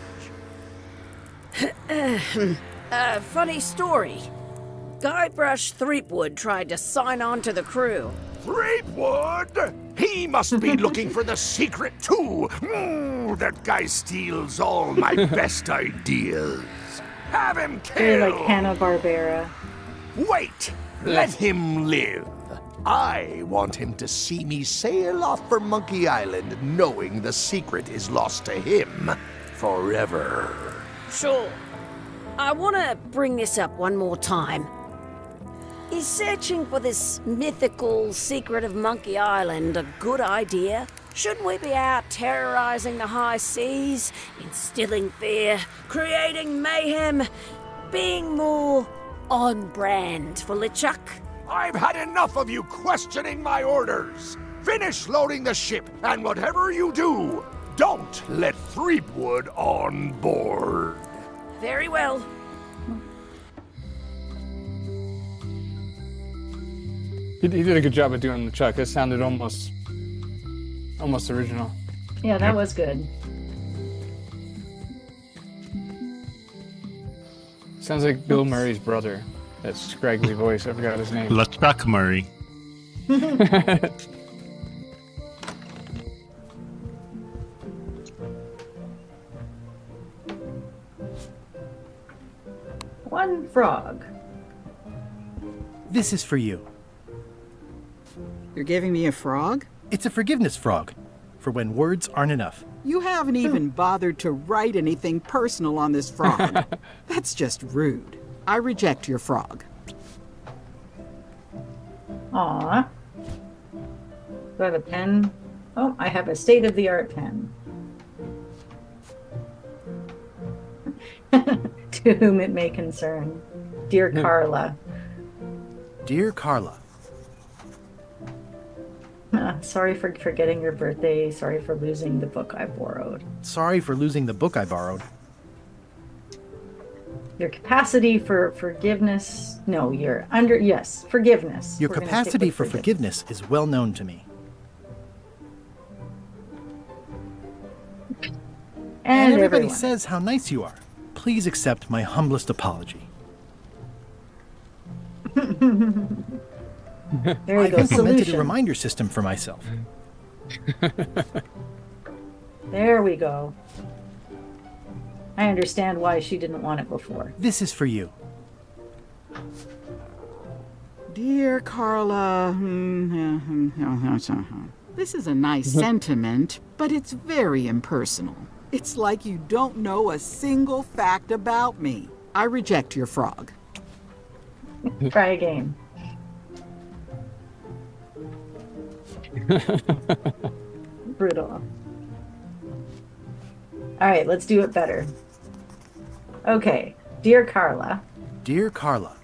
Funny story. Guybrush Threepwood tried to sign on to the crew. Threepwood? He must be looking for the secret too. That guy steals all my best ideas. Have him You're killed. like Hanna-Barbera. Wait, let him live. I want him to see me sail off for Monkey Island knowing the secret is lost to him forever. Sure. I want to bring this up one more time. Is searching for this mythical secret of Monkey Island a good idea? Shouldn't we be out terrorizing the high seas, instilling fear, creating mayhem, being more on brand for LeChuck? I've had enough of you questioning my orders. Finish loading the ship, and whatever you do, don't let Threepwood on board. Very well. He did a good job of doing the Chuck. It sounded almost original. Yeah, that was good. Sounds like Bill Murray's brother. That scraggly voice. I forgot his name. LeChuck Murray. One frog. This is for you. You're giving me a frog? It's a forgiveness frog, for when words aren't enough. You haven't even bothered to write anything personal on this frog. That's just rude. I reject your frog. Aw. Do I have a pen? Oh, I have a state-of-the-art pen. To whom it may concern. Dear Carla. Dear Carla. Sorry for forgetting your birthday. Sorry for losing the book I borrowed. Sorry for losing the book I borrowed. Your capacity for forgiveness. No, yes, forgiveness. Your We're gonna capacity stick with for forgiveness is well known to me. And everybody everyone. says how nice you are. Please accept my humblest apology. There you I've go. implemented Solution. a reminder system for myself. There we go. I understand why she didn't want it before. This is for you. Dear Carla, this is a nice sentiment, but it's very impersonal. It's like you don't know a single fact about me. I reject your frog. Try again. Brutal. All right, let's do it better. Okay, dear Carla. Dear Carla.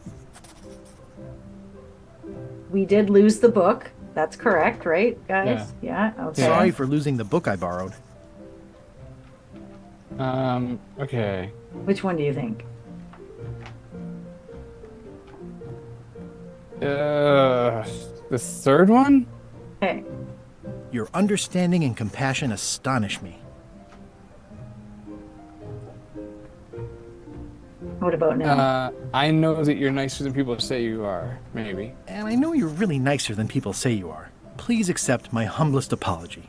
We did lose the book. That's correct, right, guys? Yeah. Okay. Sorry for losing the book I borrowed. Okay. Which one do you think? The third one? Okay. Your understanding and compassion astonish me. What about now? I know that you're nicer than people say you are, maybe. And I know you're really nicer than people say you are. Please accept my humblest apology.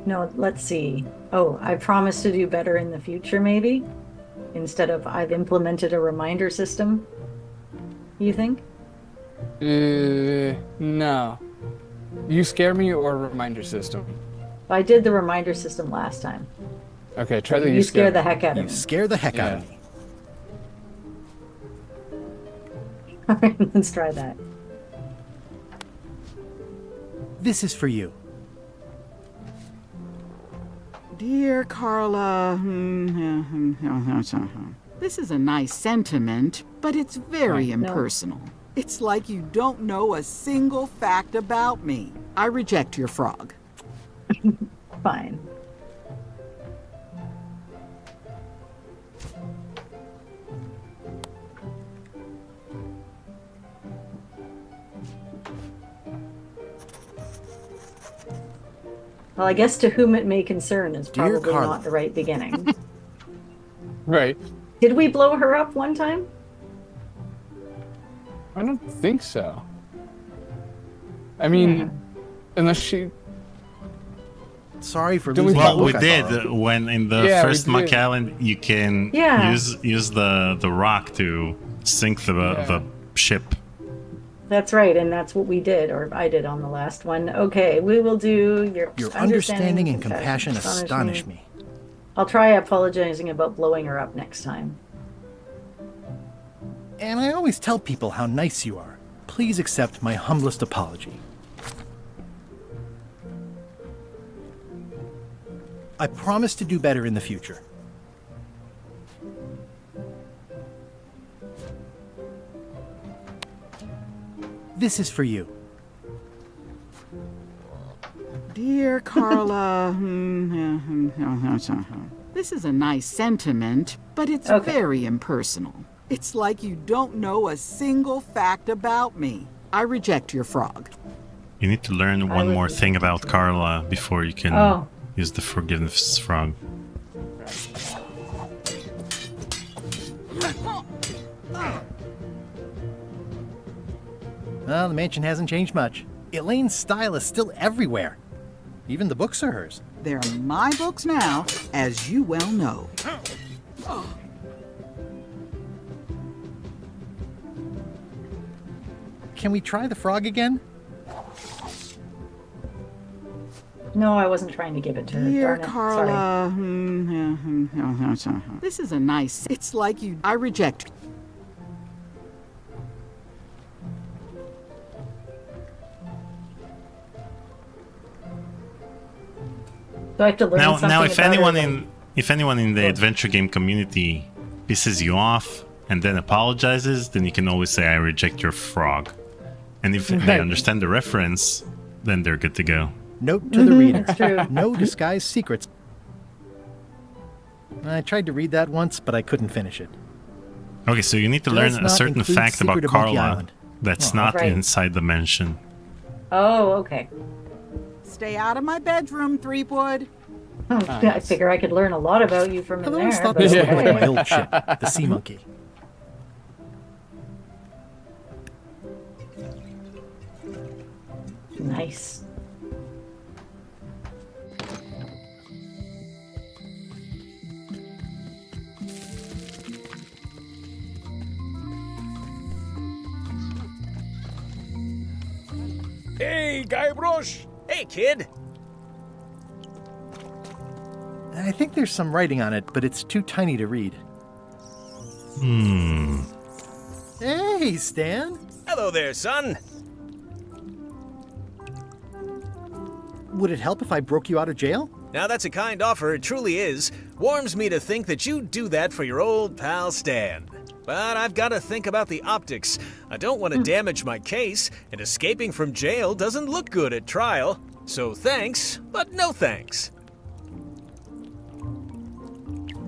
No, let's see. Oh, I promise to do better in the future, maybe? Instead of I've implemented a reminder system. You think? No. You scare me or reminder system? I did the reminder system last time. Okay, try the You scare the heck out of You me. scare the heck out of me. All right, let's try that. This is for you. Dear Carla, this is a nice sentiment, but it's very impersonal. It's like you don't know a single fact about me. I reject your frog. Fine. Well, I guess to whom it may concern is Dear probably Carla. not the right beginning. Right. Did we blow her up one time? I don't think so. I mean, unless she... Sorry for Did losing we- the Well, we book I borrowed. did when in the Yeah, we first did. Monkey Island you can Yeah. use the rock to sink the ship. That's right, and that's what we did, or I did on the last one. Okay, we will do your Your understanding and compassion astonish me. I'll try apologizing about blowing her up next time. And I always tell people how nice you are. Please accept my humblest apology. I promise to do better in the future. This is for you. Dear Carla, this is a nice sentiment, but it's very impersonal. It's like you don't know a single fact about me. I reject your frog. You need to learn one more thing about Carla before you can use the forgiveness frog. Well, the mansion hasn't changed much. Elaine's style is still everywhere. Even the books are hers. They're my books now, as you well know. Can we try the frog again? No, I wasn't trying to give it to her. Dear Darn it. Carla, Sorry. this is a nice... It's like you... I reject... Do I have to learn something Now, if about anyone her? if anyone in the adventure game community pisses you off and then apologizes, then you can always say, "I reject your frog," and if they understand the reference, then they're good to go. Note to the reader. That's true. No disguised secrets. I tried to read that once, but I couldn't finish it. Okay, so you need to Does learn a not certain include fact about Secret of Monkey Carla Island. that's Oh. not Right. inside the mansion. Oh, okay. Stay out of my bedroom, Threepwood. I figure I could learn a lot about you from in I've there. always thought but this looked like okay. my old ship, the Sea Monkey. Nice. Hey, Guybrush! Hey, kid! I think there's some writing on it, but it's too tiny to read. Hey, Stan! Hello there, son! Would it help if I broke you out of jail? Now that's a kind offer, it truly is. Warms me to think that you'd do that for your old pal Stan. But I've got to think about the optics. I don't want to damage my case, and escaping from jail doesn't look good at trial. So thanks, but no thanks.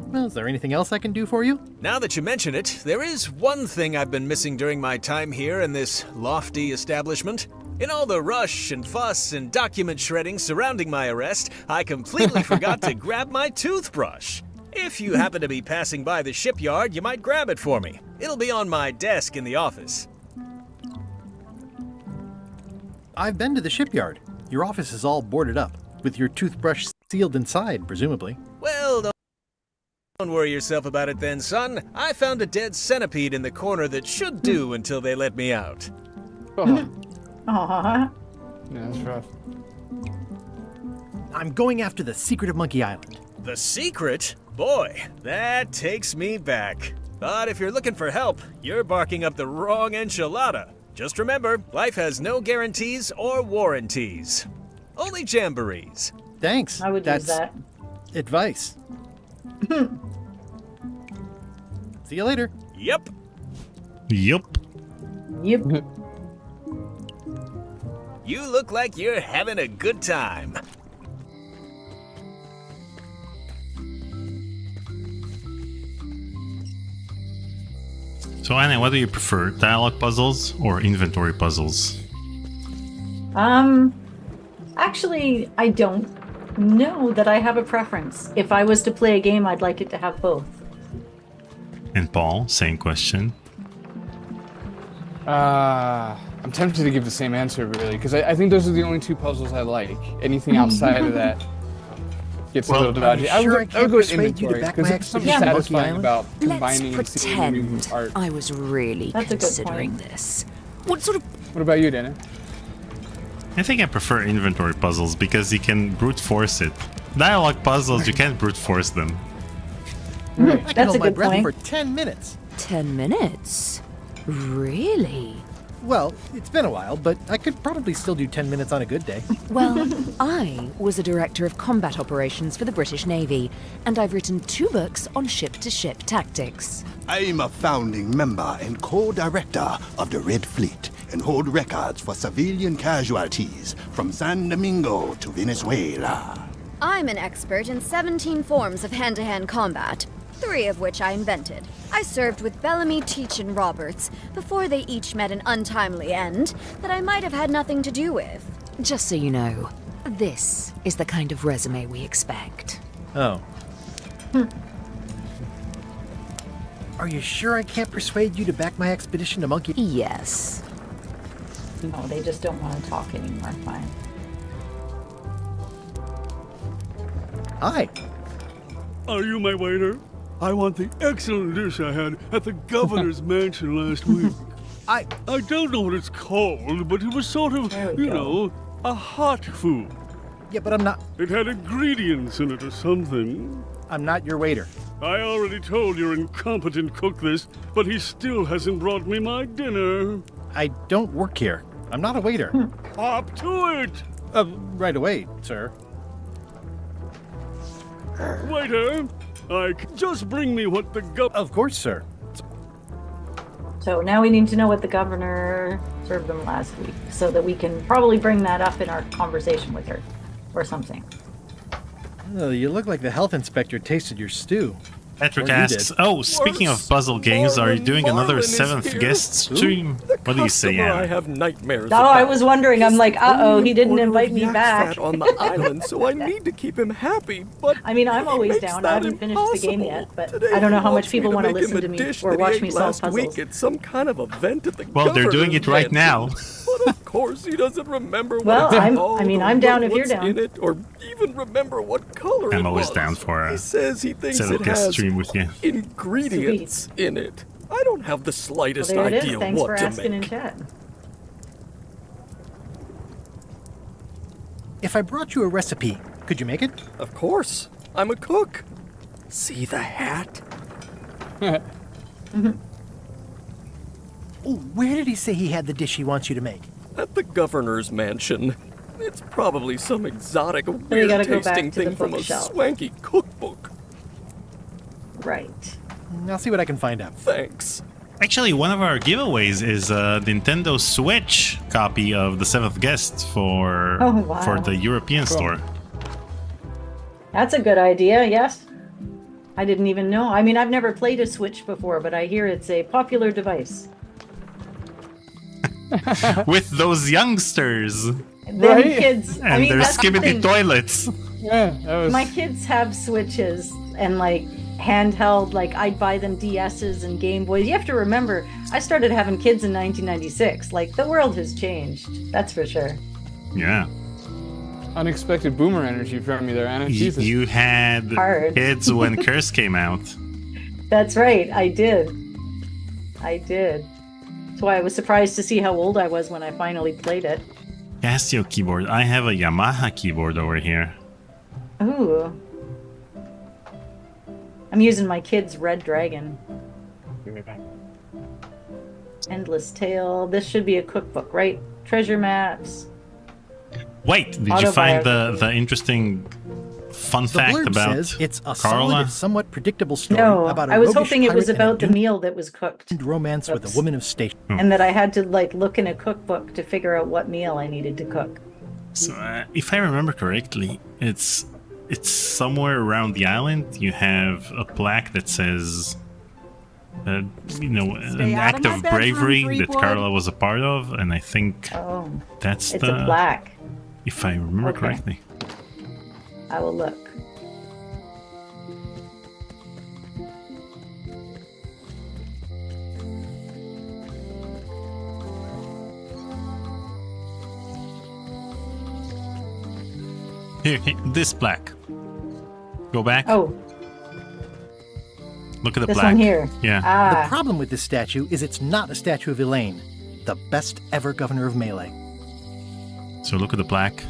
Well, is there anything else I can do for you? Now that you mention it, there is one thing I've been missing during my time here in this lofty establishment. In all the rush and fuss and document shredding surrounding my arrest, I completely forgot to grab my toothbrush. If you happen to be passing by the shipyard, you might grab it for me. It'll be on my desk in the office. I've been to the shipyard. Your office is all boarded up, with your toothbrush sealed inside, presumably. Well, don't worry yourself about it then, son. I found a dead centipede in the corner that should do until they let me out. Oh, Aww. yeah, that's rough. I'm going after the secret of Monkey Island. The secret? Boy, that takes me back. But if you're looking for help, you're barking up the wrong enchilada. Just remember, life has no guarantees or warranties. Only jamborees. Thanks. I would That's use that. advice. See you later. Yep. Yup. Yep. You look like you're having a good time. So Anna, what do you prefer, dialogue puzzles or inventory puzzles? Actually, I don't know that I have a preference. If I was to play a game, I'd like it to have both. And Paul, same question. I'm tempted to give the same answer, really, because I think those are the only two puzzles I like. Anything outside of that gets a little dodgy. I would go with inventory, because there's something satisfying about combining and seeing new art. I was really That's a good considering point. this. What sort of... What about you, Dana? I think I prefer inventory puzzles because you can brute force it. Dialogue puzzles, you can't brute force them. I can That's hold a my good breath point. for 10 minutes. 10 minutes? Really? Well, it's been a while, but I could probably still do 10 minutes on a good day. Well, I was a director of combat operations for the British Navy, and I've written 2 books on ship-to-ship tactics. I'm a founding member and co-director of the Red Fleet and hold records for civilian casualties from San Domingo to Venezuela. I'm an expert in 17 forms of hand-to-hand combat, 3 of which I invented. I served with Bellamy, Teach, and Roberts before they each met an untimely end that I might have had nothing to do with. Just so you know, this is the kind of resume we expect. Oh. Are you sure I can't persuade you to back my expedition to Monkey? Yes. No, they just don't want to talk anymore. Fine. Hi. Are you my waiter? I want the excellent dish I had at the governor's mansion last week. I don't know what it's called, but it was sort of, you know, a hot food. Yeah, but I'm not... It had ingredients in it or something. I'm not your waiter. I already told your incompetent cook this, but he still hasn't brought me my dinner. I don't work here. I'm not a waiter. Hop to it! Right away, sir. Waiter, just bring me what the Of course, sir. So now we need to know what the governor served them last week so that we can probably bring that up in our conversation with her or something. Oh, you look like the health inspector tasted your stew. Patrick Or you asks, did. "Oh, speaking of puzzle games, are you doing another 7th guest stream? What do you say, I Anna?" have nightmares. Oh, I about. was wondering. I'm like, uh-oh, he didn't Order of invite me yak back. fat on the island, so I need to keep him happy. But I mean, I'm always makes down. I that haven't finished the game yet, but Today I don't know he how much wants me people to want to make him listen a to me dish or that he watch ate me solve last puzzles. week at some kind of event at the Well, they're doing it right governor's now. But of course, he doesn't remember what Well, it's I'm called I'm or down if you're what's down. in it, or even remember what color I'm it always was. down for He a says he thinks 7th it guest has stream with you. ingredients in it. I don't have the Well, slightest there it is. idea Thanks what for to asking make. in chat. If I brought you a recipe, could you make it? Of course. I'm a cook. See the hat? Oh, where did he say he had the dish he wants you to make? At the governor's mansion. It's probably some exotic, you gotta go back weird-tasting to the thing from a bookshelf. swanky cookbook. Right. I'll see what I can find out. Thanks. Actually, one of our giveaways is a Nintendo Switch copy of the 7th guest for Oh, wow. for the European store. That's a good idea, yes. I didn't even know. I mean, I've never played a Switch before, but I hear it's a popular device. With those youngsters. Them kids. And I mean, their that's the skibbity thing. toilets. Yeah, My kids have Switches and like handheld, like I'd buy them DSs and Game Boys. You have to remember, I started having kids in 1996. Like the world has changed. That's for sure. Yeah. Unexpected boomer energy from you there, Anna. Jesus. You had Hard. kids when Curse came out. That's right. I did. That's why I was surprised to see how old I was when I finally played it. Casio keyboard. I have a Yamaha keyboard over here. Ooh. I'm using my kid's Red Dragon. Be right back. Endless Tale. This should be a cookbook, right? Treasure maps. Wait, did you find the interesting fun The fact blurb about says it's a solid Carla? and somewhat predictable story No, about a I was roguish hoping it was pirate and a about the doomed meal that was cooked. romance with a woman of station. And that I had to like look in a cookbook to figure out what meal I needed to cook. So, if I remember correctly, it's somewhere around the island. You have a plaque that says, an out act of my of bedroom, bravery that Threepwood. Carla was a part of, and I think that's It's the a plaque. If I remember Okay. correctly. I will look. Here, this plaque. Go back. Oh. Look at the This plaque. one here. Yeah. The problem with this statue is it's not a statue of Elaine, the best ever governor of Mêlée. So look at the plaque.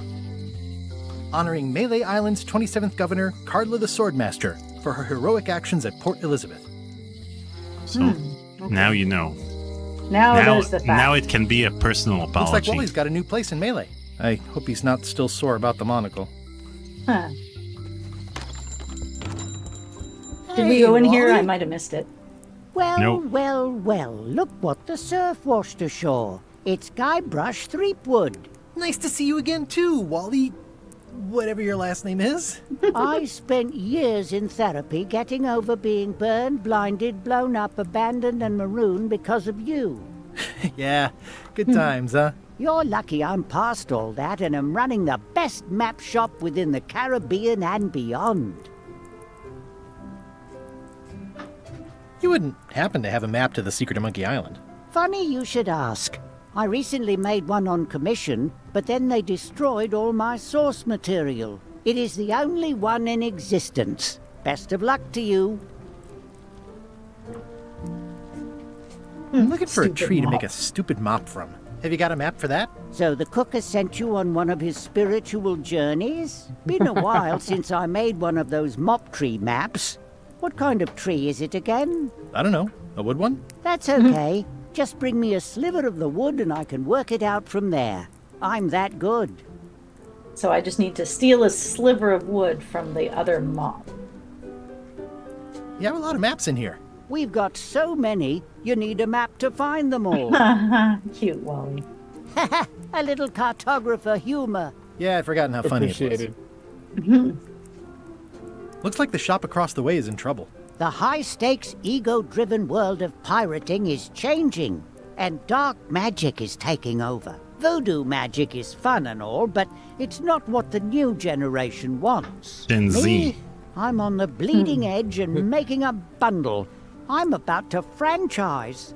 honoring Mêlée Island's 27th governor, Carla the Swordmaster, for her heroic actions at Port Elizabeth. So now you know. Now there's the fact. Now it can be a personal apology. Looks like Wally's got a new place in Mêlée. I hope he's not still sore about the monocle. Huh. Did we go in here? I might have missed it. Well, Nope. well, look what the surf washed ashore. It's Guybrush Threepwood. Nice to see you again too, Wally. Whatever your last name is. I spent years in therapy getting over being burned, blinded, blown up, abandoned, and marooned because of you. Yeah, good times, huh? You're lucky I'm past all that and am running the best map shop within the Caribbean and beyond. You wouldn't happen to have a map to the secret of Monkey Island. Funny you should ask. I recently made one on commission, but then they destroyed all my source material. It is the only one in existence. Best of luck to you. I'm looking for a Stupid tree to make mop. a stupid mop from. Have you got a map for that? So the cook has sent you on one of his spiritual journeys? Been a while since I made one of those mop tree maps. What kind of tree is it again? I don't know. A wood one? That's okay. Just bring me a sliver of the wood and I can work it out from there. I'm that good. So I just need to steal a sliver of wood from the other mop. You have a lot of maps in here. We've got so many, you need a map to find them all. Cute, Wally. A little cartographer humor. Yeah, I'd forgotten how funny it Appreciated. was. Looks like the shop across the way is in trouble. The high-stakes, ego-driven world of pirating is changing, and dark magic is taking over. Voodoo magic is fun and all, but it's not what the new generation wants. Gen Z. Me, I'm on the bleeding edge and making a bundle. I'm about to franchise.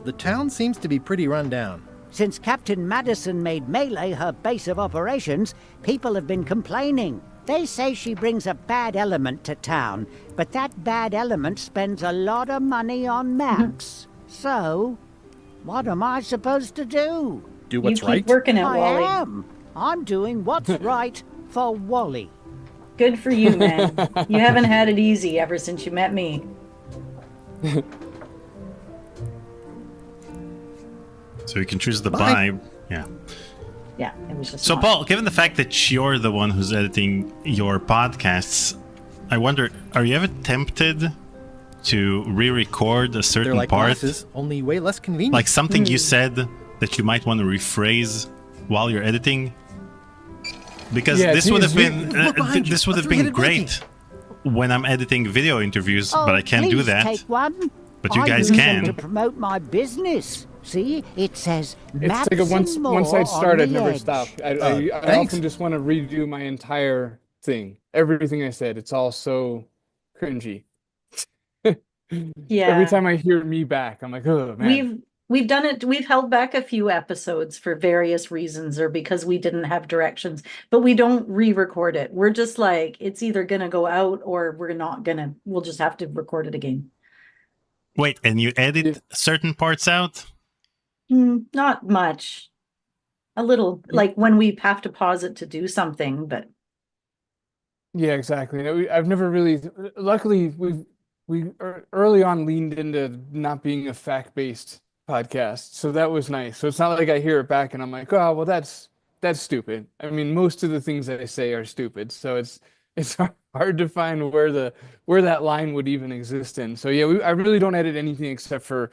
The town seems to be pretty run down. Since Captain Madison made Mêlée her base of operations, people have been complaining. They say she brings a bad element to town, but that bad element spends a lot of money on maps. So, what am I supposed to do? Do what's You keep right? working it, I Wally. am. I'm doing what's right for Wally. Good for you, man. You haven't had it easy ever since you met me. So you can choose the Bye. buy. Yeah. Yeah, it was just So, fun. Paul, given the fact that you're the one who's editing your podcasts, I wonder, are you ever tempted to re-record a certain They're like part? glasses, only way less convenient. Like something you said that you might want to rephrase while you're editing? Because Yeah, this would have geez, been look behind you, this would a have been three-headed great when I'm editing video interviews, Oh, but I can't do please that. Take one. But you I guys use can. them to promote my business. See, it says maps It's like and more once I start, on I'd the never edge. stop. I thanks. often just want to redo my entire thing. Everything I said, it's all so cringy. Yeah. Every time I hear me back, I'm like, oh man. We've done it. We've held back a few episodes for various reasons or because we didn't have directions, but we don't re-record it. We're just like, it's either gonna go out or we're not gonna, we'll just have to record it again. Wait, and you edit certain parts out? Not much. A little, like when we have to pause it to do something, but Yeah, exactly. I've never really. Luckily, we early on leaned into not being a fact-based podcast, so that was nice. So it's not like I hear it back and I'm like, oh, well, that's stupid. I mean, most of the things that I say are stupid, so it's hard to find where that line would even exist in. So yeah, I really don't edit anything except for,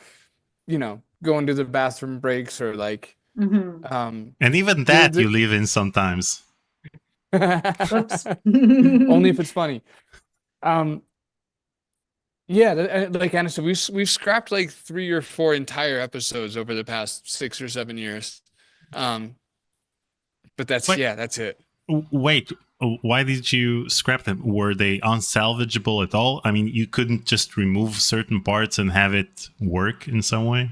going to the bathroom breaks or like. And even that you leave in sometimes. Whoops. Only if it's funny. Yeah, like Anna said, we've scrapped like 3 or 4 entire episodes over the past 6 or 7 years. But that's it. Wait, why did you scrap them? Were they unsalvageable at all? I mean, you couldn't just remove certain parts and have it work in some way?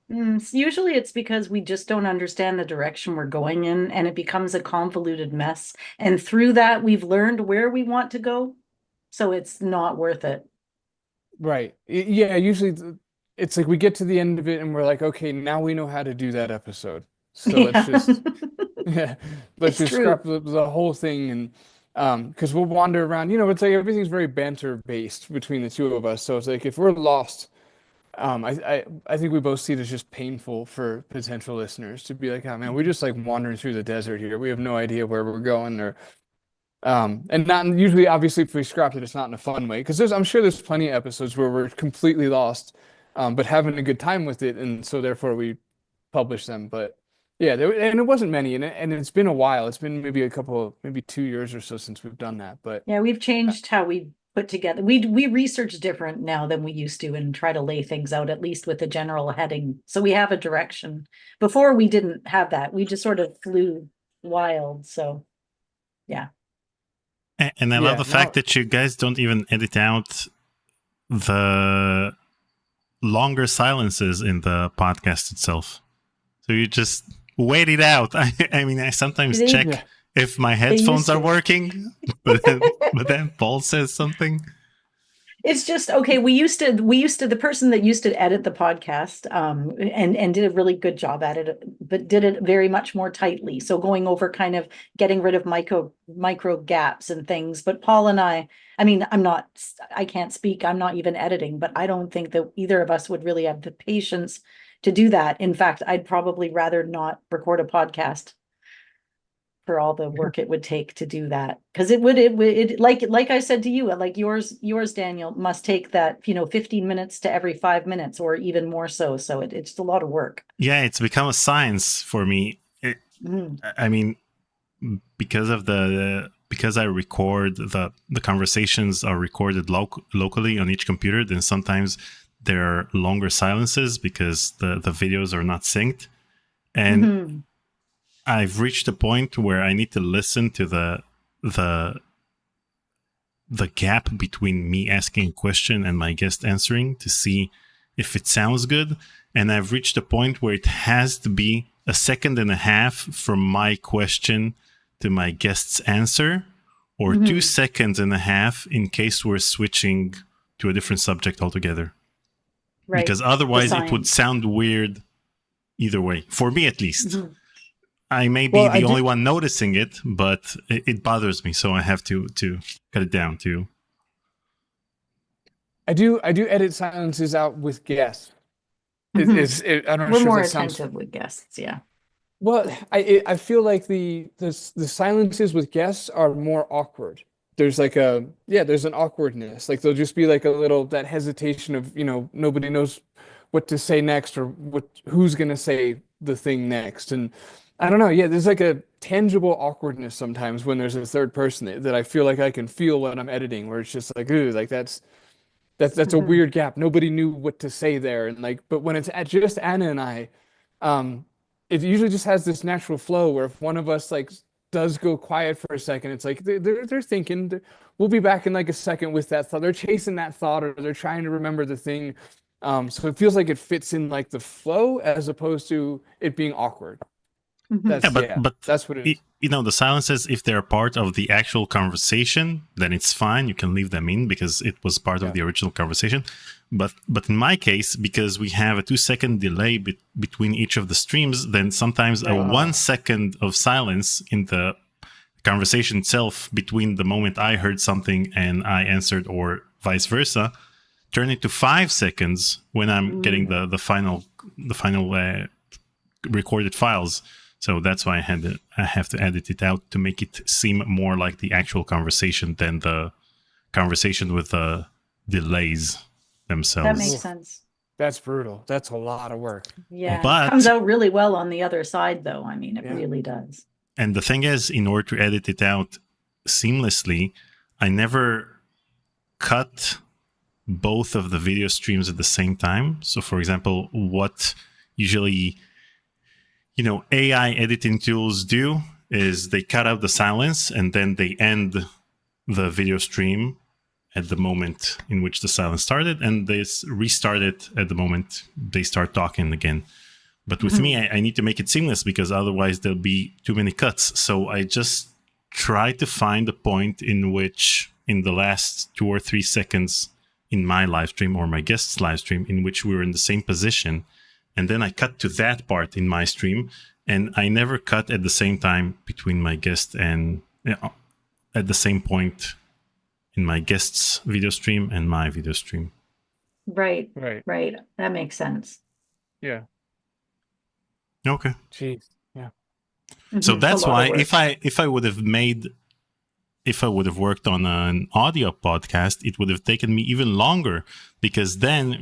Usually it's because we just don't understand the direction we're going in and it becomes a convoluted mess. And through that, we've learned where we want to go. So it's not worth it. Right. Yeah, usually it's like we get to the end of it and we're like, okay, now we know how to do that episode. So let's just Yeah, let's just scrap the whole thing, and because we'll wander around. It's like everything's very banter based between the two of us. So it's like if we're lost, I think we both see it as just painful for potential listeners to be like, oh man, we're just like wandering through the desert here. We have no idea where we're going, or and not usually, obviously, if we scrapped it, it's not in a fun way. Because I'm sure there's plenty of episodes where we're completely lost, but having a good time with it, and so therefore we publish them. But yeah, and it wasn't many, and it's been a while. It's been maybe 2 years or so since we've done that. But Yeah, we've changed how we put together. We research different now than we used to and try to lay things out, at least with a general heading. So we have a direction. Before we didn't have that. We just sort of flew wild. So yeah. And I love the fact that you guys don't even edit out the longer silences in the podcast itself. So you just wait it out. I mean, I sometimes check if my headphones are working, but then Paul says something. It's just okay. We used to the person that used to edit the podcast and did a really good job at it, but did it very much more tightly. So going over kind of getting rid of micro gaps and things. But Paul and I mean, I can't speak. I'm not even editing, but I don't think that either of us would really have the patience to do that. In fact, I'd probably rather not record a podcast for all the work it would take to do that, because it would like I said to you, like yours Daniel, must take that 15 minutes to every 5 minutes or even more so it's a lot of work. Yeah, it's become a science for me. I mean, because I record the conversations are recorded locally on each computer, then sometimes there are longer silences because the videos are not synced, and I've reached a point where I need to listen to the gap between me asking a question and my guest answering to see if it sounds good. And I've reached a point where it has to be 1.5 seconds from my question to my guest's answer, or 2.5 seconds in case we're switching to a different subject altogether. Right. Because otherwise it would sound weird either way, for me at least. I may be the only one noticing it, but it bothers me, so I have to cut it down too. I do edit silences out with guests. I don't know. We're more attentive with guests, yeah. Well, I feel like the silences with guests are more awkward. There's like there's an awkwardness. Like there'll just be like a little that hesitation of nobody knows what to say next or who's gonna say the thing next, and I don't know. Yeah, there's like a tangible awkwardness sometimes when there's a third person that I feel like I can feel when I'm editing, where it's just like, ooh, like that's a weird gap. Nobody knew what to say there, and but when it's just Anna and I, it usually just has this natural flow where if one of us does go quiet for a second, it's like they're thinking, we'll be back in like a second with that thought. They're chasing that thought, or they're trying to remember the thing. So it feels like it fits in like the flow as opposed to it being awkward. That's what it is. The silences, if they're part of the actual conversation, then it's fine. You can leave them in because it was part of the original conversation. But in my case, because we have a 2-second delay between each of the streams, then sometimes a 1 second of silence in the conversation itself between the moment I heard something and I answered, or vice versa, turn into 5 seconds when I'm getting the final recorded files. So that's why I have to edit it out to make it seem more like the actual conversation than the conversation with the delays themselves. That makes sense. That's brutal. That's a lot of work. Yeah, it comes out really well on the other side, though. I mean, it really does. And the thing is, in order to edit it out seamlessly, I never cut both of the video streams at the same time. So, for example, what usually AI editing tools do is they cut out the silence and then they end the video stream at the moment in which the silence started, and they restart it at the moment they start talking again. But with me, I need to make it seamless because otherwise there'll be too many cuts. So I just try to find a point in which, in the last 2 or 3 seconds in my live stream or my guest's live stream, in which we were in the same position, and then I cut to that part in my stream, and I never cut at the same time between my guest and at the same point in my guest's video stream and my video stream. Right. Right. Right. That makes sense. Yeah. Okay. Jeez. Yeah. So Mhm. that's A lot why of work. if I would have worked on an audio podcast, it would have taken me even longer, because then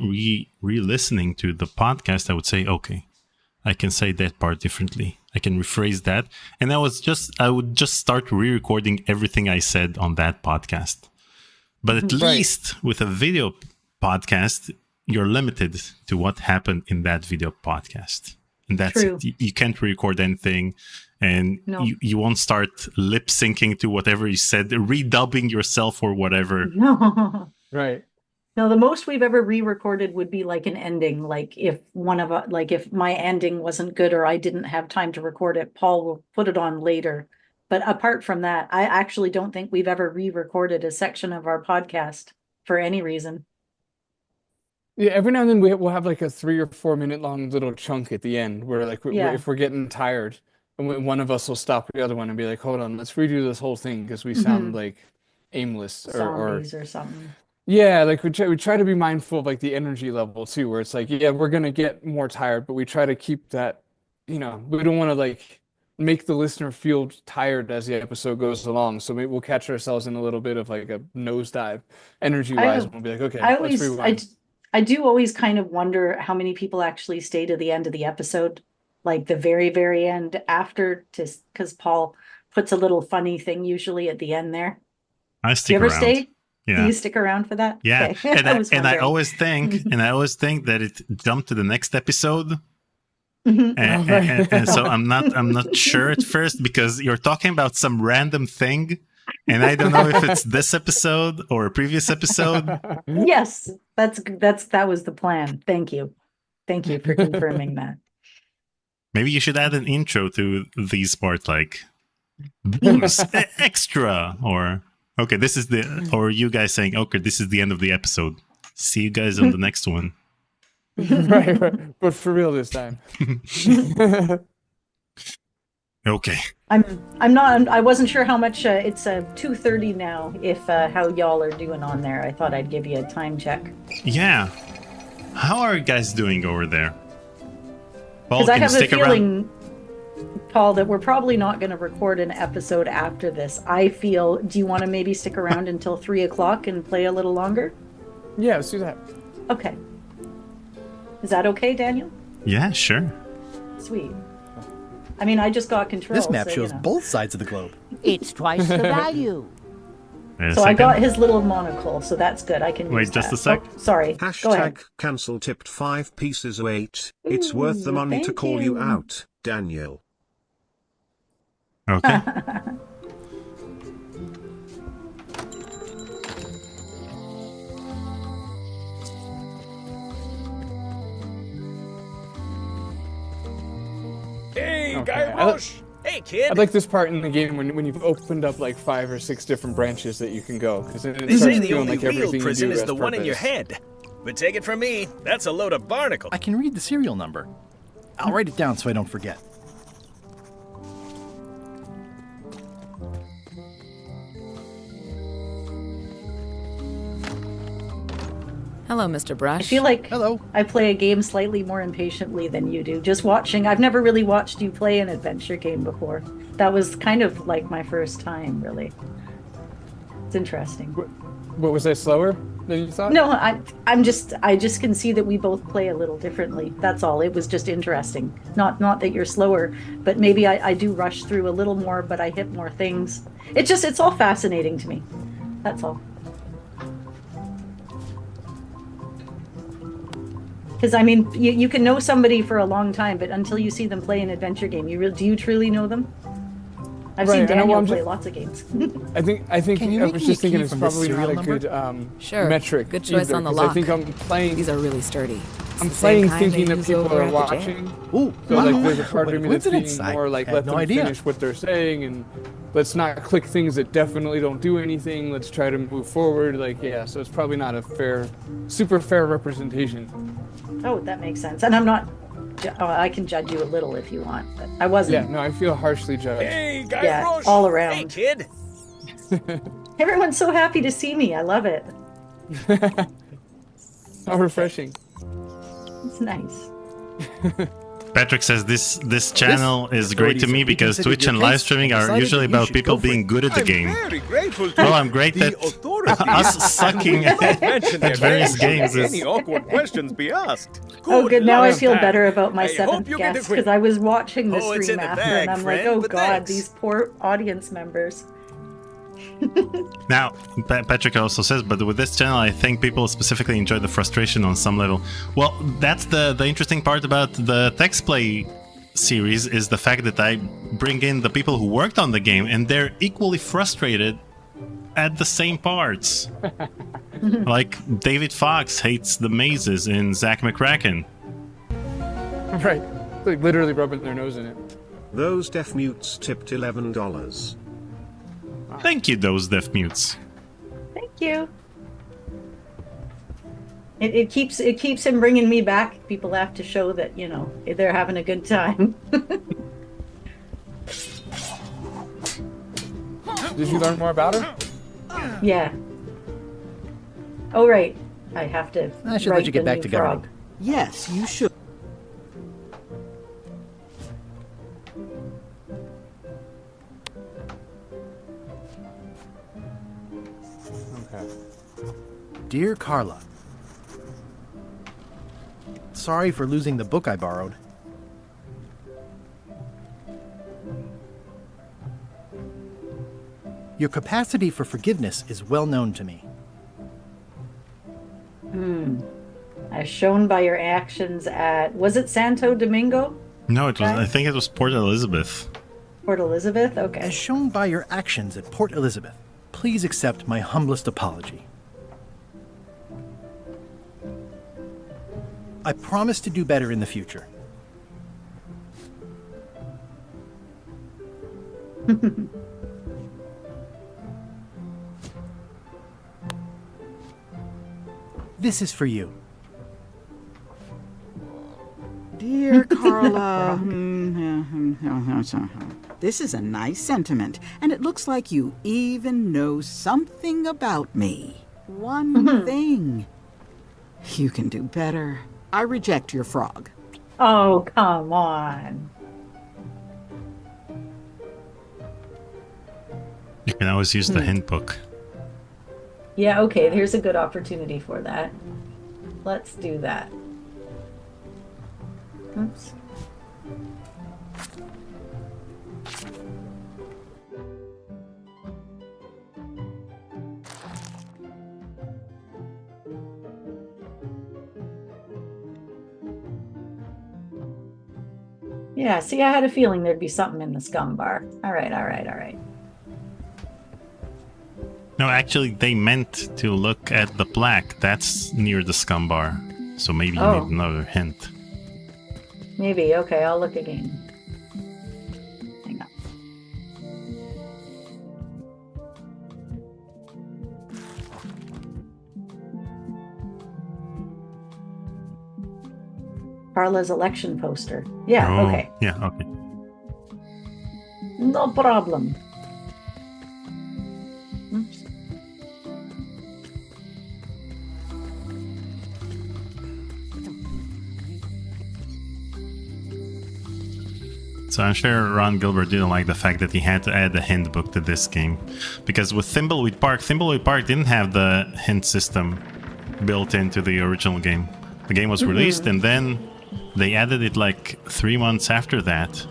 re-listening to the podcast, I would say, okay, I can say that part differently. I can rephrase that. And I would just start re-recording everything I said on that podcast. But at least with a video podcast, you're limited to what happened in that video podcast. And that's True. it. You can't record anything, and No. you won't start lip syncing to whatever you said, redubbing yourself or whatever. No. Right. No, the most we've ever re-recorded would be like an ending. Like if if my ending wasn't good or I didn't have time to record it, Paul will put it on later. But apart from that, I actually don't think we've ever re-recorded a section of our podcast for any reason. Yeah, every now and then we'll have like a 3 or 4 minute long little chunk at the end where like Yeah. if we're getting tired, and one of us will stop the other one and be like, hold on, let's redo this whole thing because we sound like aimless or Zombies or something. yeah, like we try to be mindful of like the energy level too, where it's like, yeah, we're gonna get more tired, but we try to keep that, we don't want to like make the listener feel tired as the episode goes along. So maybe we'll catch ourselves in a little bit of like a nosedive energy wise, and we'll be like, okay, let's rewind. I do always kind of wonder how many people actually stay to the end of the episode, like the very, very end after, because Paul puts a little funny thing usually at the end there. I Do stick you ever around. stay? Yeah. Do you stick around for that? Yeah, Okay. and I was I wondering. always think, that it jumped to the next episode, Mhm. and so I'm not sure at first, because you're talking about some random thing, and I don't know if it's this episode or a previous episode. Yes, that was the plan. Thank you for confirming that. Maybe you should add an intro to these parts, like bonus extra, or okay, this is or you guys saying, okay, this is the end of the episode. See you guys on the next one. right, but for real this time. Okay. I wasn't sure how much it's 2:30 now, if how y'all are doing on there. I thought I'd give you a time check. Yeah. How are you guys doing over there? Paul, Because I can you have a stick around? feeling, Paul, that we're probably not going to record an episode after this. I feel, do you want to maybe stick around until 3 o'clock and play a little longer? Yeah, let's do that. Okay. Is that okay, Daniel? Yeah, sure. Sweet. I mean, I just got control. This map so, shows both sides of the globe. It's twice the value. Wait a So I second. got his little monocle, so that's good. I can Wait use just that. a sec. Oh, sorry. Go ahead. Hashtag cancel tipped 5 pieces of 8. It's Ooh, worth the money to thank call you you. out, Daniel. Okay. Hey, Okay, Guy Rush! Hey, kid! I like this part in the game when you've opened up like 5 or 6 different branches that you can go, because it They say starts the feeling only like real everything you prison do is has the one in your purpose. head. But take it from me, that's a load of barnacle. I can read the serial number. I'll write it down so I don't forget. Hello, Mr. Brush. I feel like I play a game slightly more impatiently than you do. Just watching, I've never really watched you play an adventure game before. That was kind of like my first time, really. It's interesting. What, was I slower than you thought? No, I just can see that we both play a little differently. That's all. It was just interesting. Not that you're slower, but maybe I do rush through a little more, but I hit more things. It's all fascinating to me. That's all. Because I mean, you can know somebody for a long time, but until you see them play an adventure game, do you truly know them? I've seen Right, and Daniel I'm play just- lots of games. I think Can you I make was me a just thinking key it's from this probably serial not a number? good Sure. metric. Good choice either, on the 'cause lock. I think I'm playing. These are really sturdy. It's I'm the same playing kind thinking they that use people over are at the watching. jail. Ooh, So like there's a part of me that's coincidence. being more I like had let no them idea. finish what they're saying and let's not click things that definitely don't do anything. Let's try to move forward. Like yeah, so it's probably not a super fair representation. Oh, that makes sense. And I'm not I can judge you a little if you want, but I wasn't. Yeah, no, I feel harshly judged. Hey, Guy Yeah, Rush. all around. Hey, kid. Everyone's so happy to see me. I love it. How refreshing. It's nice. Patrick says this channel is great to me because Twitch and live streaming are usually about people being good at the game. Very grateful to Well, I'm great at us sucking at various games. Any awkward questions be asked. Oh, good. Now I feel Lifetime. better about my I hope seventh you get guest a quick- because I was watching the Oh, it's stream in the after, bag, and I'm friend, like, oh but God, thanks. these poor audience members. Now, Patrick also says, but with this channel, I think people specifically enjoy the frustration on some level. Well, that's the interesting part about the Text Play series is the fact that I bring in the people who worked on the game, and they're equally frustrated at the same parts. Like David Fox hates the mazes in Zack McCracken. Right. Like literally rubbing their nose in it. Those deaf mutes tipped $11. Thank you, those deaf mutes. Thank you. It keeps him bringing me back. People have to show that they're having a good time. Did you learn more about her? Yeah. Oh right, I have to. I should write let you get the back new to frog. governing. Yes, you should. Okay. Dear Carla, sorry for losing the book I borrowed. Your capacity for forgiveness is well known to me. As shown by your actions at, was it Santo Domingo? No, it was. I think it was Port Elizabeth. Port Elizabeth? Okay. As shown by your actions at Port Elizabeth, please accept my humblest apology. I promise to do better in the future. This is for you. Dear Carla, this is a nice sentiment, and it looks like you even know something about me. One thing. You can do better. I reject your frog. Oh, come on. You can always use the hint book. Yeah, okay, here's a good opportunity for that. Let's do that. Oops. Yeah, see, I had a feeling there'd be something in the Scumm Bar. All right. No, actually, they meant to look at the plaque. That's near the Scumm Bar. So maybe you need another hint. Maybe, okay, I'll look again. Hang on. Carla's election poster. Yeah, Oh, okay. Yeah, okay. No problem. Oops. So I'm sure Ron Gilbert didn't like the fact that he had to add a hint book to this game. Because with Thimbleweed Park didn't have the hint system built into the original game. The game was released and then they added it like 3 months after that.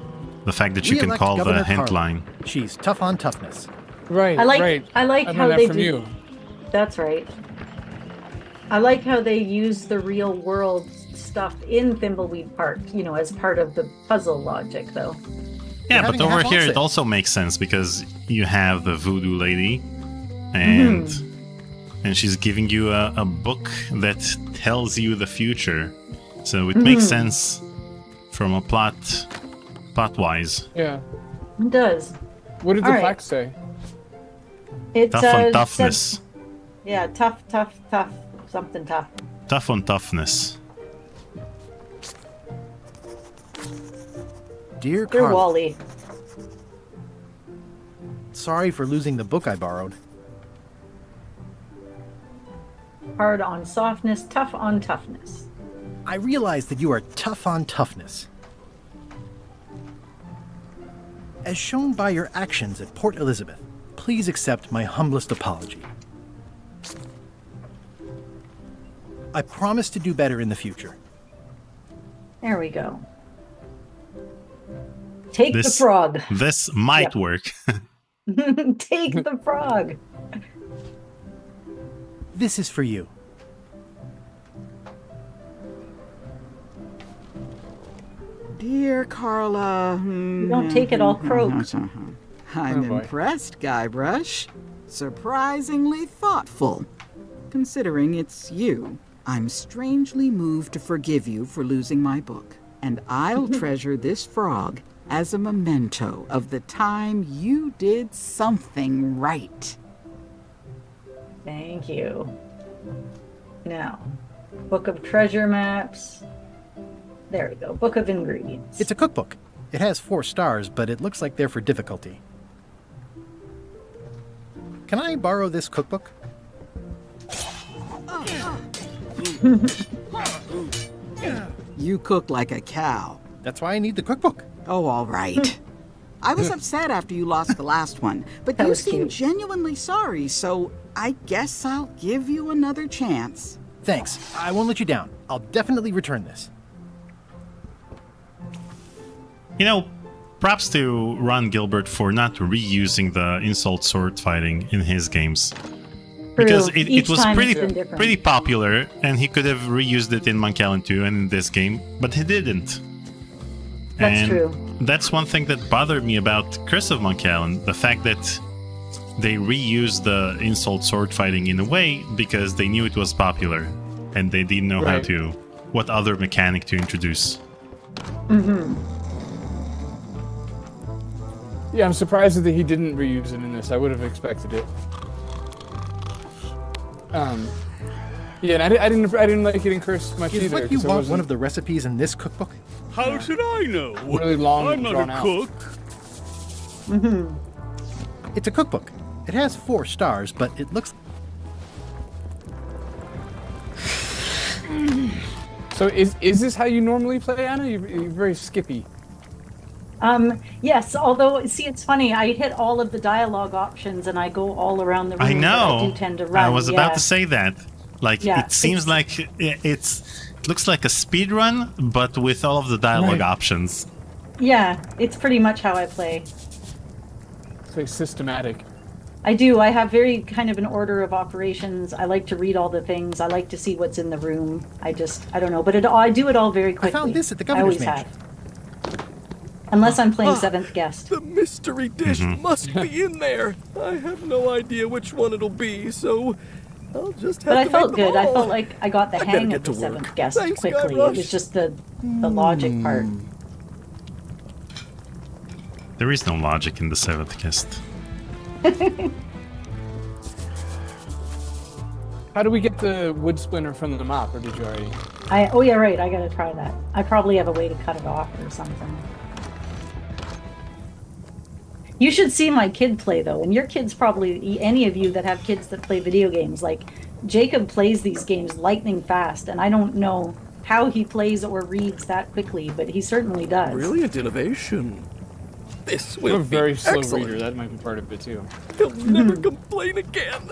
The fact that you can Re-elect call Governor the hint Carla. line. She's tough on toughness. Right, I like right. I like I how learned that they from do. you. That's right. I like how they use the real world stuff in Thimbleweed Park, as part of the puzzle logic, though. Yeah, but having a over half-off here sale. it also makes sense because you have the voodoo lady and she's giving you a book that tells you the future. So it makes sense from a plot-wise. Yeah. It does. What did the All right. plaque say? It's Tough on said- toughness. Yeah, tough, something tough. Tough on toughness. Dear They're Carla, Wally. sorry for losing the book I borrowed. Hard on softness, tough on toughness. I realize that you are tough on toughness. As shown by your actions at Port Elizabeth, please accept my humblest apology. I promise to do better in the future. There we go. Take the frog. This might work. Take the frog. This is for you. Dear Carla. Don't take it all croaked. I'm Oh, boy. impressed, Guybrush. Surprisingly thoughtful. Considering it's you, I'm strangely moved to forgive you for losing my book. And I'll treasure this frog as a memento of the time you did something right. Thank you. Now, Book of Treasure Maps. There we go. Book of Ingredients. It's a cookbook. It has 4 stars, but it looks like they're for difficulty. Can I borrow this cookbook? You cook like a cow. That's why I need the cookbook. Oh, all right. I was upset after you lost the last one, but you seemed genuinely sorry, so I guess I'll give you another chance. Thanks. I won't let you down. I'll definitely return this. You know, props to Ron Gilbert for not reusing the insult sword fighting in his games. Because it was pretty popular, and he could have reused it in Monkey Island 2 and in this game, but he didn't. That's true. That's one thing that bothered me about Curse of Monkey Island, the fact that they reused the insult sword fighting in a way because they knew it was popular, and they didn't know what other mechanic to introduce. Yeah, I'm surprised that he didn't reuse it in this. I would have expected it. Yeah, and I didn't like it in Curse much Is either. what you want one of the recipes in this cookbook? How should I know? Really long, I'm not drawn a out. cook. It's a cookbook. It has 4 stars, but it looks... So is this how you normally play, Anna? You're very skippy. Yes, although, see, it's funny. I hit all of the dialogue options and I go all around the room. I know. I do tend to run. I was about to say that. Like, Yeah, it seems like it looks like a speed run, but with all of the dialogue options. Yeah, it's pretty much how I play. It's like systematic. I do. I have very kind of an order of operations. I like to read all the things. I like to see what's in the room. I don't know. But I do it all very quickly. I found this at the I governor's always mansion. have. Unless I'm playing Seventh Guest. The mystery dish must be in there. I have no idea which one it'll be, so I'll just have But I to felt make them good. I all. felt like I got the I better hang get of the to work. Seventh Guest Thanks, quickly. Guybrush. It was just the logic part. There is no logic in the 7th Guest. How do we get the wood splinter from the mop, or did you already? Oh yeah, right. I gotta try that. I probably have a way to cut it off or something. You should see my kid play though, and your kids probably, any of you that have kids that play video games, like Jacob plays these games lightning fast, and I don't know how he plays or reads that quickly, but he certainly does. Brilliant innovation. This I'm will a very be slow excellent. reader. That might be part of it too. He'll never complain again.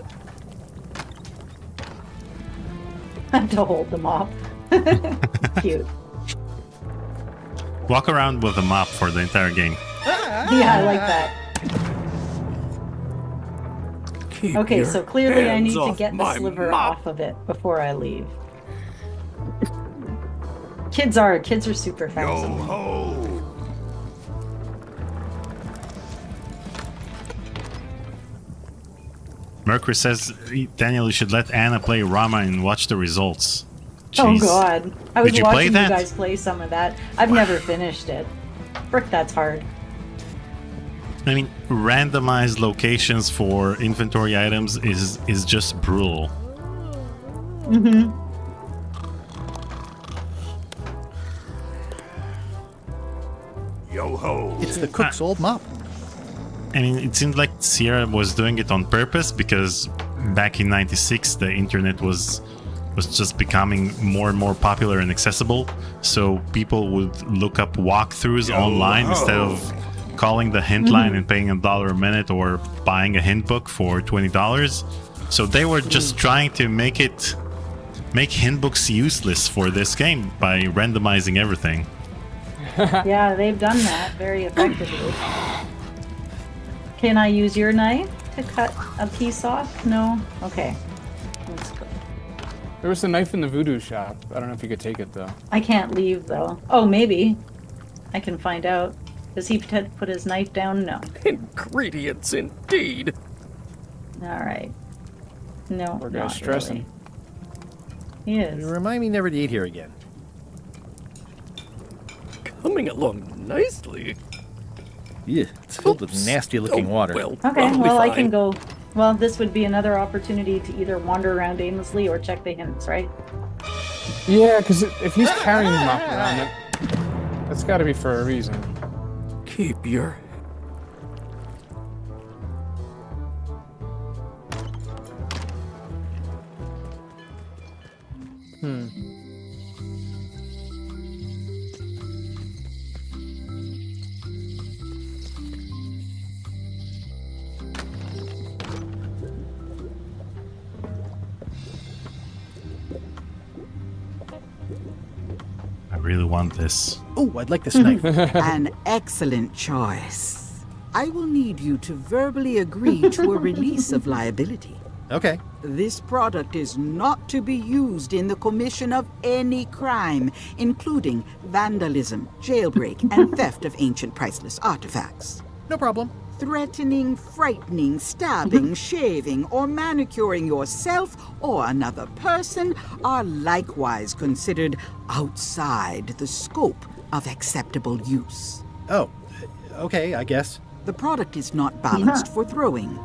To hold them off. Cute. Walk around with a mop for the entire game. Yeah, I like that. Okay, so clearly I need to get the sliver off of it before I leave. Kids are super fascinating. Mercury says, Daniel, you should let Anna play Rama and watch the results. Oh Jeez. god. I was Did you play watching you that? guys play some of that. I've never finished it. Frick, that's hard. I mean, randomized locations for inventory items is just brutal. Mm-hmm. Yo ho! It's the cook's old mop. I mean, it seemed like Sierra was doing it on purpose because back in '96, the internet was just becoming more and more popular and accessible. So people would look up walkthroughs online instead of calling the hint line and paying $1 a minute or buying a hint book for $20. So they were just trying to make hint books useless for this game by randomizing everything. Yeah, they've done that very effectively. Can I use your knife to cut a piece off? No? Okay. Let's go. There was a knife in the Voodoo shop. I don't know if you could take it, though. I can't leave, though. Oh, maybe. I can find out. Does he put his knife down? No. Ingredients, indeed. All right. No, Poor not guy's stressing. Really. He is. Remind me never to eat here again. Coming along nicely. Yeah, it's filled with nasty-looking water. Well, Okay, probably well, I fine. can go. Well, this would be another opportunity to either wander around aimlessly or check the hints, right? Yeah, because if he's carrying the mop around, that's got to be for a reason. Keep your... I really want this. Oh, I'd like this knife. An excellent choice. I will need you to verbally agree to a release of liability. Okay. This product is not to be used in the commission of any crime, including vandalism, jailbreak, and theft of ancient priceless artifacts. No problem. Threatening, frightening, stabbing, shaving, or manicuring yourself or another person are likewise considered outside the scope of acceptable use. Oh, okay, I guess. The product is not balanced for throwing.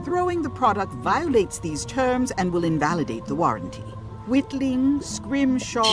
Throwing the product violates these terms and will invalidate the warranty. Whittling, scrimshaw,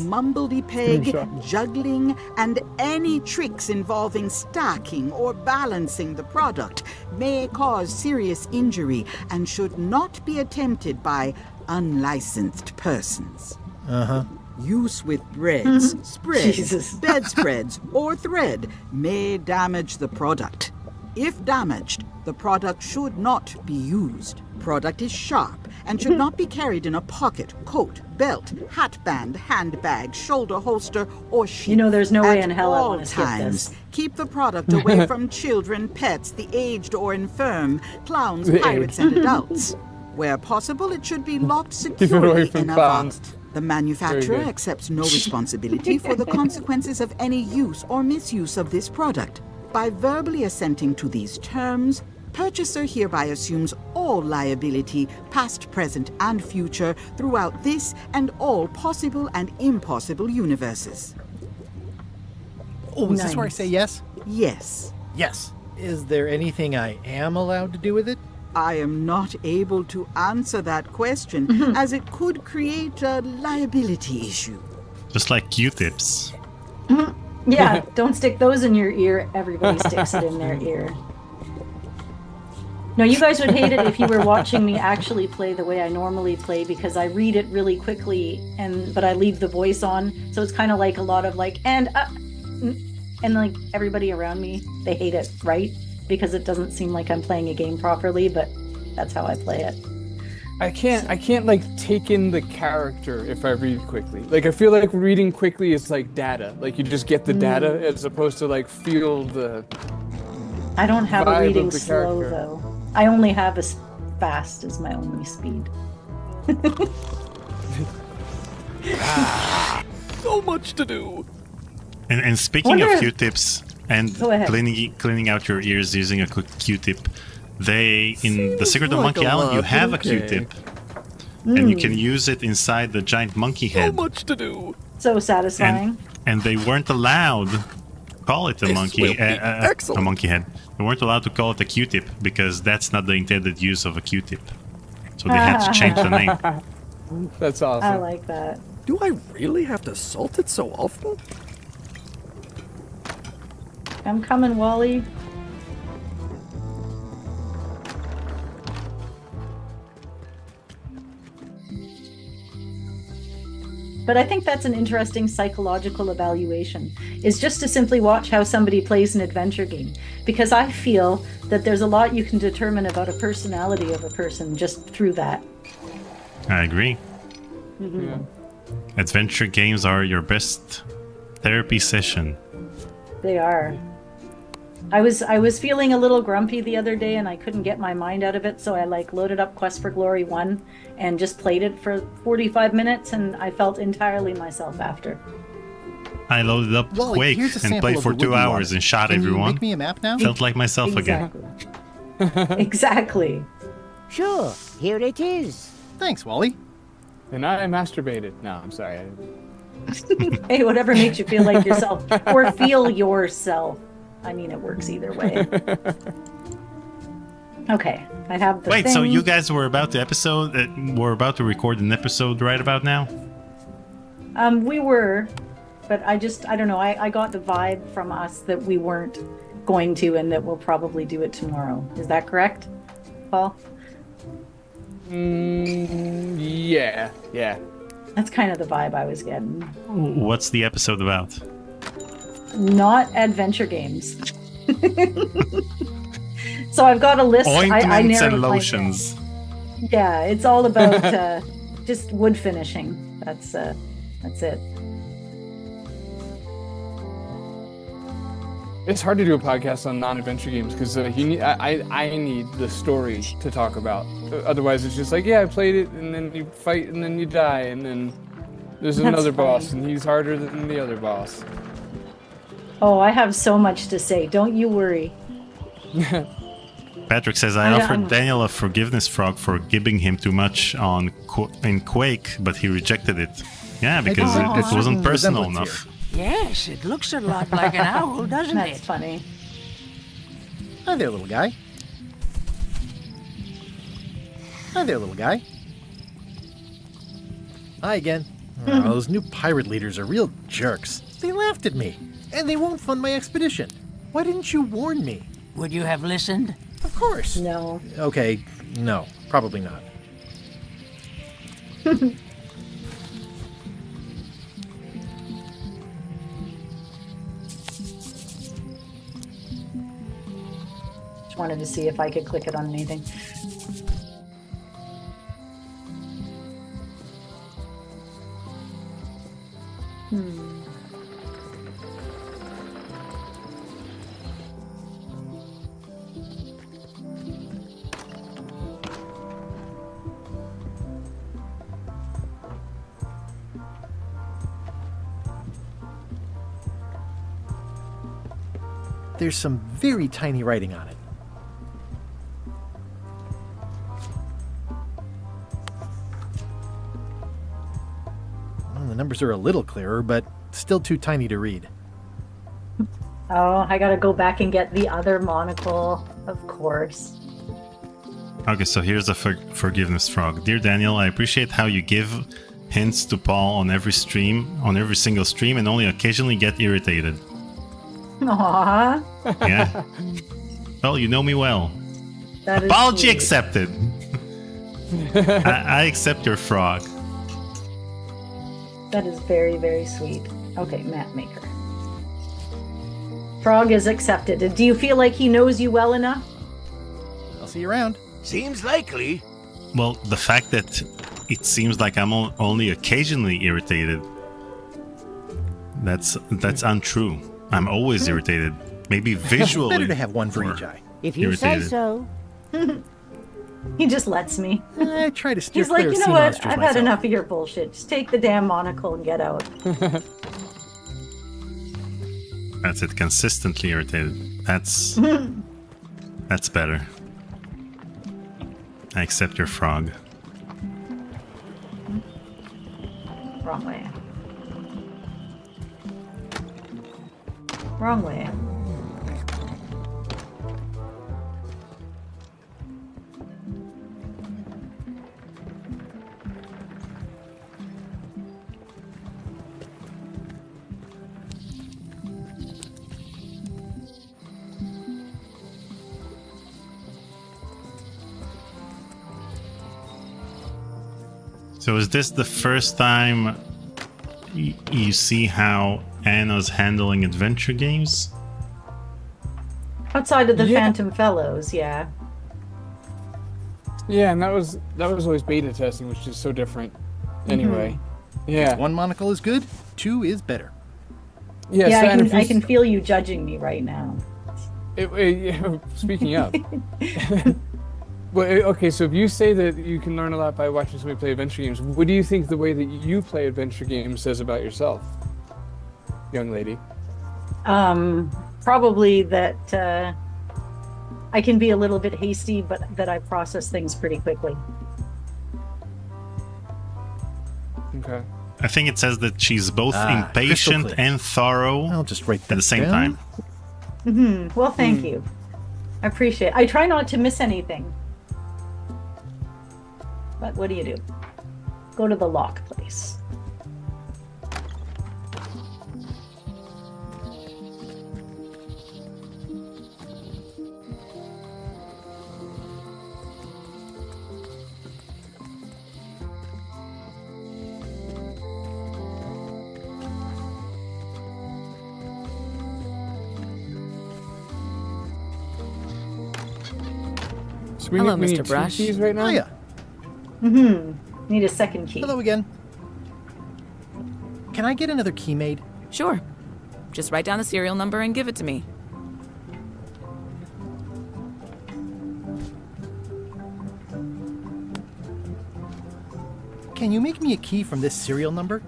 mumbledy-peg, juggling, and any tricks involving stacking or balancing the product may cause serious injury and should not be attempted by unlicensed persons. Uh-huh. Use with breads, spreads, bedspreads, or thread may damage the product. If damaged, the product should not be used. Product is sharp and should not be carried in a pocket, coat, belt, hatband, handbag, shoulder holster, or sheath. You know, there's no way in hell I At all want to skip times, this. keep the product away from children, pets, the aged or infirm, clowns, The pirates, aged. and adults. Where possible, it should be locked Keep it away securely from in a clowns. vault. The manufacturer good. accepts no responsibility for the consequences of any use or misuse of this product. By verbally assenting to these terms, purchaser hereby assumes all liability, past, present, and future, throughout this and all possible and impossible universes. Oh, is this where I say yes? Yes. Yes. Is there anything I am allowed to do with it? I am not able to answer that question, as it could create a liability issue. Just like Q-tips. Yeah, don't stick those in your ear. Everybody sticks it in their ear. No, you guys would hate it if you were watching me actually play the way I normally play, because I read it really quickly, but I leave the voice on, so it's kind of like a lot of like and like everybody around me, they hate it, right? Because it doesn't seem like I'm playing a game properly, but that's how I play it. I can't like take in the character if I read quickly. Like I feel like reading quickly is like data. Like you just get the data as opposed to like feel the I don't have a vibe reading of the slow character. though. I only have as fast as my only speed. So much to do. And speaking of Wonder- Q-tips and Go ahead. cleaning out your ears using a quick Q-tip, in The Secret of like Monkey a Island, you lot, have okay. a Q-tip. And you can use it inside the giant monkey So head. much to do. So satisfying. And they weren't allowed to call it a This monkey, will be a excellent. monkey head. They weren't allowed to call it a Q-tip because that's not the intended use of a Q-tip. So they had to change the name. That's awesome. I like that. Do I really have to salt it so often? I'm coming, Wally. But I think that's an interesting psychological evaluation, is just to simply watch how somebody plays an adventure game. Because I feel that there's a lot you can determine about a personality of a person just through that. I agree. Mm-hmm. Yeah. Adventure games are your best therapy session. They are. I was feeling a little grumpy the other day and I couldn't get my mind out of it, so I loaded up Quest for Glory 1 and just played it for 45 minutes and I felt entirely myself after. I loaded up Wally, Quake here's a and sample played of for the 2 wood you hours wanted. and shot Can you everyone. make me a map now? Felt like myself again. Exactly. Sure, here it is. Thanks, Wally. And I masturbated. No, I'm sorry. Hey, whatever makes you feel like yourself or feel yourself. I mean, it works either way. Okay, I have the Wait, so thing. you guys were about to to record an episode right about now? We were, but I don't know. I got the vibe from us that we weren't going to and that we'll probably do it tomorrow. Is that correct, Paul? Yeah. That's kind of the vibe I was getting. What's the episode about? Not adventure games. So I've got a list. I Ointments narrowed and mine lotions. down. Yeah, it's all about just wood finishing. That's it. It's hard to do a podcast on non-adventure games because I need the story to talk about. Otherwise, it's just like, yeah, I played it, and then you fight, and then you die, and then there's That's another funny. boss, and he's harder than the other boss. Oh, I have so much to say. Don't you worry. Patrick says, I offered Daniel a forgiveness frog for giving him too much in Quake, but he rejected it. Yeah, because it wasn't personal enough. Yes, it looks a lot like an owl, doesn't That's it? funny. Hi there, little guy. Hi there, little guy. Hi again. Oh, those new pirate leaders are real jerks. They laughed at me, and they won't fund my expedition. Why didn't you warn me? Would you have listened? Of course. No. Okay, no, probably not. Just wanted to see if I could click it on anything. There's some very tiny writing on it. Well, the numbers are a little clearer, but still too tiny to read. Oh, I gotta go back and get the other monocle, of course. Okay, so here's a forgiveness frog. Dear Daniel, I appreciate how you give hints to Paul on every single stream, and only occasionally get irritated. Aww. Yeah. Well, you know me well. That is Apology sweet. accepted. I accept your frog. That is very, very sweet. Okay, map maker. Frog is accepted. Do you feel like he knows you well enough? I'll see you around. Seems likely. Well, the fact that it seems like I'm only occasionally irritated, that's untrue. I'm always irritated. Maybe visually. Better to have one for each eye. If you say so. He just lets me. I try to steer He's like, clear you of know sea what? monsters I've myself. had enough of your bullshit. Just take the damn monocle and get out. That's it. Consistently irritated. That's better. I accept your frog. Wrong way. Wrong way. So is this the first time you see how Anna's handling adventure games? Outside of the Phantom Fellows, yeah. Yeah, and that was always beta testing, which is so different. Anyway, yeah. If one monocle is good, two is better. Yeah, Yeah, so I can feel you judging me right now. Speaking of. Well, okay, so if you say that you can learn a lot by watching somebody play adventure games, what do you think the way that you play adventure games says about yourself, young lady? Probably that I can be a little bit hasty, but that I process things pretty quickly. Okay. I think it says that she's both impatient and thorough I'll just write that at the same down. time. Well, thank you. I appreciate it. I try not to miss anything. But what do? Go to the lock place. So Hello, we Mr. need two Brush. keys right now? Oh, yeah. Need a second key. Hello again. Can I get another key made? Sure. Just write down the serial number and give it to me. Can you make me a key from this serial number?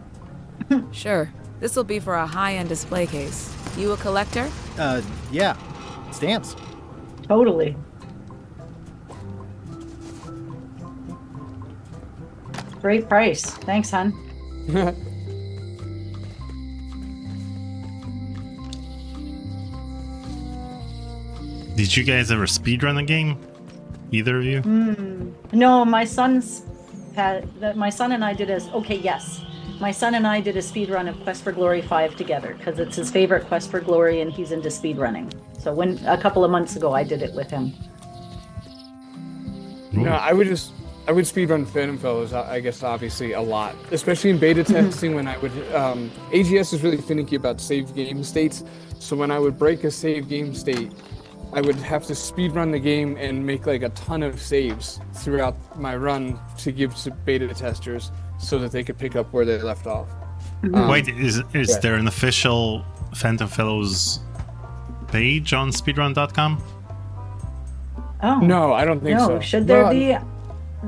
Sure. This will be for a high-end display case. You a collector? Yeah. Stamps. Totally. Great price. Thanks, hon. Did you guys ever speedrun a game? Either of you? No, my son and I did yes. My son and I did a speed run of Quest for Glory 5 together because it's his favorite Quest for Glory and he's into speed running. So a couple of months ago I did it with him. No, I would speedrun Phantom Fellows, I guess, obviously, a lot. Especially in beta testing when I would... AGS is really finicky about save game states, so when I would break a save game state, I would have to speedrun the game and make like a ton of saves throughout my run to give to beta testers so that they could pick up where they left off. Wait, is there an official Phantom Fellows page on speedrun.com? Oh. No, I don't think so. No, should there be?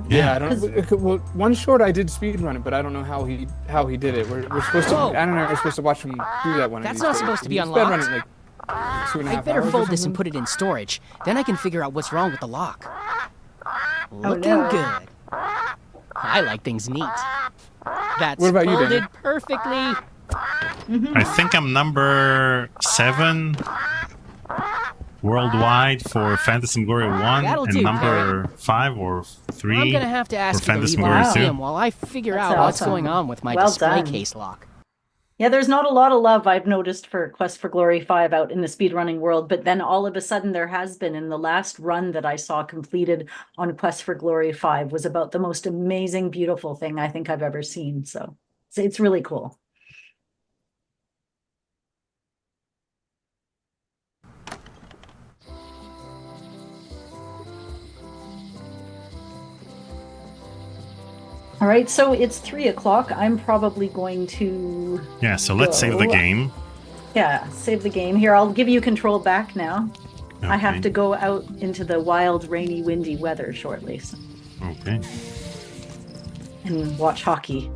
Yeah, I don't. Well, one short I did speedrun it, but I don't know how he did it. We're supposed to. Whoa. I don't know. We're supposed to watch him do that one. That's not supposed to be unlocked. I better fold this and put it in storage. Then I can figure out what's wrong with the lock. Looking good. I like things neat. That's What about you, folded Daniel? perfectly. I think I'm number 7 worldwide for Phantasy Glory 1 That'll and do, number 5 or 3 I'm gonna have to ask for you to Phantasy leave Glory the 2. museum while I figure That's out what's awesome. going on with my Well display done. case lock. Yeah, there's not a lot of love I've noticed for Quest for Glory 5 out in the speedrunning world, but then all of a sudden there has been. In the last run that I saw completed on Quest for Glory 5 was about the most amazing, beautiful thing I think I've ever seen. So it's really cool. All right, so it's 3 o'clock. I'm probably going to... Yeah, so let's save the game. Yeah, save the game. Here, I'll give you control back now. I have Okay. to go out into the wild, rainy, windy weather shortly Okay. and watch hockey.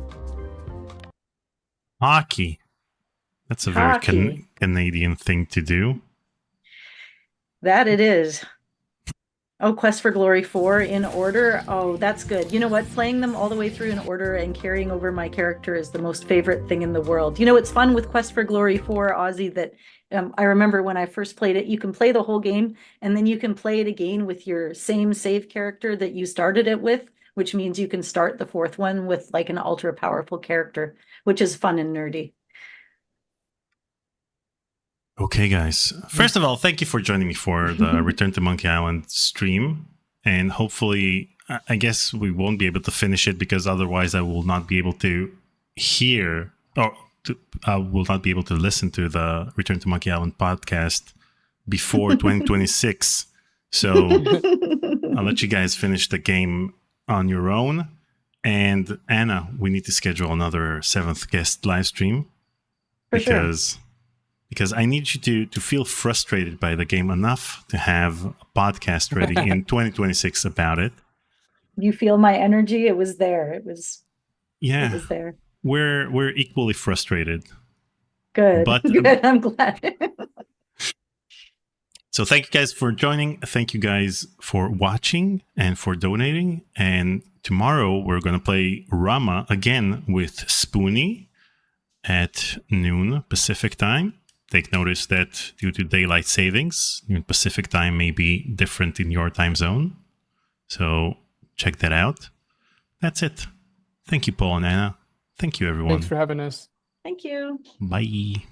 Hockey. That's a very Hockey. Canadian thing to do. That it is. Oh, Quest for Glory 4 in order. Oh, that's good. You know what? Playing them all the way through in order and carrying over my character is the most favorite thing in the world. You know, it's fun with Quest for Glory 4, Ozzy, that I remember when I first played it, you can play the whole game and then you can play it again with your same save character that you started it with, which means you can start the fourth one with like an ultra powerful character, which is fun and nerdy. Okay, guys. First of all, thank you for joining me for the Return to Monkey Island stream. And hopefully I guess we won't be able to finish it because otherwise I will not be able to hear I will not be able to listen to the Return to Monkey Island podcast before 2026. So I'll let you guys finish the game on your own. And Anna, we need to schedule another 7th guest live stream because I need you to feel frustrated by the game enough to have a podcast ready in 2026 about it. You feel my energy? It was there. It was there. We're equally frustrated. Good. But, Good. I'm glad. So thank you guys for joining. Thank you guys for watching and for donating. And tomorrow we're going to play Rama again with Spoonie at noon Pacific time. Take notice that due to daylight savings, noon Pacific time may be different in your time zone. So check that out. That's it. Thank you, Paul and Anna. Thank you, everyone. Thanks for having us. Thank you. Bye.